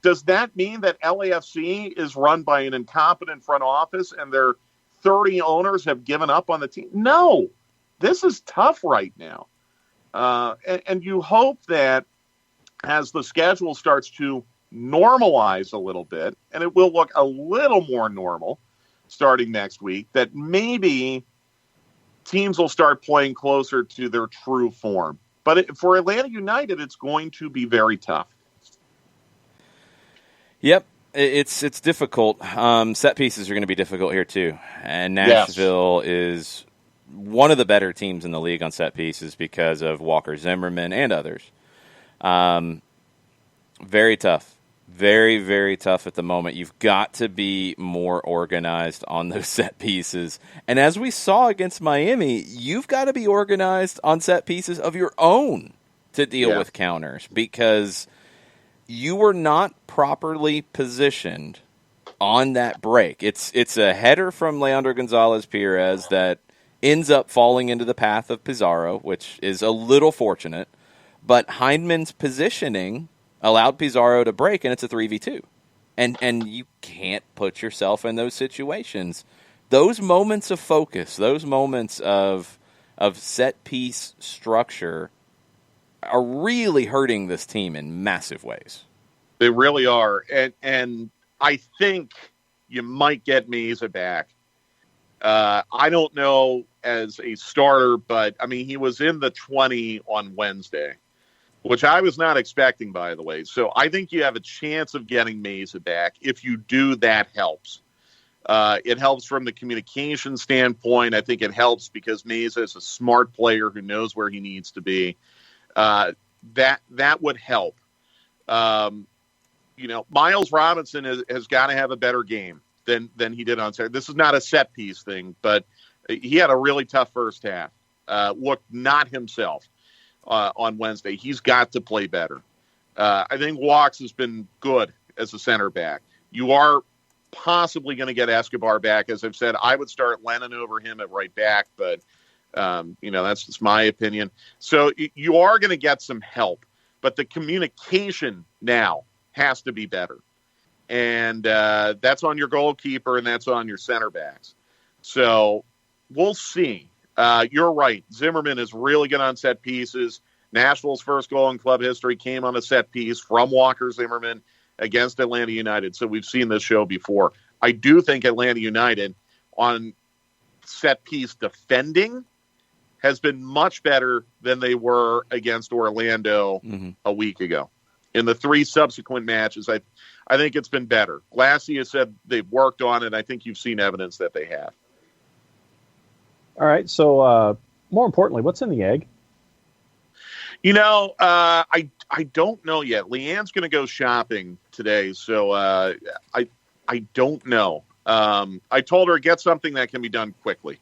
Does that mean that LAFC is run by an incompetent front office and their 30 owners have given up on the team? No. This is tough right now. And you hope that as the schedule starts to normalize a little bit, and it will look a little more normal starting next week, that maybe teams will start playing closer to their true form. But for Atlanta United, it's going to be very tough. Yep, it's difficult. Set pieces are going to be difficult here too. And Nashville is one of the better teams in the league on set pieces because of Walker Zimmerman and others. Very tough. Very, very tough at the moment. You've got to be more organized on those set pieces. And as we saw against Miami, you've got to be organized on set pieces of your own to deal with counters because you were not properly positioned on that break. It's a header from Leandro Gonzalez-Perez that ends up falling into the path of Pizarro, which is a little fortunate. But Hindman's positioning allowed Pizarro to break, and it's a 3v2. And you can't put yourself in those situations. Those moments of focus, those moments of set-piece structure are really hurting this team in massive ways. They really are. And I think you might get Meza back. I don't know as a starter, but, I mean, he was in the 20 on Wednesday, which I was not expecting, by the way. So I think you have a chance of getting Meza back. If you do, that helps. It helps from the communication standpoint. I think it helps because Meza is a smart player who knows where he needs to be. That would help. Miles Robinson has got to have a better game than he did on Saturday. This is not a set piece thing, but he had a really tough first half. Looked not himself. on Wednesday. He's got to play better. I think Walks has been good as a center back. You are possibly going to get Escobar back. As I've said, I would start Lennon over him at right back, but that's just my opinion. So you are going to get some help, but the communication now has to be better. And that's on your goalkeeper, and that's on your center backs. So we'll see. You're right. Zimmerman is really good on set pieces. Nashville's first goal in club history came on a set piece from Walker Zimmerman against Atlanta United. So we've seen this show before. I do think Atlanta United on set piece defending has been much better than they were against Orlando a week ago. In the 3 subsequent matches, I think it's been better. Glassy has said they've worked on it. I think you've seen evidence that they have. All right. So more importantly, what's in the egg? I don't know yet. Leanne's going to go shopping today, so I don't know. I told her get something that can be done quickly.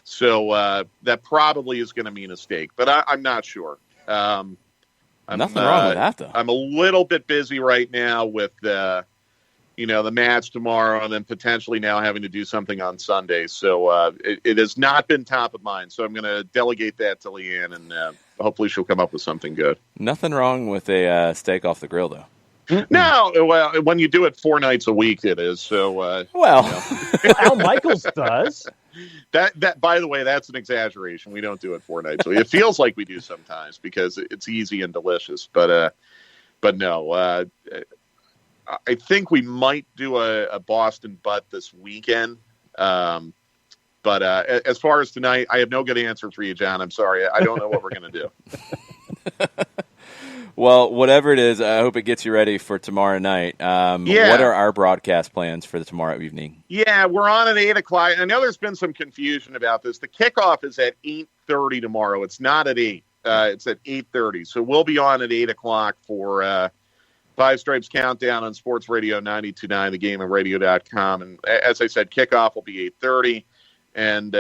So that probably is going to mean a steak, but I'm not sure. Nothing wrong with that, though. I'm a little bit busy right now with the match tomorrow, and then potentially now having to do something on Sunday. So it has not been top of mind. So I'm going to delegate that to Leanne, and hopefully she'll come up with something good. Nothing wrong with a steak off the grill, though. No, well, when you do it 4 nights a week, it is. So Al Michaels does. That by the way, that's an exaggeration. We don't do it 4 nights a week. It feels like we do sometimes because it's easy and delicious. But no. I think we might do a Boston butt this weekend. But as far as tonight, I have no good answer for you, John. I'm sorry. I don't know what we're going to do. Well, whatever it is, I hope it gets you ready for tomorrow night. What are our broadcast plans for the tomorrow evening? Yeah, we're on at 8 o'clock. I know there's been some confusion about this. The kickoff is at 8:30 tomorrow. It's not at 8. It's at 8:30. So we'll be on at 8 o'clock for Five Stripes Countdown on Sports Radio 92.9, thegameofradio.com. And as I said, kickoff will be 8:30. And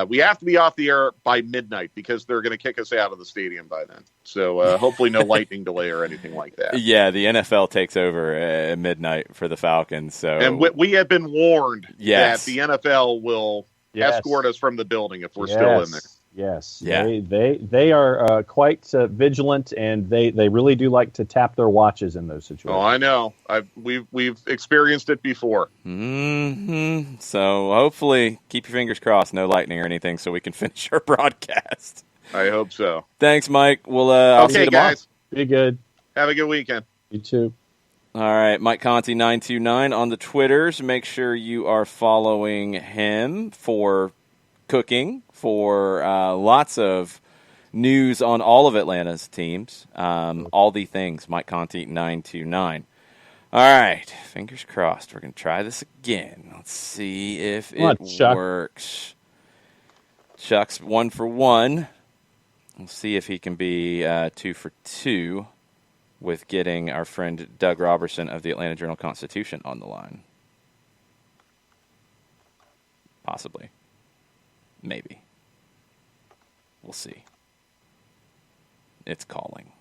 we have to be off the air by midnight because they're going to kick us out of the stadium by then. So hopefully no lightning delay or anything like that. Yeah, the NFL takes over at midnight for the Falcons. So, and we have been warned that the NFL will escort us from the building if we're still in there. Yes. Yeah. They are quite vigilant, and they really do like to tap their watches in those situations. Oh, I know. We've experienced it before. Mm-hmm. So hopefully, keep your fingers crossed, no lightning or anything, so we can finish our broadcast. I hope so. Thanks, Mike. I'll see you tomorrow. Guys. Be good. Have a good weekend. You too. All right, Mike Conti 929 on the Twitters. Make sure you are following him for cooking, for lots of news on all of Atlanta's teams. All the things, Mike Conti 929. All right, fingers crossed. We're going to try this again. Let's see if it works. Chuck's 1 for 1. We'll see if he can be 2 for 2 with getting our friend Doug Robertson of the Atlanta Journal-Constitution on the line. Possibly. Maybe. We'll see. It's calling.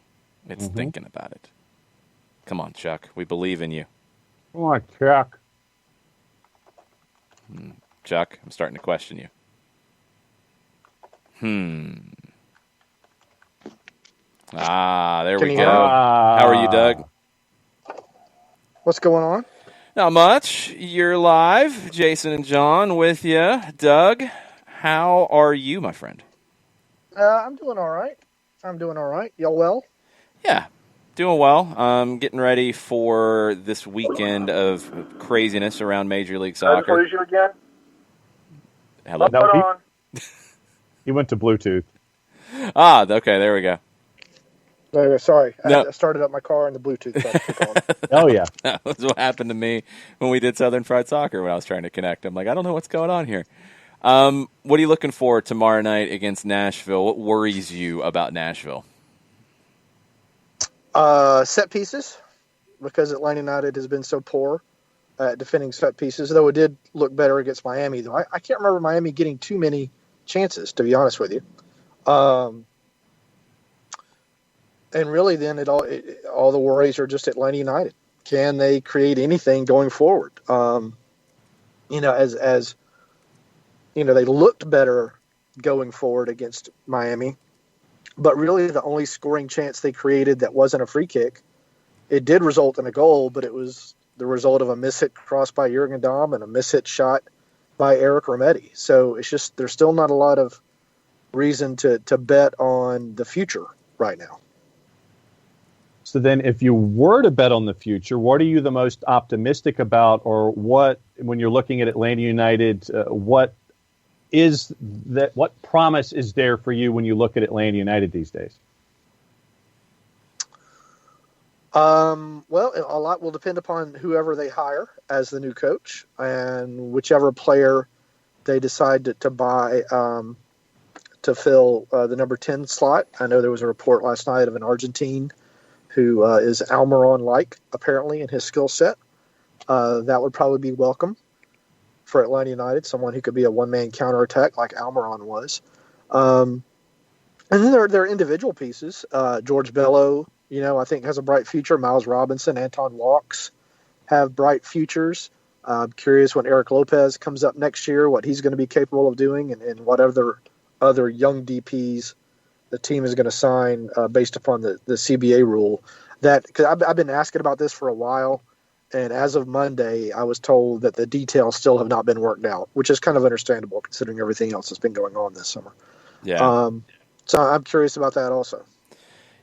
It's thinking about it. Come on, Chuck. We believe in you. Come on, Chuck. Chuck, I'm starting to question you. There we go. How are you, Doug? What's going on? Not much. You're live. Jason and John with you. Doug, how are you, my friend? I'm doing all right. Y'all well? Yeah, doing well. Getting ready for this weekend of craziness around Major League Soccer. Did I lose you again? Hello? No, he went to Bluetooth. Okay, there we go. Sorry, No. I started up my car and the Bluetooth started on. Oh, yeah. That was what happened to me when we did Southern Fried Soccer when I was trying to connect. I'm like, I don't know what's going on here. What are you looking for tomorrow night against Nashville? What worries you about Nashville? Set pieces, because Atlanta United has been so poor at defending set pieces, though it did look better against Miami. Though I can't remember Miami getting too many chances, to be honest with you. And really, then all the worries are just Atlanta United. Can they create anything going forward? As they looked better going forward against Miami, but really the only scoring chance they created that wasn't a free kick, it did result in a goal, but it was the result of a mishit cross by Jurgen Damm and a mishit shot by Eric Remedi. So it's just there's still not a lot of reason to bet on the future right now. So then if you were to bet on the future, what are you the most optimistic about, or what, when you're looking at Atlanta United, what promise is there for you when you look at Atlanta United these days? Well, a lot will depend upon whoever they hire as the new coach and whichever player they decide to buy to fill the number 10 slot. I know there was a report last night of an Argentine who is Almiron-like, apparently, in his skill set. That would probably be welcome for Atlanta United, someone who could be a one-man counterattack like Almiron was. And then there are individual pieces. George Bello, I think has a bright future. Miles Robinson, Anton Walks have bright futures. I'm curious when Eric Lopez comes up next year, what he's going to be capable of doing and what other young DPs the team is going to sign based upon the CBA rule. Because I've been asking about this for a while, and as of Monday, I was told that the details still have not been worked out, which is kind of understandable considering everything else that's been going on this summer. Yeah. So I'm curious about that also.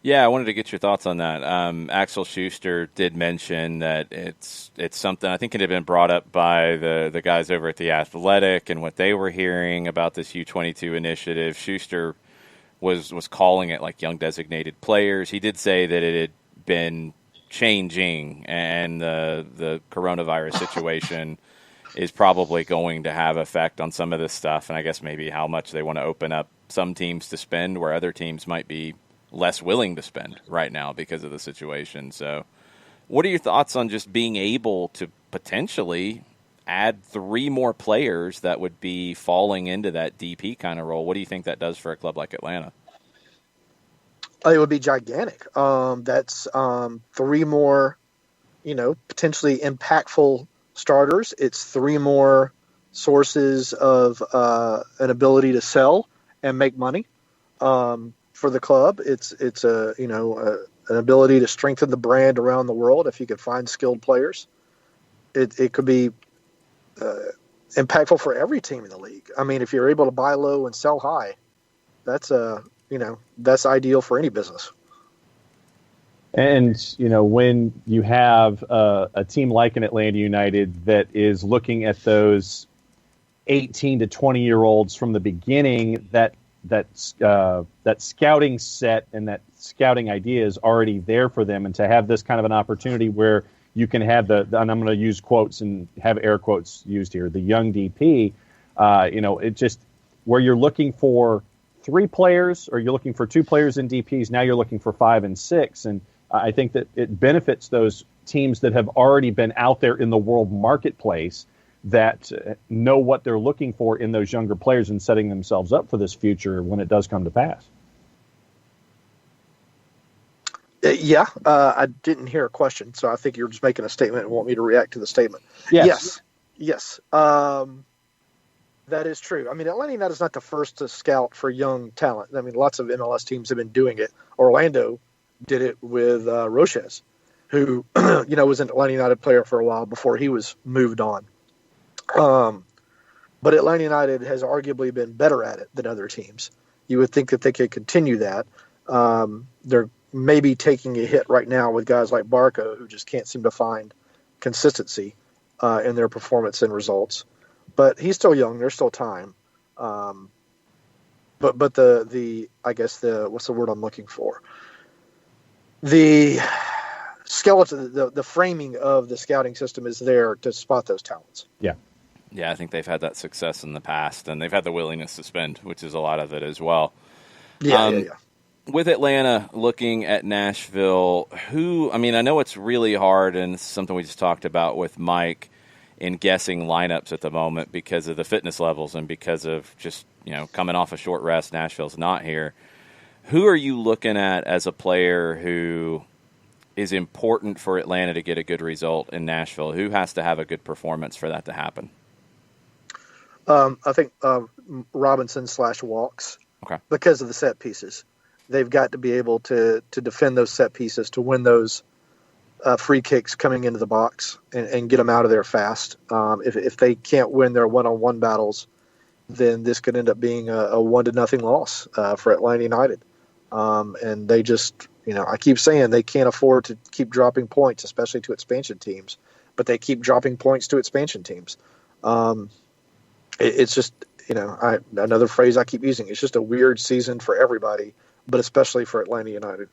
Yeah, I wanted to get your thoughts on that. Axel Schuster did mention that it's something, I think it had been brought up by the guys over at The Athletic and what they were hearing about this U22 initiative. Schuster was calling it like young designated players. He did say that it had been changing, and the coronavirus situation is probably going to have effect on some of this stuff, and I guess maybe how much they want to open up some teams to spend where other teams might be less willing to spend right now because of the situation. So what are your thoughts on just being able to potentially add 3 more players that would be falling into that DP kind of role? What do you think that does for a club like Atlanta? It would be gigantic. That's 3 more, potentially impactful starters. It's 3 more sources of an ability to sell and make money for the club. It's an ability to strengthen the brand around the world if you could find skilled players. It could be impactful for every team in the league. I mean, if you're able to buy low and sell high, that's ideal for any business. And, when you have a team like an Atlanta United that is looking at those 18 to 20-year-olds from the beginning, that scouting set and that scouting idea is already there for them, and to have this kind of an opportunity where you can have and I'm going to use quotes and have air quotes used here, the young DP, it just, where you're looking for 3 players or you're looking for 2 players in DPs, now you're looking for 5 and 6. And I think that it benefits those teams that have already been out there in the world marketplace that know what they're looking for in those younger players and setting themselves up for this future when it does come to pass. I didn't hear a question, so I think you're just making a statement and want me to react to the statement. Yes. That is true. I mean, Atlanta United is not the first to scout for young talent. I mean, lots of MLS teams have been doing it. Orlando did it with Roches, who was an Atlanta United player for a while before he was moved on. But Atlanta United has arguably been better at it than other teams. You would think that they could continue that. They're maybe taking a hit right now with guys like Barco, who just can't seem to find consistency in their performance and results. But he's still young. There's still time. But what's the word I'm looking for? The skeleton, the framing of the scouting system is there to spot those talents. Yeah. Yeah, I think they've had that success in the past, and they've had the willingness to spend, which is a lot of it as well. Yeah. With Atlanta looking at Nashville, I know it's really hard, and this is something we just talked about with Mike, in guessing lineups at the moment because of the fitness levels and because of just, coming off a short rest. Nashville's not here. Who are you looking at as a player who is important for Atlanta to get a good result in Nashville? Who has to have a good performance for that to happen? I think Robinson / Walks. Okay. Because of the set pieces. They've got to be able to defend those set pieces, to win those free kicks coming into the box and get them out of there fast. If they can't win their one-on-one battles, then this could end up being a 1-0 loss for Atlanta United. And they just, I keep saying they can't afford to keep dropping points, especially to expansion teams, but they keep dropping points to expansion teams. It's just, another phrase I keep using, it's just a weird season for everybody, but especially for Atlanta United.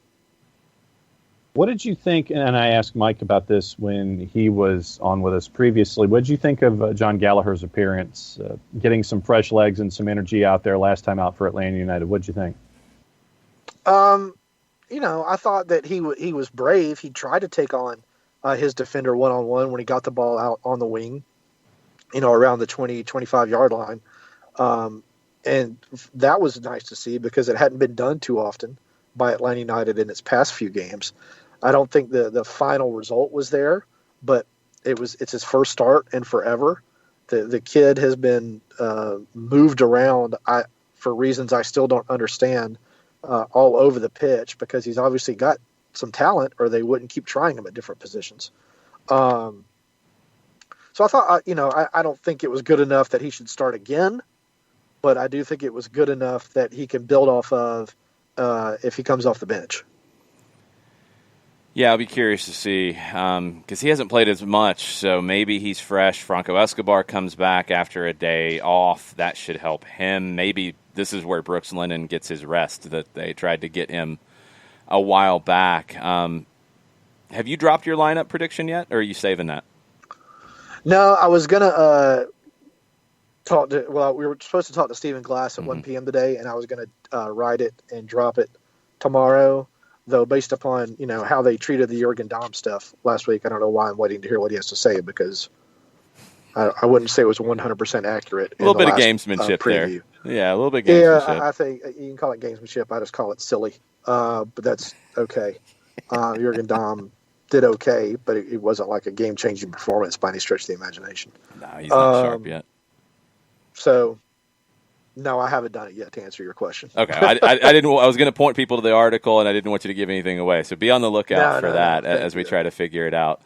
What did you think, and I asked Mike about this when he was on with us previously, what did you think of John Gallagher's appearance, getting some fresh legs and some energy out there last time out for Atlanta United? What did you think? I thought that he was brave. He tried to take on his defender one-on-one when he got the ball out on the wing, around the 20, 25-yard line. And that was nice to see because it hadn't been done too often by Atlanta United in its past few games. I don't think the final result was there, but it's his first start in forever. The kid has been moved around for reasons I still don't understand all over the pitch because he's obviously got some talent or they wouldn't keep trying him at different positions. So I thought, I don't think it was good enough that he should start again, but I do think it was good enough that he can build off of if he comes off the bench. Yeah, I'll be curious to see because he hasn't played as much, so maybe he's fresh. Franco Escobar comes back after a day off. That should help him. Maybe this is where Brooks Lennon gets his rest that they tried to get him a while back. Have you dropped your lineup prediction yet, or are you saving that? No, I was going to we were supposed to talk to Stephen Glass at 1 p.m. today, and I was going to write it and drop it tomorrow. Though based upon, how they treated the Jurgen Damm stuff last week, I don't know why I'm waiting to hear what he has to say because I wouldn't say it was 100% accurate. A little bit of gamesmanship there. Yeah, a little bit of gamesmanship. Yeah, I think you can call it gamesmanship. I just call it silly. But that's okay. Jurgen Damm did okay, but it wasn't like a game-changing performance by any stretch of the imagination. No, he's not sharp yet. So, no, I haven't done it yet to answer your question. Okay, I didn't. I was going to point people to the article, and I didn't want you to give anything away. So be on the lookout for that as we try to figure it out.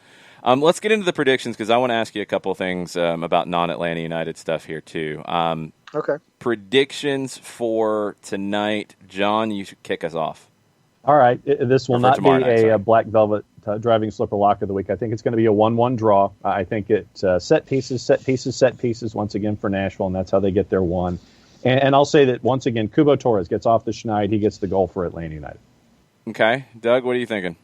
Let's get into the predictions because I want to ask you a couple of things about non-Atlanta United stuff here too. Okay. Predictions for tonight, John. You should kick us off. All right, this will not be a Black Velvet driving slipper lock of the week. I think it's going to be a 1-1 draw. I think it's set pieces once again for Nashville, and that's how they get their one. And I'll say that once again, Kubo Torres gets off the schneid. He gets the goal for Atlanta United. Okay, Doug, what are you thinking?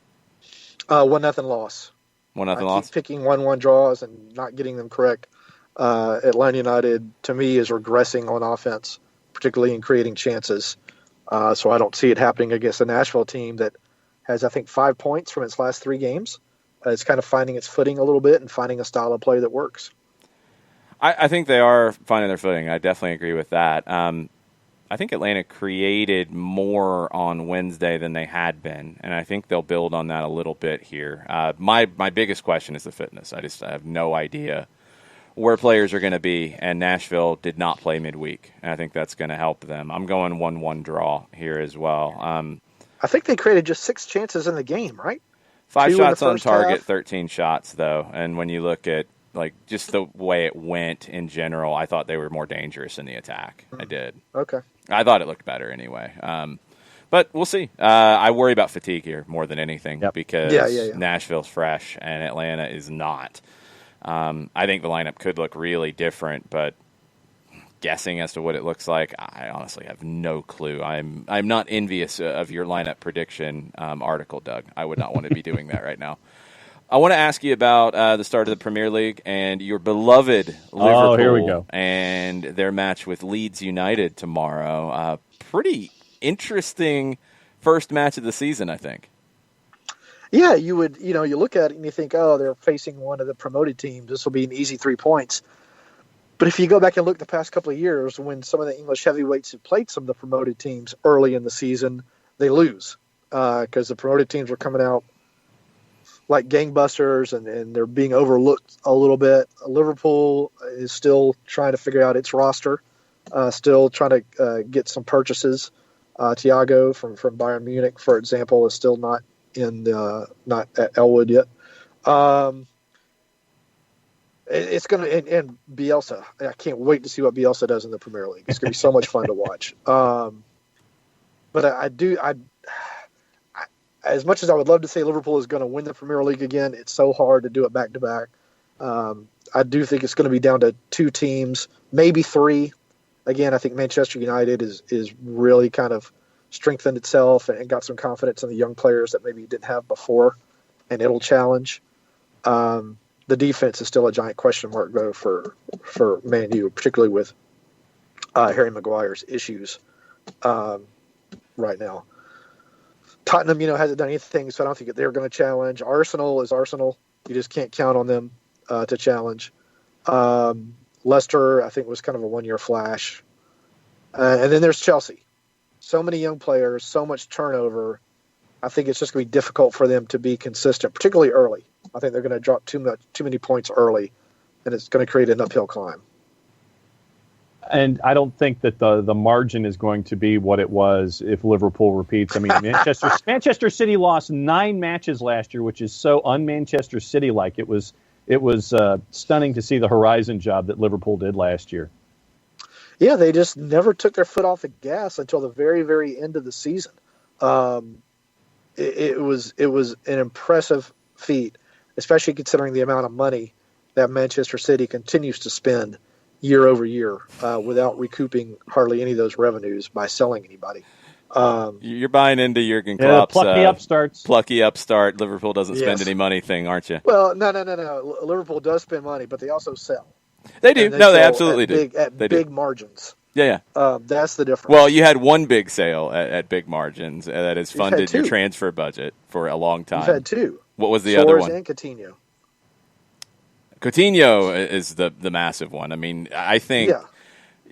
1-0 loss. 1-0 loss. Keep picking 1-1 draws and not getting them correct. Atlanta United, to me, is regressing on offense, particularly in creating chances. So I don't see it happening against a Nashville team that has, I think, 5 points from its last 3 games. It's kind of finding its footing a little bit and finding a style of play that works. I think they are finding their footing. I definitely agree with that. I think Atlanta created more on Wednesday than they had been, and I think they'll build on that a little bit here. My biggest question is the fitness. I have no idea where players are going to be, and Nashville did not play midweek, and I think that's going to help them. I'm going 1-1 draw here as well. I think they created just 6 chances in the game, right? 5 shots on target, 13 shots, though, and when you look at just the way it went in general, I thought they were more dangerous in the attack. I did. Okay. I thought it looked better anyway. But we'll see. I worry about fatigue here more than anything because Nashville's fresh and Atlanta is not. I think the lineup could look really different, but guessing as to what it looks like, I honestly have no clue. I'm not envious of your lineup prediction article, Doug. I would not want to be doing that right now. I want to ask you about the start of the Premier League and your beloved Liverpool. Oh, here we go. And their match with Leeds United tomorrow. Pretty interesting first match of the season, I think. Yeah, you would, you look at it and you think, oh, they're facing one of the promoted teams. This will be an easy 3 points. But if you go back and look the past couple of years when some of the English heavyweights have played some of the promoted teams early in the season, they lose because the promoted teams are coming out like gangbusters and they're being overlooked a little bit. Liverpool is still trying to figure out its roster, still trying to get some purchases. Thiago from Bayern Munich, for example, is still not at Elwood yet. It's going to, and Bielsa, I can't wait to see what Bielsa does in the Premier League. It's going to be so much fun to watch. But as much as I would love to say Liverpool is going to win the Premier League again, it's so hard to do it back to back. I do think it's going to be down to 2 teams, maybe 3. Again, I think Manchester United is really kind of strengthened itself and got some confidence in the young players that maybe it didn't have before, and it'll challenge. The defense is still a giant question mark, though, for Man U, particularly with Harry Maguire's issues right now. Tottenham, hasn't done anything, so I don't think they're going to challenge. Arsenal is Arsenal. You just can't count on them to challenge. Leicester, I think, was kind of a one-year flash. And then there's Chelsea. So many young players, so much turnover. I think it's just going to be difficult for them to be consistent, particularly early. I think they're going to drop too many points early, and it's going to create an uphill climb. And I don't think that the margin is going to be what it was if Liverpool repeats. I mean, Manchester City lost 9 matches last year, which is so un-Manchester City-like. It was stunning to see the horizon job that Liverpool did last year. Yeah, they just never took their foot off the gas until the very, very end of the season. It was an impressive feat, especially considering the amount of money that Manchester City continues to spend year over year without recouping hardly any of those revenues by selling anybody. You're buying into Jurgen Klopp's plucky upstart. Liverpool doesn't spend any money thing, aren't you? Well, no. Liverpool does spend money, but they also sell. They do. They absolutely do. At big margins. Yeah. That's the difference. Well, you had one big sale at big margins that has funded your transfer budget for a long time. You've had 2. What was the other one? And Coutinho. Coutinho is the massive one. I mean, I think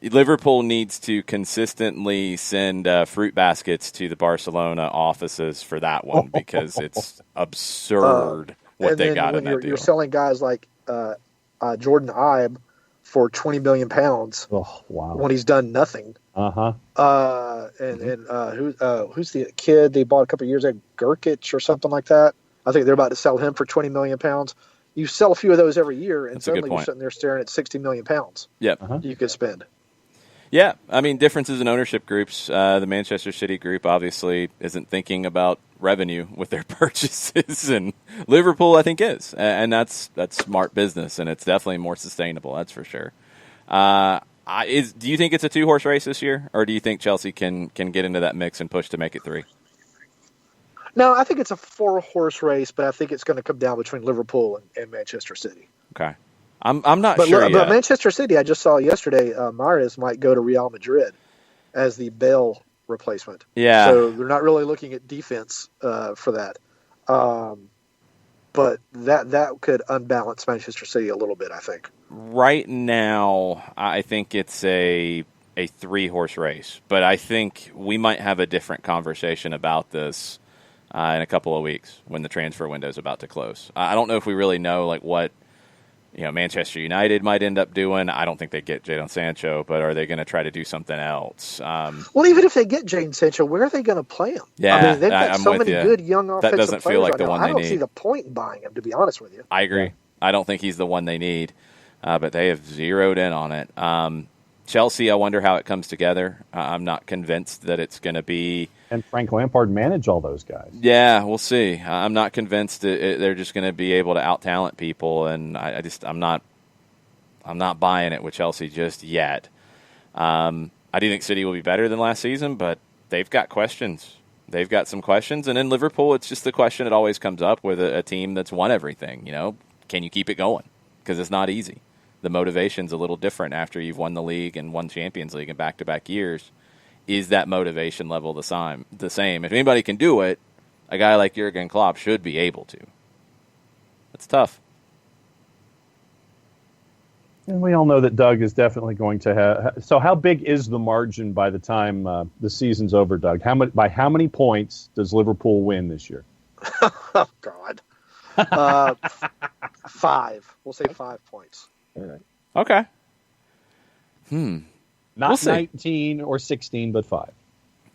Liverpool needs to consistently send fruit baskets to the Barcelona offices for that one because it's absurd what they got in that deal. You're selling guys like Jordan Ibe for £20 million when he's done nothing. Uh-huh. Who's the kid they bought a couple of years ago, Gurkic or something like that? I think they're about to sell him for £20 million. You sell a few of those every year, and suddenly you're sitting there staring at £60 million. Yep. You could spend. Yeah, I mean, differences in ownership groups. The Manchester City group obviously isn't thinking about revenue with their purchases, and Liverpool, I think, is. And that's smart business, and it's definitely more sustainable, that's for sure. Do you think it's a 2-horse race this year, or do you think Chelsea can get into that mix and push to make it 3? No, I think it's a 4-horse race, but I think it's going to come down between Liverpool and Manchester City. Okay. I'm not sure yet. But Manchester City, I just saw yesterday, Mahrez might go to Real Madrid as the Bale replacement. Yeah. So they're not really looking at defense for that. But that could unbalance Manchester City a little bit, I think. Right now, I think it's a 3-horse race. But I think we might have a different conversation about this in a couple of weeks when the transfer window is about to close. I don't know if we really know what Manchester United might end up doing. I don't think they get Jadon Sancho, but are they going to try to do something else? Well, even if they get Jadon Sancho, where are they going to play him? Yeah, I mean, they've got so many good young offensive players. That doesn't feel like the one they need. I don't see the point in buying him, to be honest with you. I agree. Yeah. I don't think he's the one they need, but they have zeroed in on it. Chelsea, I wonder how it comes together. I'm not convinced that it's going to be. And Frank Lampard manage all those guys. Yeah, we'll see. I'm not convinced that they're just going to be able to out-talent people, and I'm not buying it with Chelsea just yet. I do think City will be better than last season, but they've got questions. They've got some questions, and in Liverpool, it's just the question that always comes up with a team that's won everything. Can you keep it going? Because it's not easy. The motivation's a little different after you've won the league and won Champions League in back-to-back years. Is that motivation level the same? If anybody can do it, a guy like Jurgen Klopp should be able to. It's tough. And we all know that Doug is definitely going to have. So, how big is the margin by the time the season's over, Doug? By how many points does Liverpool win this year? Oh God, 5. We'll say 5 points. All right. Okay. Not 19 or 16, but 5.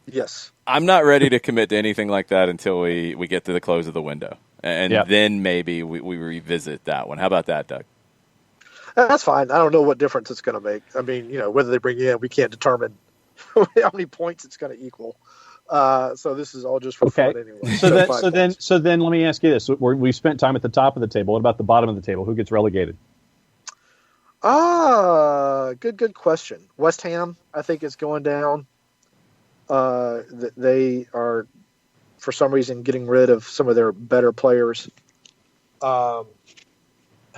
Yes. I'm not ready to commit to anything like that until we get to the close of the window. And then maybe we revisit that one. How about that, Doug? That's fine. I don't know what difference it's going to make. I mean, whether they bring you in, we can't determine how many points it's going to equal. So this is all just for fun anyway. So then let me ask you this. We spent time at the top of the table. What about the bottom of the table? Who gets relegated? Good question. West Ham, I think, is going down. They are, for some reason, getting rid of some of their better players.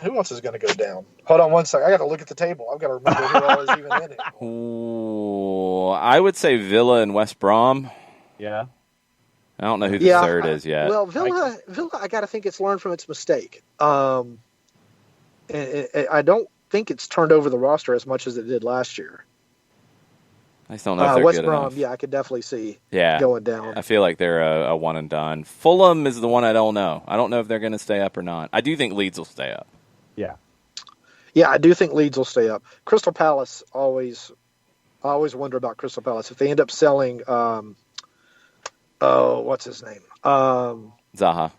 Who else is going to go down? Hold on one second. I got to look at the table. I've got to remember who all is even in it. Ooh, I would say Villa and West Brom. Yeah. I don't know who the third is yet. Well, Villa, I got to think it's learned from its mistake. And I don't think it's turned over the roster as much as it did last year. I just don't know if they're West good Brom, enough. yeah, I could definitely see going down. I feel like they're a one and done. Fulham is the one I don't know. I don't know if they're going to stay up or not. I do think Leeds will stay up. Yeah. Yeah, I do think Leeds will stay up. Crystal Palace, I always wonder about Crystal Palace. If they end up selling, what's his name? Zaha.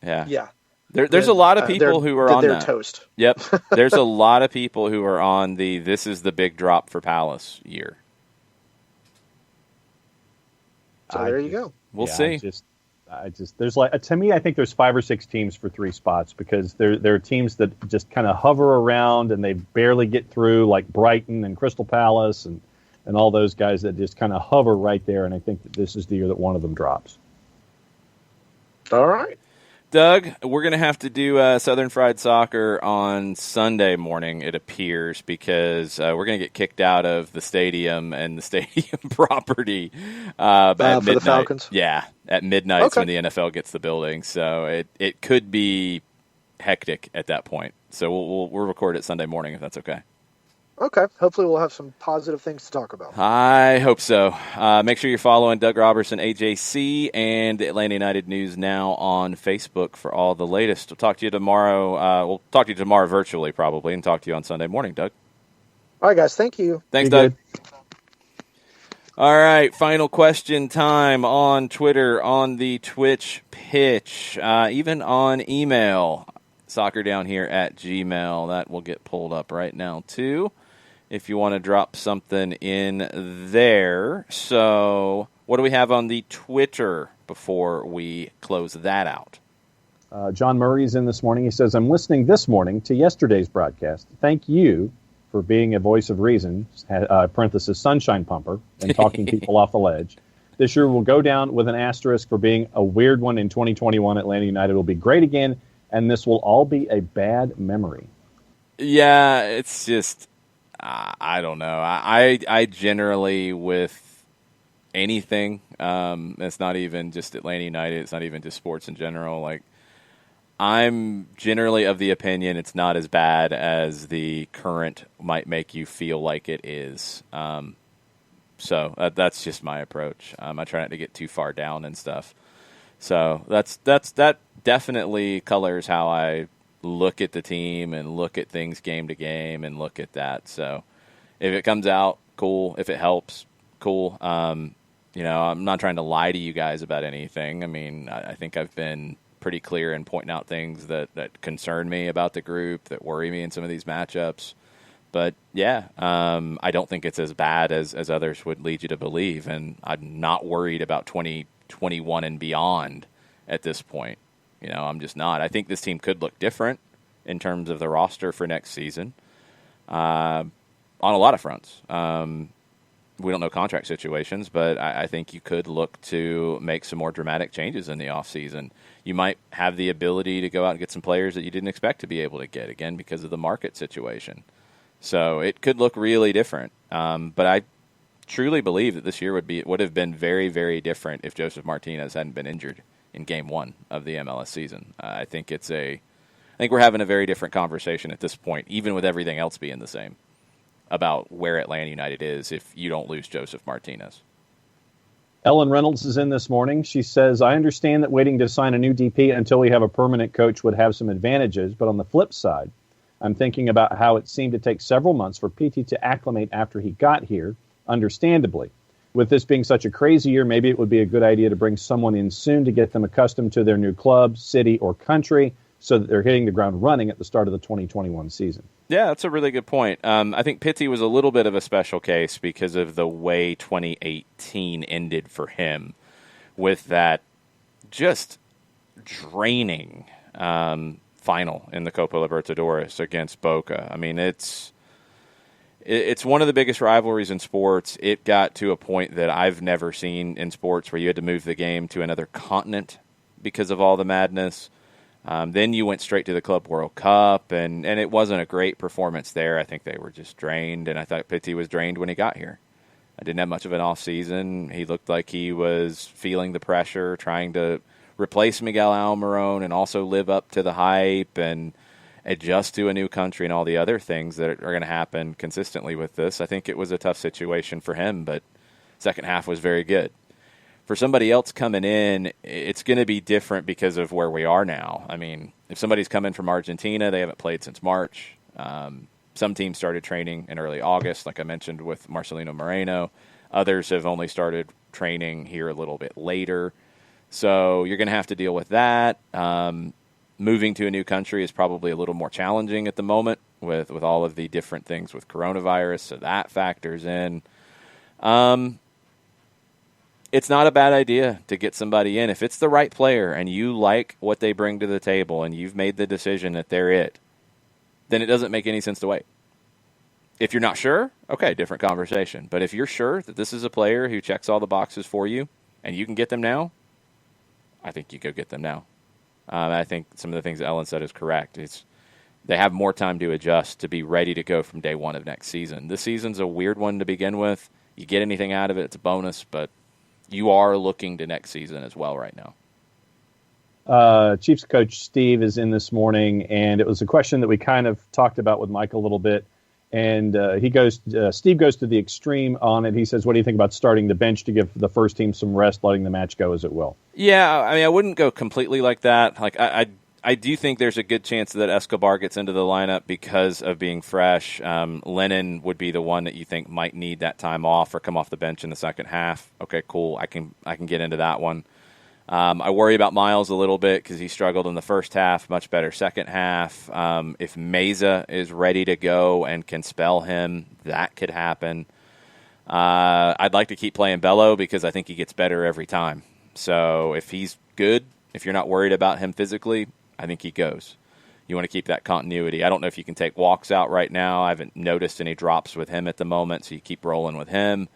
Yeah. There's a lot of people who are on they're that. Toast. Yep. There's a lot of people who are on this is the big drop for Palace year. So there you go. We'll see. There's to me, I think there's 5 or 6 teams for 3 spots because there are teams that just kind of hover around and they barely get through, like Brighton and Crystal Palace and all those guys that just kind of hover right there. And I think that this is the year that one of them drops. All right. Doug, we're going to have to do Southern Fried Soccer on Sunday morning, it appears, because we're going to get kicked out of the stadium and the stadium property at midnight. For the Falcons? Yeah, at midnight when the NFL gets the building. So it could be hectic at that point. So we'll record it Sunday morning if that's okay. Okay. Hopefully we'll have some positive things to talk about. I hope so. Make sure you're following Doug Robertson, AJC, and Atlanta United News Now on Facebook for all the latest. We'll talk to you tomorrow. We'll talk to you tomorrow virtually probably and talk to you on Sunday morning, Doug. All right, guys. Thank you. Thanks, Doug. All right, final question time on Twitter, on the Twitch pitch, even on email, soccerdownhere@gmail. That will get pulled up right now, too, if you want to drop something in there. So what do we have on the Twitter before we close that out? John Murray's in this morning. He says, I'm listening this morning to yesterday's broadcast. Thank you for being a voice of reason, parenthesis, sunshine pumper, and talking people off the ledge. This year will go down with an asterisk for being a weird one in 2021. Atlanta United will be great again, and this will all be a bad memory. Yeah, it's just, I don't know. I generally, with anything, it's not even just Atlanta United, it's not even just sports in general, like, I'm generally of the opinion it's not as bad as the current might make you feel like it is. So that's just my approach. I try not to get too far down and stuff. So that definitely colors how I look at the team and look at things game to game and look at that. So if it comes out, cool. If it helps, cool. I'm not trying to lie to you guys about anything. I mean, I think I've been pretty clear in pointing out things that concern me about the group, that worry me in some of these matchups. But, yeah, I don't think it's as bad as others would lead you to believe, and I'm not worried about 2021 and beyond at this point. I'm just not. I think this team could look different in terms of the roster for next season on a lot of fronts. We don't know contract situations, but I think you could look to make some more dramatic changes in the offseason. You might have the ability to go out and get some players that you didn't expect to be able to get, again, because of the market situation. So it could look really different. But I truly believe that this year would have been very, very different if Joseph Martinez hadn't been injured in Game 1 of the MLS season. I think it's a think we're having a very different conversation at this point, even with everything else being the same, about where Atlanta United is if you don't lose Joseph Martinez. Ellen Reynolds is in this morning. She says, I understand that waiting to sign a new DP until we have a permanent coach would have some advantages, but on the flip side, I'm thinking about how it seemed to take several months for PT to acclimate after he got here, understandably. With this being such a crazy year, maybe it would be a good idea to bring someone in soon to get them accustomed to their new club, city, or country so that they're hitting the ground running at the start of the 2021 season. Yeah, that's a really good point. I think Pitti was a little bit of a special case because of the way 2018 ended for him with that just draining final in the Copa Libertadores against Boca. I mean, it's one of the biggest rivalries in sports. It got to a point that I've never seen in sports where you had to move the game to another continent because of all the madness. Then you went straight to the Club World Cup, and it wasn't a great performance there. I think they were just drained, and I thought Pitti was drained when he got here. I didn't have much of an off season. He looked like he was feeling the pressure, trying to replace Miguel Almiron and also live up to the hype and adjust to a new country and all the other things that are going to happen consistently with this. I think it was a tough situation for him, but second half was very good. For somebody else coming in, it's going to be different because of where we are now. I mean, if somebody's coming from Argentina, they haven't played since March. Some teams started training in early August, like I mentioned with Marcelino Moreno. Others have only started training here a little bit later. So you're going to have to deal with that. Moving to a new country is probably a little more challenging at the moment with all of the different things with coronavirus, so that factors in. It's not a bad idea to get somebody in. If it's the right player and you like what they bring to the table and you've made the decision that they're it, then it doesn't make any sense to wait. If you're not sure, okay, different conversation. But if you're sure that this is a player who checks all the boxes for you and you can get them now, I think you go get them now. I think some of the things that Ellen said is correct. They have more time to adjust to be ready to go from day one of next season. This season's a weird one to begin with. You get anything out of it, it's a bonus, but you are looking to next season as well right now. Chiefs coach Steve is in this morning, and it was a question that we kind of talked about with Mike a little bit. And Steve goes to the extreme on it. He says, what do you think about starting the bench to give the first team some rest, letting the match go as it will? Yeah, I mean, I wouldn't go completely like that. Like I do think there's a good chance that Escobar gets into the lineup because of being fresh. Lennon would be the one that you think might need that time off or come off the bench in the second half. Okay, cool. I can get into that one. I worry about Miles a little bit because he struggled in the first half, much better second half. If Meza is ready to go and can spell him, that could happen. I'd like to keep playing Bello because I think he gets better every time. So if he's good, if you're not worried about him physically, I think he goes. You want to keep that continuity. I don't know if you can take Walks out right now. I haven't noticed any drops with him at the moment, so you keep rolling with him.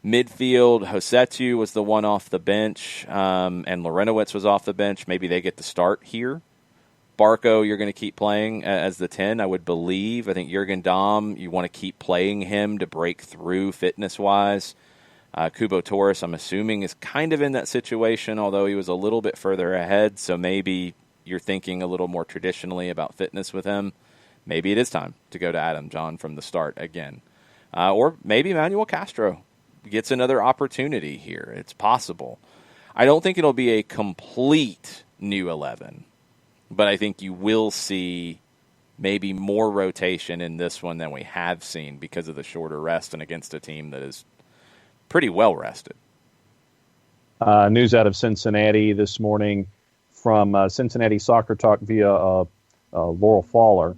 Midfield, Josetu was the one off the bench, and Lorenowitz was off the bench. Maybe they get the start here. Barco, you're going to keep playing as the 10, I would believe. I think Jurgen Damm, you want to keep playing him to break through fitness-wise. Kubo Torres, I'm assuming, is kind of in that situation, although he was a little bit further ahead, so maybe you're thinking a little more traditionally about fitness with him. Maybe it is time to go to Adam John from the start again. Or maybe Manuel Castro gets another opportunity here. It's possible. I don't think it'll be a complete new 11, but I think you will see maybe more rotation in this one than we have seen because of the shorter rest and against a team that is pretty well rested. News out of Cincinnati this morning from Cincinnati Soccer Talk via Laurel Faller.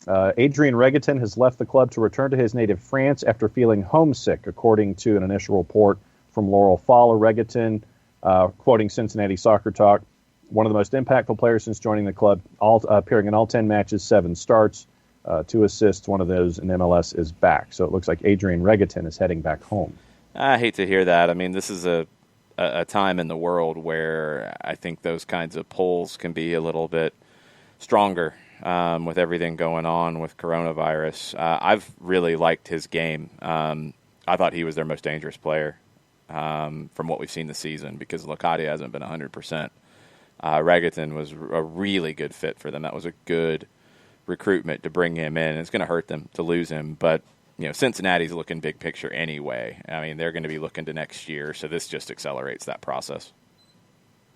Adrian Regatin has left the club to return to his native France after feeling homesick, according to an initial report from Laurel Faller. Regatin, quoting Cincinnati Soccer Talk, one of the most impactful players since joining the club, appearing in all 10 matches, 7 starts, 2 assists. One of those in MLS is back. So it looks like Adrian Regatin is heading back home. I hate to hear that. I mean, this is a time in the world where I think those kinds of pulls can be a little bit stronger with everything going on with coronavirus. I've really liked his game. I thought he was their most dangerous player from what we've seen this season because Locadia hasn't been 100%. Regaton was a really good fit for them. That was a good recruitment to bring him in. It's going to hurt them to lose him, but Cincinnati's looking big picture anyway. I mean, they're going to be looking to next year, so this just accelerates that process.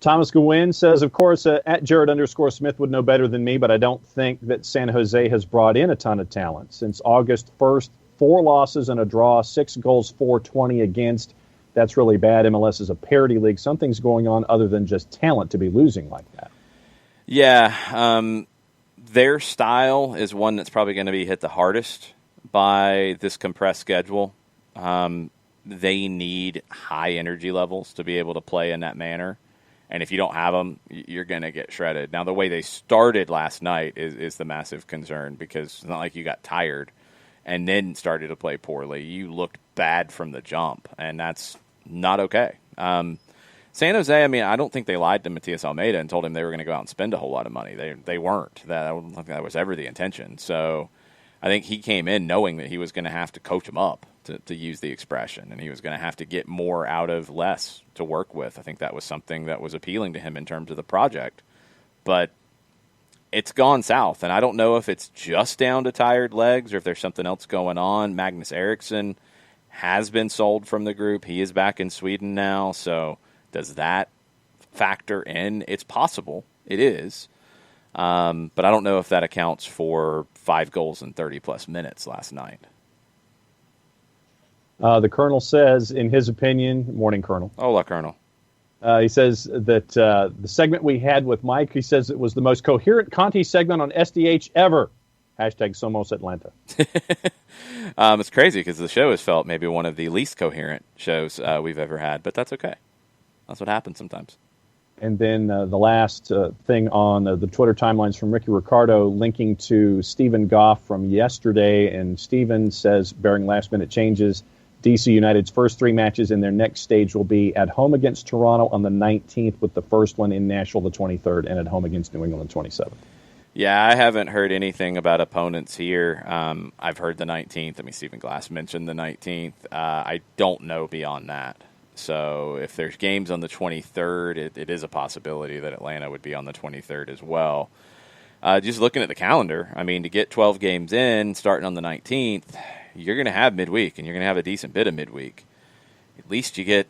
Thomas Gwynn says, of course, at Jared_Smith would know better than me, but I don't think that San Jose has brought in a ton of talent. Since August 1st, 4 losses and a draw, 6 goals, 420 against. That's really bad. MLS is a parity league. Something's going on other than just talent to be losing like that. Yeah, their style is one that's probably going to be hit the hardest by this compressed schedule. They need high energy levels to be able to play in that manner. And if you don't have them, you're going to get shredded. Now, the way they started last night is the massive concern, because it's not like you got tired and then started to play poorly. You looked bad from the jump, and that's not okay. San Jose, I mean, I don't think they lied to Matias Almeida and told him they were going to go out and spend a whole lot of money. They weren't. I don't think that was ever the intention. So I think he came in knowing that he was going to have to coach him up, to use the expression, and he was going to have to get more out of less to work with. I think that was something that was appealing to him in terms of the project. But it's gone south, and I don't know if it's just down to tired legs or if there's something else going on. Magnus Eriksson has been sold from the group. He is back in Sweden now, so does that factor in? It's possible. It is. But I don't know if that accounts for 5 goals in 30-plus minutes last night. The Colonel says, in his opinion, morning, Colonel. Hola, Colonel. He says that the segment we had with Mike, he says it was the most coherent Conti segment on SDH ever. Hashtag Somos Atlanta. It's crazy because the show has felt maybe one of the least coherent shows we've ever had, but that's okay. That's what happens sometimes. And then the last thing on the Twitter timelines from Ricky Ricardo linking to Stephen Goff from yesterday. And Stephen says, bearing last-minute changes, DC United's first 3 matches in their next stage will be at home against Toronto on the 19th, with the first one in Nashville the 23rd, and at home against New England the 27th. Yeah, I haven't heard anything about opponents here. I've heard the 19th. I mean, Stephen Glass mentioned the 19th. I don't know beyond that. So if there's games on the 23rd, it is a possibility that Atlanta would be on the 23rd as well. Just looking at the calendar, I mean, to get 12 games in, starting on the 19th, you're going to have midweek, and you're going to have a decent bit of midweek. At least you get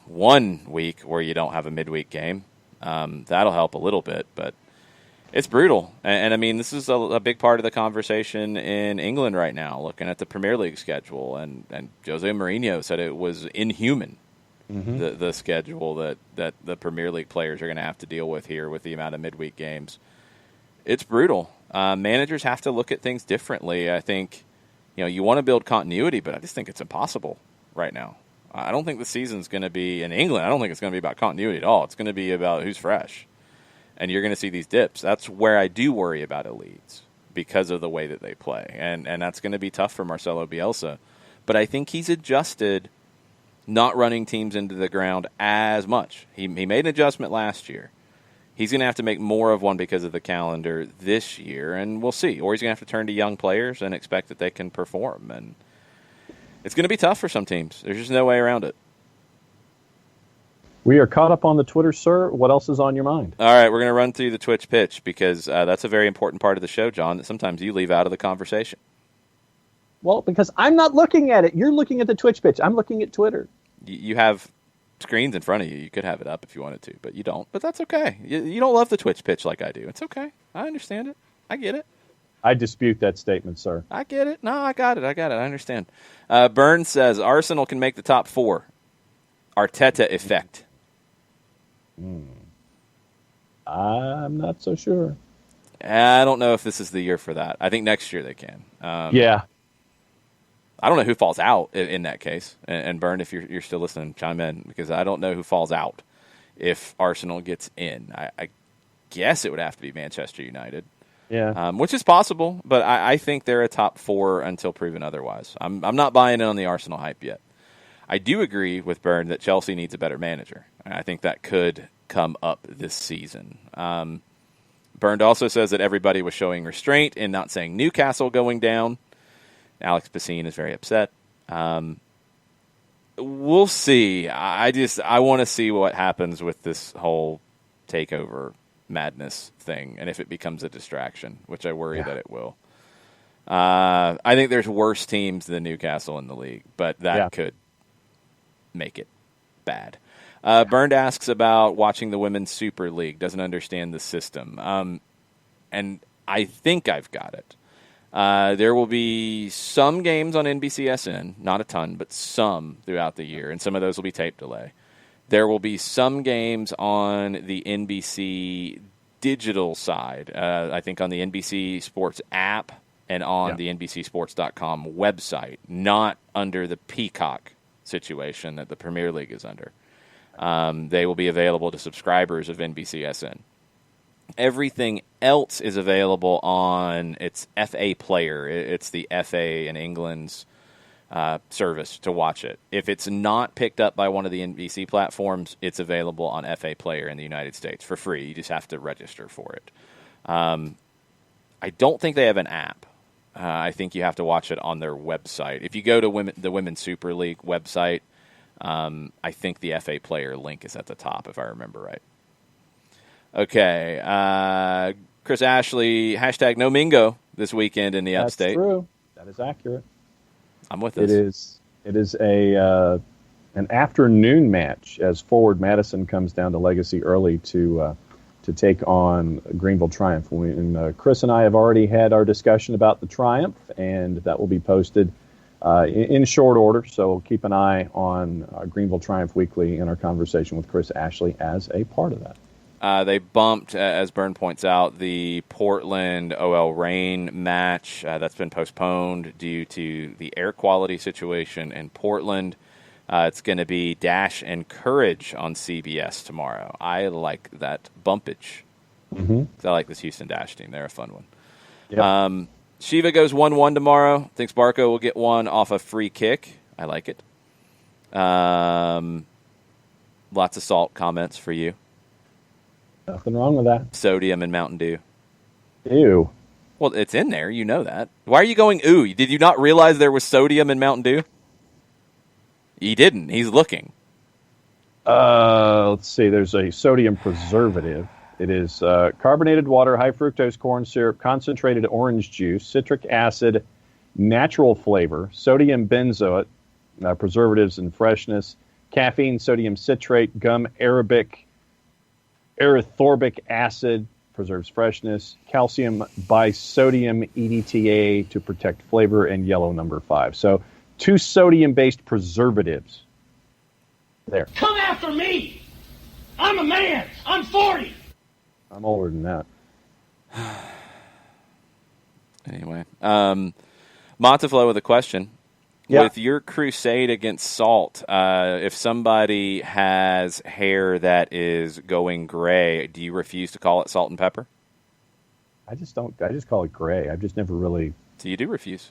1 week where you don't have a midweek game. That'll help a little bit, but it's brutal. And I mean, this is a big part of the conversation in England right now, looking at the Premier League schedule. And Jose Mourinho said it was inhuman, the schedule that the Premier League players are going to have to deal with here with the amount of midweek games. It's brutal. Managers have to look at things differently. I think, you want to build continuity, but I just think it's impossible right now. I don't think the season's going to be, in England, I don't think it's going to be about continuity at all. It's going to be about who's fresh. And you're going to see these dips. That's where I do worry about elites, because of the way that they play. And that's going to be tough for Marcelo Bielsa. But I think he's adjusted not running teams into the ground as much. He made an adjustment last year. He's going to have to make more of one because of the calendar this year, and we'll see. Or he's going to have to turn to young players and expect that they can perform. And it's going to be tough for some teams. There's just no way around it. We are caught up on the Twitter, sir. What else is on your mind? All right, we're going to run through the Twitch pitch, because that's a very important part of the show, John, that sometimes you leave out of the conversation. Well, because I'm not looking at it. You're looking at the Twitch pitch. I'm looking at Twitter. You have screens in front of you. You could have it up if you wanted to, but you don't. But that's okay. You don't love the Twitch pitch like I do. It's okay. I understand it. I get it. I dispute that statement, sir. I get it. No, I got it. I understand. Burns says Arsenal can make the top 4. Arteta effect. I'm not so sure. I don't know if this is the year for that. I think next year they can. Yeah. I don't know who falls out in that case. And Bern, if you're still listening, chime in, because I don't know who falls out if Arsenal gets in. I guess it would have to be Manchester United. Yeah. Which is possible, but I think they're a top 4 until proven otherwise. I'm not buying in on the Arsenal hype yet. I do agree with Byrne that Chelsea needs a better manager. I think that could come up this season. Byrne also says that everybody was showing restraint in not saying Newcastle going down. Alex Bassine is very upset. We'll see. I want to see what happens with this whole takeover madness thing, and if it becomes a distraction, which I worry that it will. I think there's worse teams than Newcastle in the league, but that could make it bad. Bernd asks about watching the Women's Super League, doesn't understand the system. And I think I've got it. There will be some games on NBCSN, not a ton, but some throughout the year, and some of those will be tape delay. There will be some games on the NBC digital side, I think on the NBC Sports app and on the NBCSports.com website, not under the Peacock situation that the Premier League is under. They will be available to subscribers of NBCSN. Everything else is available on its FA Player. It's the FA in England's service to watch it. If it's not picked up by one of the NBC platforms, it's available on FA Player in the United States for free. You just have to register for it. I don't think they have an app. I think you have to watch it on their website. If you go to the Women's Super League website, I think the FA Player link is at the top, if I remember right. Okay. Chris Ashley, hashtag no Mingo this weekend in the Upstate. That's true. That is accurate. I'm with this. It is an afternoon match as Forward Madison comes down to Legacy early to take on Greenville Triumph. Chris and I have already had our discussion about the Triumph, and that will be posted in short order. So keep an eye on Greenville Triumph Weekly in our conversation with Chris Ashley as a part of that. They bumped, as Byrne points out, the Portland OL Reign match. That's been postponed due to the air quality situation in Portland. It's going to be Dash and Courage on CBS tomorrow. I like that bumpage. I like this Houston Dash team. They're a fun one. Yep. Shiva goes 1-1 tomorrow. Thinks Barco will get one off a free kick. I like it. Lots of salt comments for you. Nothing wrong with that. Sodium and Mountain Dew. Ew. Well, it's in there. You know that. Why are you going, ooh? Did you not realize there was sodium in Mountain Dew? He didn't. He's looking. Let's see. There's a sodium preservative. It is carbonated water, high fructose corn syrup, concentrated orange juice, citric acid, natural flavor, sodium benzoate, preservatives and freshness, caffeine, sodium citrate, gum arabic, erythorbic acid, preserves freshness, calcium bisodium EDTA to protect flavor, and yellow number 5. So 2 sodium-based preservatives. There. Come after me! I'm a man! I'm 40! I'm older than that. Anyway. Monteflo with a question. Yeah. With your crusade against salt, if somebody has hair that is going gray, do you refuse to call it salt and pepper? I just call it gray. I've just never really... So you do refuse?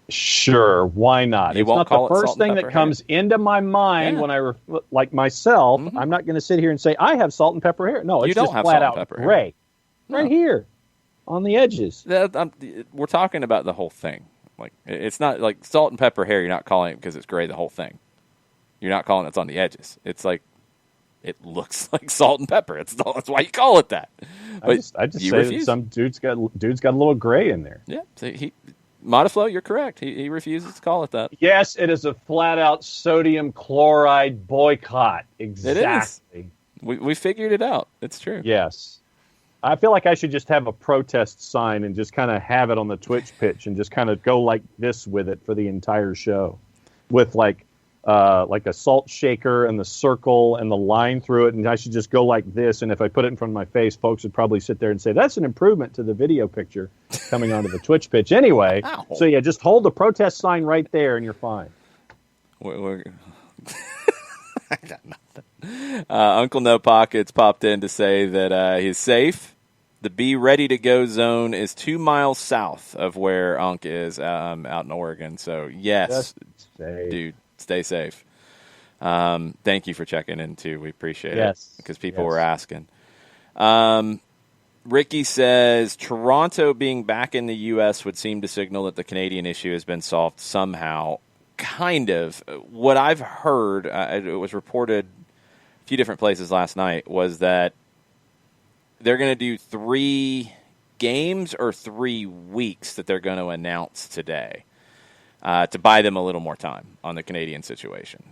Sure, why not? You it's won't not call the it first thing that comes into my mind when I, like myself, I'm not going to sit here and say, I have salt and pepper hair. No, it's just flat out gray. Right here, on the edges. We're talking about the whole thing. Like, it's not like salt and pepper hair. You're not calling it because it's gray the whole thing. You're not calling it's on the edges. It's like it looks like salt and pepper. That's why you call it that. But I just say refuse. That some dude's got a little gray in there. Yeah, so Monteflo, you're correct. He refuses to call it that. Yes, it is a flat out sodium chloride boycott. Exactly. It is. We figured it out. It's true. Yes. I feel like I should just have a protest sign and just kind of have it on the Twitch pitch and just kind of go like this with it for the entire show, with like a salt shaker and the circle and the line through it, and I should just go like this. And if I put it in front of my face, folks would probably sit there and say that's an improvement to the video picture coming onto the Twitch pitch anyway. Ow. So yeah, just hold the protest sign right there, and you're fine. I got nothing. Uncle No Pockets popped in to say that he's safe. The be ready to go zone is 2 miles south of where Unc is out in Oregon. So yes, dude, stay safe. Thank you for checking in too. We appreciate it because people were asking. Ricky says Toronto being back in the U.S. would seem to signal that the Canadian issue has been solved somehow. Kind of. What I've heard, it was reported a few different places last night was that they're going to do 3 games or 3 weeks that they're going to announce today to buy them a little more time on the Canadian situation.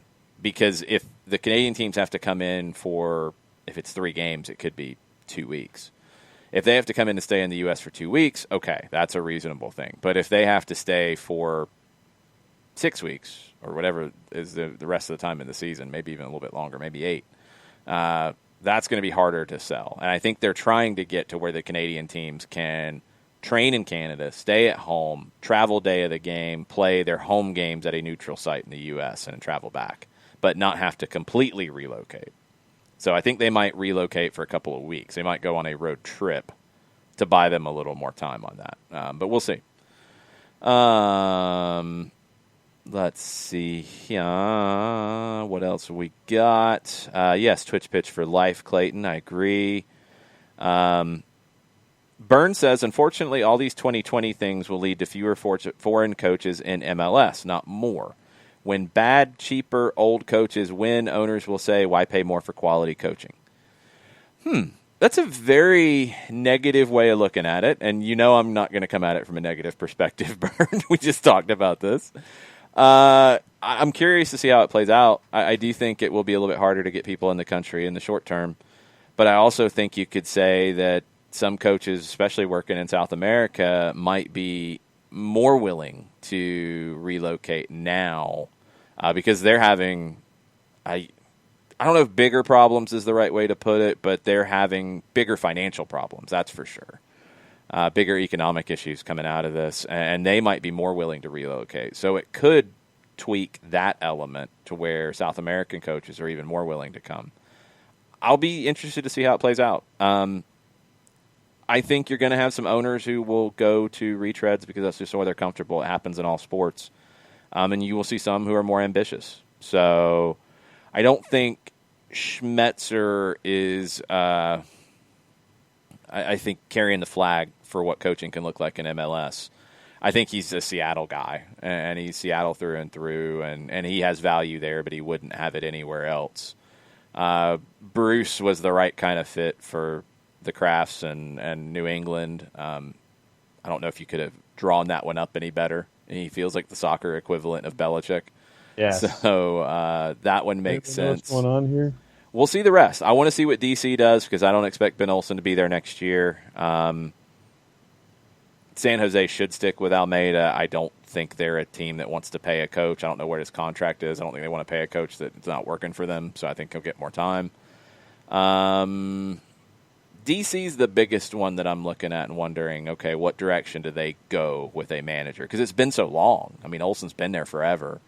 Because if the Canadian teams have to come in for, if it's 3 games, it could be 2 weeks. If they have to come in to stay in the U.S. for 2 weeks, okay, that's a reasonable thing. But if they have to stay for 6 weeks or whatever is the rest of the time in the season, maybe even a little bit longer, maybe 8, that's going to be harder to sell. And I think they're trying to get to where the Canadian teams can train in Canada, stay at home, travel day of the game, play their home games at a neutral site in the U.S. and travel back, but not have to completely relocate. So I think they might relocate for a couple of weeks. They might go on a road trip to buy them a little more time on that. But we'll see. Let's see here. What else we got? Yes, Twitch pitch for life, Clayton. I agree. Burns says, unfortunately, all these 2020 things will lead to fewer foreign coaches in MLS, not more. When bad, cheaper, old coaches win, owners will say, why pay more for quality coaching? That's a very negative way of looking at it. And you know I'm not going to come at it from a negative perspective, Burn. We just talked about this. I'm curious to see how it plays out. I do think it will be a little bit harder to get people in the country in the short term. But I also think you could say that some coaches, especially working in South America, might be more willing to relocate now because they're having, I don't know if bigger problems is the right way to put it, but they're having bigger financial problems, that's for sure. Bigger economic issues coming out of this, and they might be more willing to relocate. So it could tweak that element to where South American coaches are even more willing to come. I'll be interested to see how it plays out. I think you're going to have some owners who will go to retreads because that's just where they're comfortable. It happens in all sports. And you will see some who are more ambitious. So I don't think Schmetzer is, I think, carrying the flag for what coaching can look like in MLS. I think he's a Seattle guy, and he's Seattle through and through, and he has value there, but he wouldn't have it anywhere else. Bruce was the right kind of fit for the Crafts and New England. I don't know if you could have drawn that one up any better. He feels like the soccer equivalent of Belichick. Yes. So that one makes sense. What's going on here? We'll see the rest. I want to see what DC does because I don't expect Ben Olsen to be there next year. San Jose should stick with Almeida. I don't think they're a team that wants to pay a coach. I don't know where his contract is. I don't think they want to pay a coach that's not working for them, so I think he'll get more time. DC's the biggest one that I'm looking at and wondering, okay, what direction do they go with a manager? Because it's been so long. I mean, Olsen's been there forever.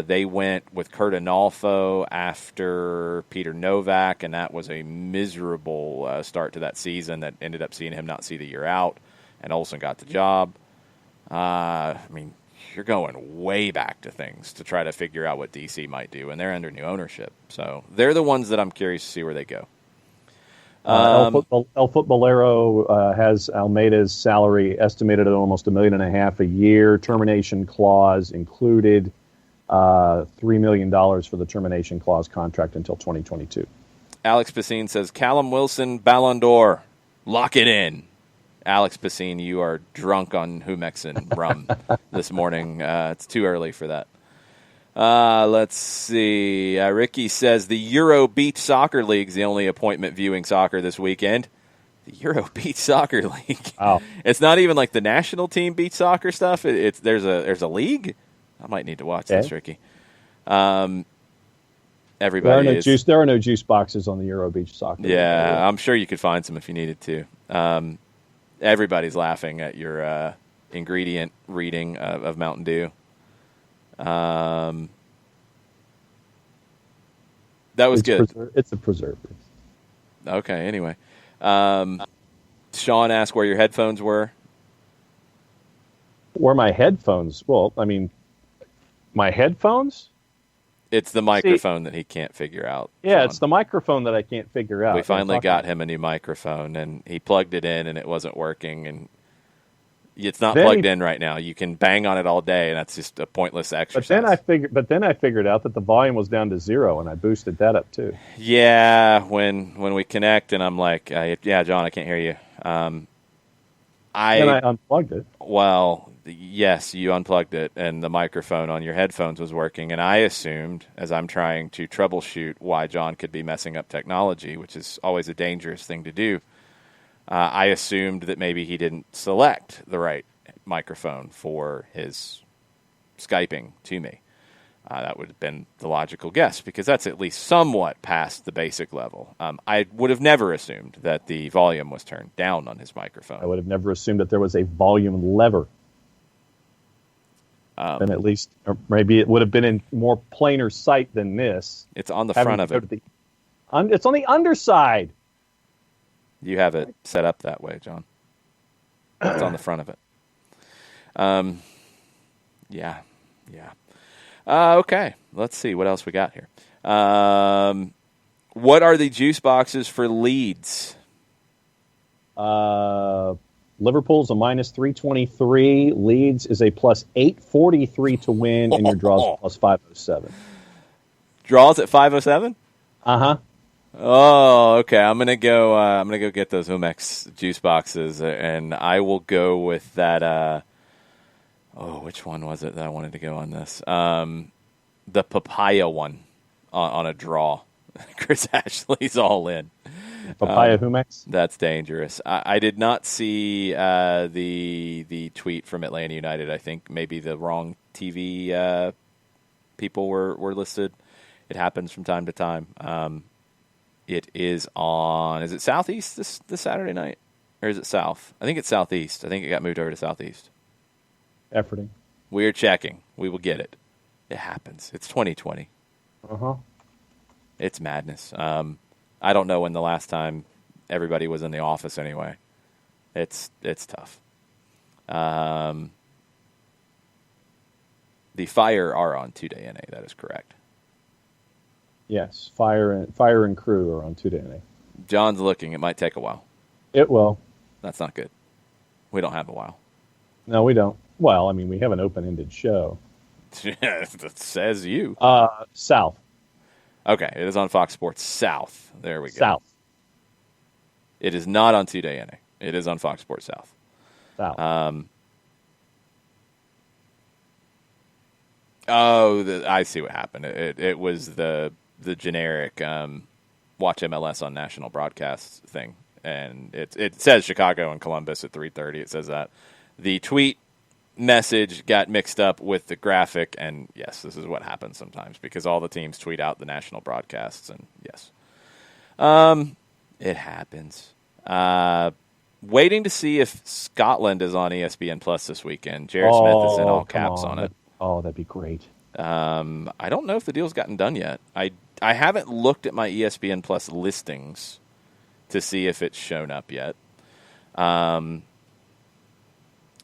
They went with Kurt Analfo after Peter Novak, and that was a miserable start to that season that ended up seeing him not see the year out, and Olsen got the job. I mean, you're going way back to things to try to figure out what DC might do, and they're under new ownership. So they're the ones that I'm curious to see where they go. El Futbolero has Almeida's salary estimated at almost $1.5 million a year, termination clause included, $3 million for the termination clause contract until 2022. Alex Pacine says, Callum Wilson, Ballon d'Or, lock it in. Alex Pacine, you are drunk on Humexin rum this morning. It's too early for that. Let's see. Ricky says the Euro Beach Soccer League is the only appointment viewing soccer this weekend. The Euro Beach Soccer League. Wow. It's not even like the national team beach soccer stuff. There's a league. I might need to watch this, Ricky. Everybody there are no juice boxes on the Euro Beach Soccer League. Yeah, I'm sure you could find some if you needed to. Everybody's laughing at your ingredient reading of Mountain Dew. That was good. It's a preservative. Okay, anyway. Sean asked where your headphones were. Where my headphones? Well, I mean, my headphones? It's the microphone that he can't figure out. Yeah, Sean. It's the microphone that I can't figure out. We finally got him a new microphone, and he plugged it in, and it wasn't working, and It's not Then plugged in right now. You can bang on it all day, and that's just a pointless exercise. But then I figured out that the volume was down to 0, and I boosted that up too. Yeah, when we connect, and I'm like, yeah, John, I can't hear you. Then I unplugged it. Well, yes, you unplugged it, and the microphone on your headphones was working, and I assumed, as I'm trying to troubleshoot why John could be messing up technology, which is always a dangerous thing to do, I assumed that maybe he didn't select the right microphone for his Skyping to me. That would have been the logical guess, because that's at least somewhat past the basic level. I would have never assumed that the volume was turned down on his microphone. I would have never assumed that there was a volume lever. Then at least, or maybe it would have been in more plainer sight than this. It's on the front of it. It's on the underside. You have it set up that way, John. It's on the front of it. Yeah. Okay, let's see what else we got here. What are the juice boxes for Leeds? Liverpool's a minus 323. Leeds is a plus 843 to win, and your draws plus 507. Draws at 507? Uh-huh. Oh, okay. I'm gonna go get those Humex juice boxes, and I will go with that. Which one was it that I wanted to go on this? The papaya one on a draw. Chris Ashley's all in. Papaya Humex? That's dangerous. I did not see the tweet from Atlanta United. I think maybe the wrong TV people were listed. It happens from time to time. It is on. Is it Southeast this Saturday night, or is it South? I think it's Southeast. I think it got moved over to Southeast. Efforting. We are checking. We will get it. It happens. It's 2020. Uh-huh. It's madness. I don't know when the last time everybody was in the office anyway. It's tough. The Fire are on 2-day NA. That is correct. Yes, Fire and Crew are on 2-day NA. John's looking. It might take a while. It will. That's not good. We don't have a while. No, we don't. Well, I mean, we have an open-ended show. That says you. South. Okay, it is on Fox Sports South. There we go. South. It is not on 2-day NA. It is on Fox Sports South. South. I see what happened. It was the generic watch MLS on national broadcast thing, and it says Chicago and Columbus at 3:30. It says that the tweet message got mixed up with the graphic, and yes, this is what happens sometimes because all the teams tweet out the national broadcasts, and yes, it happens. Waiting to see if Scotland is on ESPN Plus this weekend. Jared Smith is in all caps on it. Oh, that'd be great. I don't know if the deal's gotten done yet. I haven't looked at my ESPN Plus listings to see if it's shown up yet.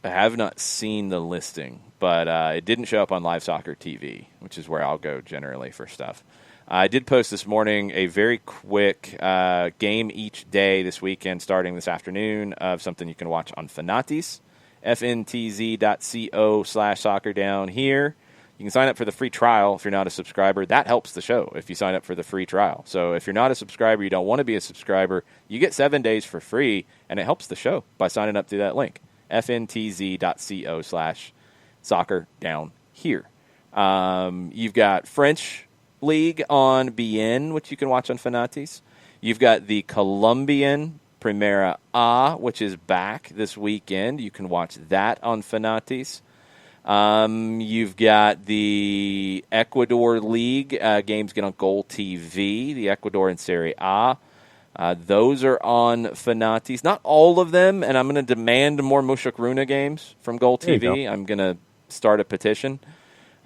I have not seen the listing, but it didn't show up on Live Soccer TV, which is where I'll go generally for stuff. I did post this morning a very quick game each day this weekend, starting this afternoon, of something you can watch on Fanatis, fntz.co/soccerdown here. You can sign up for the free trial if you're not a subscriber. That helps the show if you sign up for the free trial. So if you're not a subscriber, you don't want to be a subscriber, you get 7 days for free, and it helps the show by signing up through that link, fntz.co/soccerdown here. You've got French League on BN, which you can watch on Fanatis. You've got the Colombian Primera A, which is back this weekend. You can watch that on Fanatis. You've got the Ecuador League games get on Goal TV, the Ecuador and Serie A. Those are on Fanatis. Not all of them, and I'm going to demand more Mushukruna games from Goal TV. I'm going to start a petition.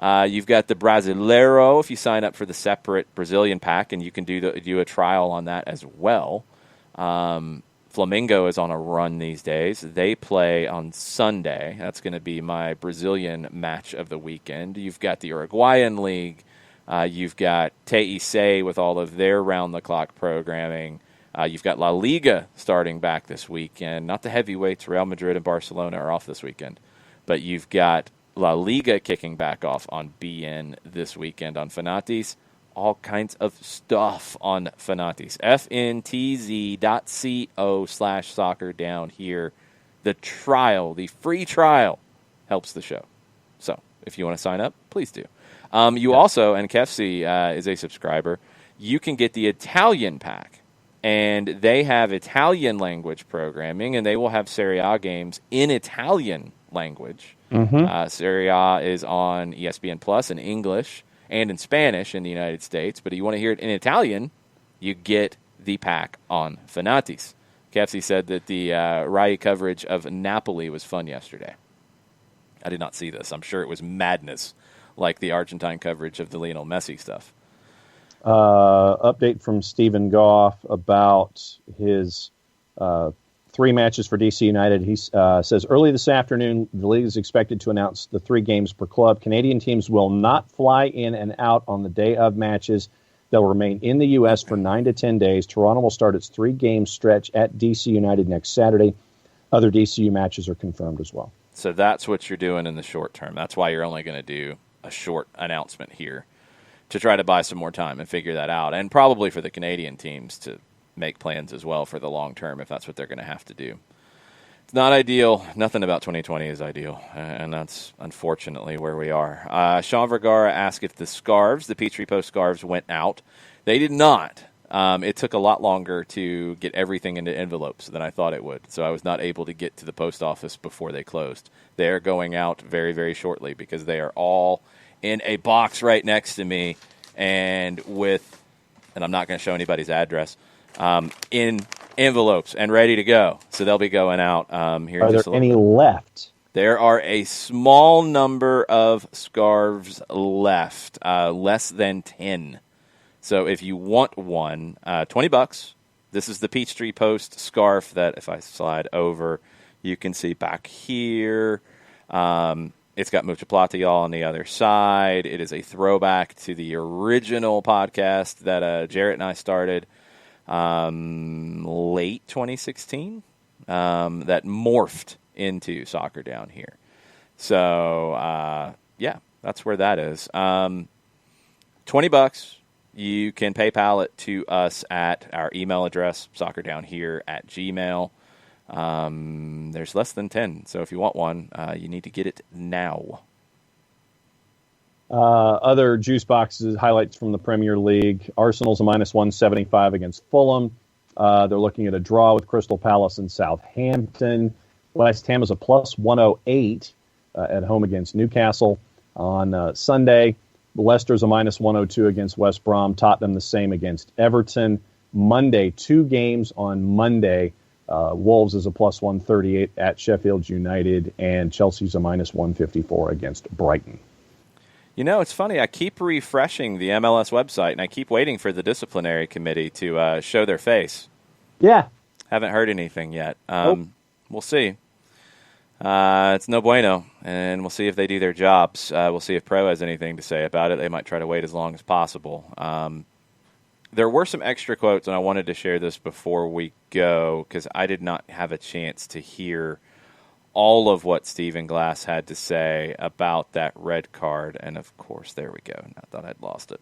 You've got the Brasileiro if you sign up for the separate Brazilian pack, and you can do a trial on that as well. Flamengo is on a run these days. They play on Sunday. That's going to be my Brazilian match of the weekend. You've got the Uruguayan League. You've got TIC with all of their round-the-clock programming. You've got La Liga starting back this weekend. Not the heavyweights. Real Madrid and Barcelona are off this weekend. But you've got La Liga kicking back off on BN this weekend on Fanatis. All kinds of stuff on Fanatis. fntz.co/soccer down here. The free trial, helps the show. So if you want to sign up, please do. You also, and Kefsi is a subscriber, you can get the Italian pack. And they have Italian language programming, and they will have Serie A games in Italian language. Serie A is on ESPN Plus in English and in Spanish in the United States. But if you want to hear it in Italian, you get the pack on Fanatis. Kefsi said that the Rai coverage of Napoli was fun yesterday. I did not see this. I'm sure it was madness, like the Argentine coverage of the Lionel Messi stuff. Update from Stephen Goff about his 3 matches for DC United. He says, early this afternoon, the league is expected to announce the 3 games per club. Canadian teams will not fly in and out on the day of matches. They'll remain in the U.S. for 9 to 10 days. Toronto will start its 3-game stretch at DC United next Saturday. Other DCU matches are confirmed as well. So that's what you're doing in the short term. That's why you're only going to do a short announcement here, to try to buy some more time and figure that out. And probably for the Canadian teams to make plans as well for the long term, if that's what they're going to have to do. It's not ideal. Nothing about 2020 is ideal, and that's unfortunately where we are. Sean Vergara asked if the Peachtree Post scarves went out. They did not. It took a lot longer to get everything into envelopes than I thought it would, so I was not able to get to the post office before they closed. They're going out very, very shortly because they are all in a box right next to me, and I'm not going to show anybody's address, in envelopes and ready to go. So they'll be going out here. Are there any left? There are a small number of scarves left, less than 10. So if you want one, $20. This is the Peachtree Post scarf that, if I slide over, you can see back here. It's got Mucha Plata Y'all on the other side. It is a throwback to the original podcast that Jarrett and I started late 2016 that morphed into Soccer Down Here. So, yeah, that's where that is. $20. You can PayPal it to us at our email address, soccerdownhere@gmail.com. There's less than 10, so if you want one, you need to get it now. Other juice boxes, highlights from the Premier League. Arsenal's a -175 against Fulham. They're looking at a draw with Crystal Palace and Southampton. West Ham is a +108 at home against Newcastle on Sunday. Leicester's a -102 against West Brom. Tottenham the same against Everton. Monday, 2 games on Monday. Wolves is a +138 at Sheffield United, and Chelsea's a -154 against Brighton. You know, it's funny. I keep refreshing the MLS website, and I keep waiting for the disciplinary committee to show their face. Yeah. Haven't heard anything yet. Nope. We'll see. It's no bueno, and we'll see if they do their jobs. We'll see if Pro has anything to say about it. They might try to wait as long as possible. There were some extra quotes, and I wanted to share this before we go because I did not have a chance to hear all of what Stephen Glass had to say about that red card. And, of course, there we go. I thought I'd lost it.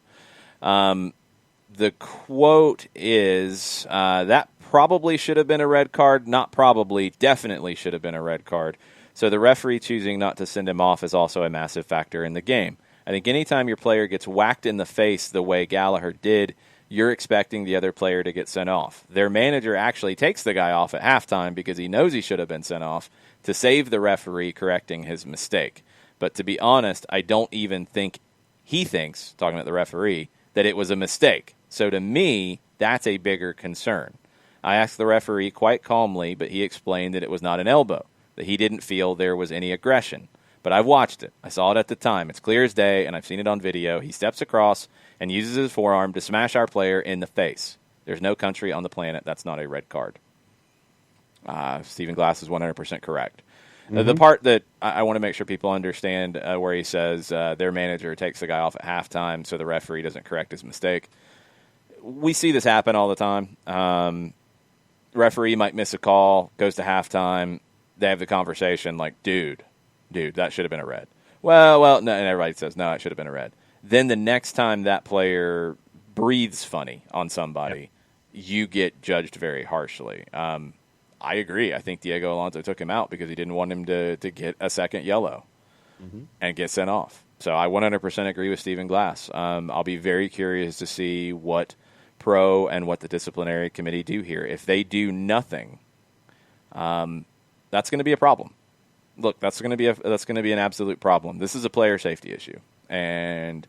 The quote is, that probably should have been a red card. Not probably, definitely should have been a red card. So the referee choosing not to send him off is also a massive factor in the game. I think anytime your player gets whacked in the face the way Gallagher did, you're expecting the other player to get sent off. Their manager actually takes the guy off at halftime because he knows he should have been sent off to save the referee correcting his mistake. But to be honest, I don't even think he thinks, talking about the referee, that it was a mistake. So to me, that's a bigger concern. I asked the referee quite calmly, but he explained that it was not an elbow, that he didn't feel there was any aggression. But I've watched it. I saw it at the time. It's clear as day, and I've seen it on video. He steps across and uses his forearm to smash our player in the face. There's no country on the planet that's not a red card. Stephen Glass is 100% correct. Mm-hmm. The part that I want to make sure people understand where he says their manager takes the guy off at halftime so the referee doesn't correct his mistake. We see this happen all the time. referee might miss a call, goes to halftime. They have the conversation like, dude, that should have been a red. Well, no, and everybody says, no, it should have been a red. Then the next time that player breathes funny on somebody, you get judged very harshly. I agree. I think Diego Alonso took him out because he didn't want him to get a second yellow and get sent off. So I 100% agree with Stephen Glass. I'll be very curious to see what Pro and what the disciplinary committee do here. If they do nothing, that's going to be a problem. Look, that's going to be an absolute problem. This is a player safety issue, and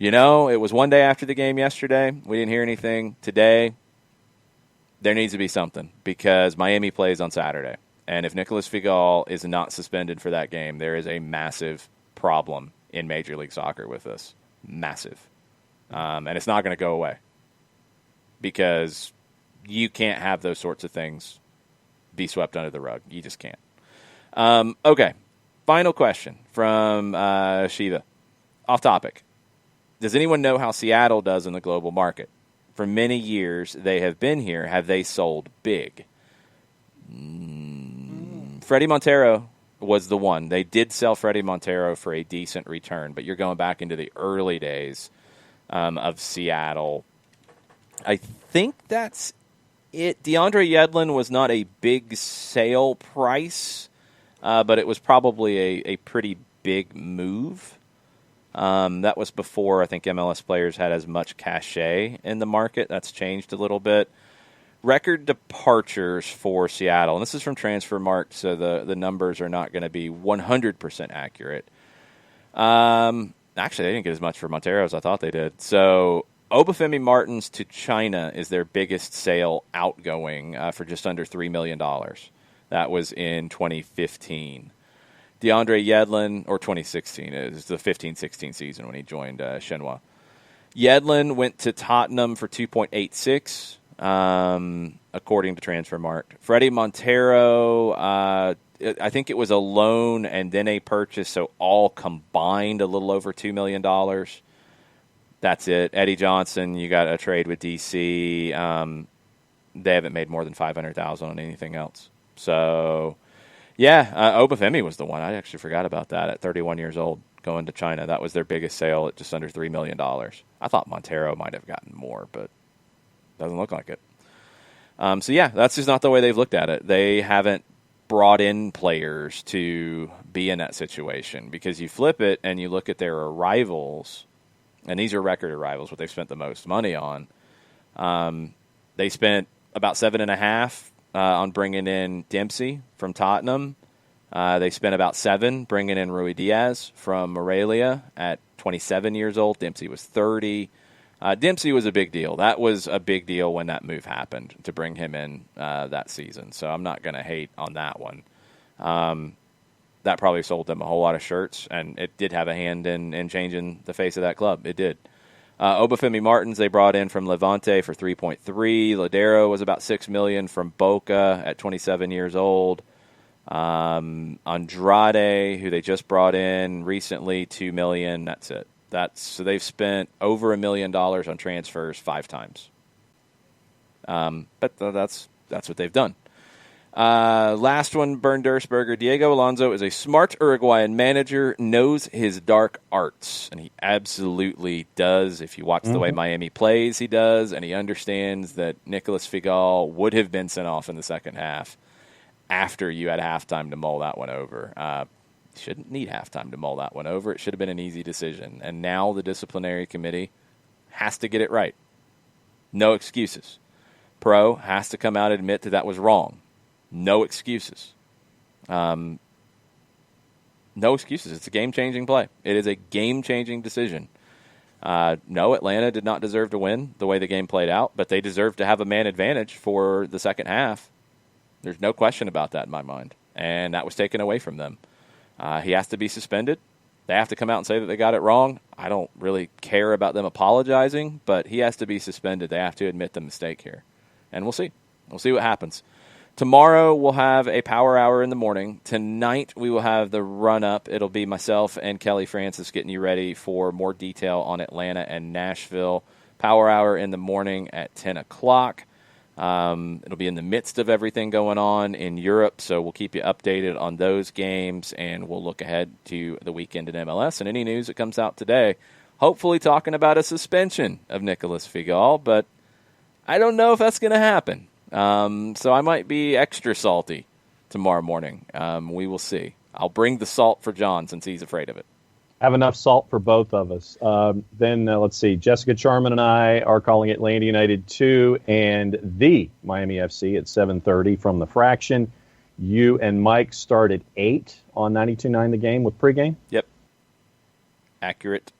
it was one day after the game yesterday. We didn't hear anything. Today, there needs to be something because Miami plays on Saturday, and if Nicolas Figal is not suspended for that game, there is a massive problem in Major League Soccer with this. Massive, and it's not going to go away because you can't have those sorts of things be swept under the rug. You just can't. Okay, final question from Shiva. Off topic. Does anyone know how Seattle does in the global market? For many years they have been here. Have they sold big? Freddie Montero was the one. They did sell Freddie Montero for a decent return, but you're going back into the early days of Seattle. I think that's it. DeAndre Yedlin was not a big sale price, but it was probably a pretty big move. That was before I think MLS players had as much cachet in the market. That's changed a little bit. Record departures for Seattle, and this is from Transfermarkt, so the numbers are not going to be 100% accurate. Actually, they didn't get as much for Montero as I thought they did. So Obafemi Martins to China is their biggest sale outgoing for just under $3 million. That was in 2015. DeAndre Yedlin, or 2016, it was the 15-16 season when he joined Shenhua. Yedlin went to Tottenham for 2.86, according to Transfermarkt. Freddie Montero, I think it was a loan and then a purchase, so all combined a little over $2 million. That's it. Eddie Johnson, you got a trade with DC. They haven't made more than $500,000 on anything else. So, yeah, Obafemi was the one. I actually forgot about that at 31 years old going to China. That was their biggest sale at just under $3 million. I thought Montero might have gotten more, but doesn't look like it. So, yeah, that's just not the way they've looked at it. They haven't brought in players to be in that situation because you flip it and you look at their arrivals, and these are record arrivals, what they've spent the most money on. They spent about $7.5 on bringing in Dempsey from Tottenham. They spent about $7 bringing in Rui Diaz from Morelia at 27 years old. Dempsey was 30. Dempsey was a big deal. That was a big deal when that move happened to bring him in that season. So I'm not going to hate on that one. That probably sold them a whole lot of shirts, and it did have a hand in changing the face of that club. It did. Obafemi Martins they brought in from Levante for 3.3. Ladero was about $6 million from Boca at 27 years old. Andrade, who they just brought in recently, $2 million. That's it. So they've spent over $1 million on transfers 5 times. But that's what they've done. Last one, Bernd Dursberger. Diego Alonso is a smart Uruguayan manager, knows his dark arts, and he absolutely does. If you watch the way Miami plays, he does, and he understands that Nicolas Figal would have been sent off in the second half after you had halftime to mull that one over. Shouldn't need halftime to mull that one over. It should have been an easy decision, and now the disciplinary committee has to get it right. No excuses. Pro has to come out and admit that was wrong. No excuses. No excuses. It's a game-changing play. It is a game-changing decision. No, Atlanta did not deserve to win the way the game played out, but they deserve to have a man advantage for the second half. There's no question about that in my mind, and that was taken away from them. He has to be suspended. They have to come out and say that they got it wrong. I don't really care about them apologizing, but he has to be suspended. They have to admit the mistake here, and we'll see. We'll see what happens. Tomorrow we'll have a power hour in the morning. Tonight we will have the run-up. It'll be myself and Kelly Francis getting you ready for more detail on Atlanta and Nashville. Power hour in the morning at 10 o'clock. It'll be in the midst of everything going on in Europe, so we'll keep you updated on those games, and we'll look ahead to the weekend in MLS and any news that comes out today. Hopefully talking about a suspension of Nicolas Figal, but I don't know if that's going to happen. So I might be extra salty tomorrow morning. We will see. I'll bring the salt for John since he's afraid of it. Have enough salt for both of us. Then let's see. Jessica Charman and I are calling Atlanta United 2 and the Miami FC at 7:30 from the Fraction. You and Mike start at 8 on 92.9 The Game with pregame. Yep. Accurate.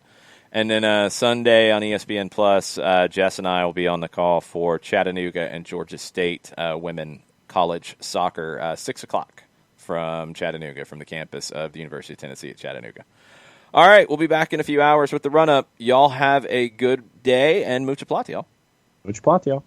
And then Sunday on ESPN Plus, Jess and I will be on the call for Chattanooga and Georgia State women college soccer, 6 o'clock from Chattanooga, from the campus of the University of Tennessee at Chattanooga. All right, we'll be back in a few hours with the run-up. Y'all have a good day, and mucha plata, y'all. Mucha plata, y'all.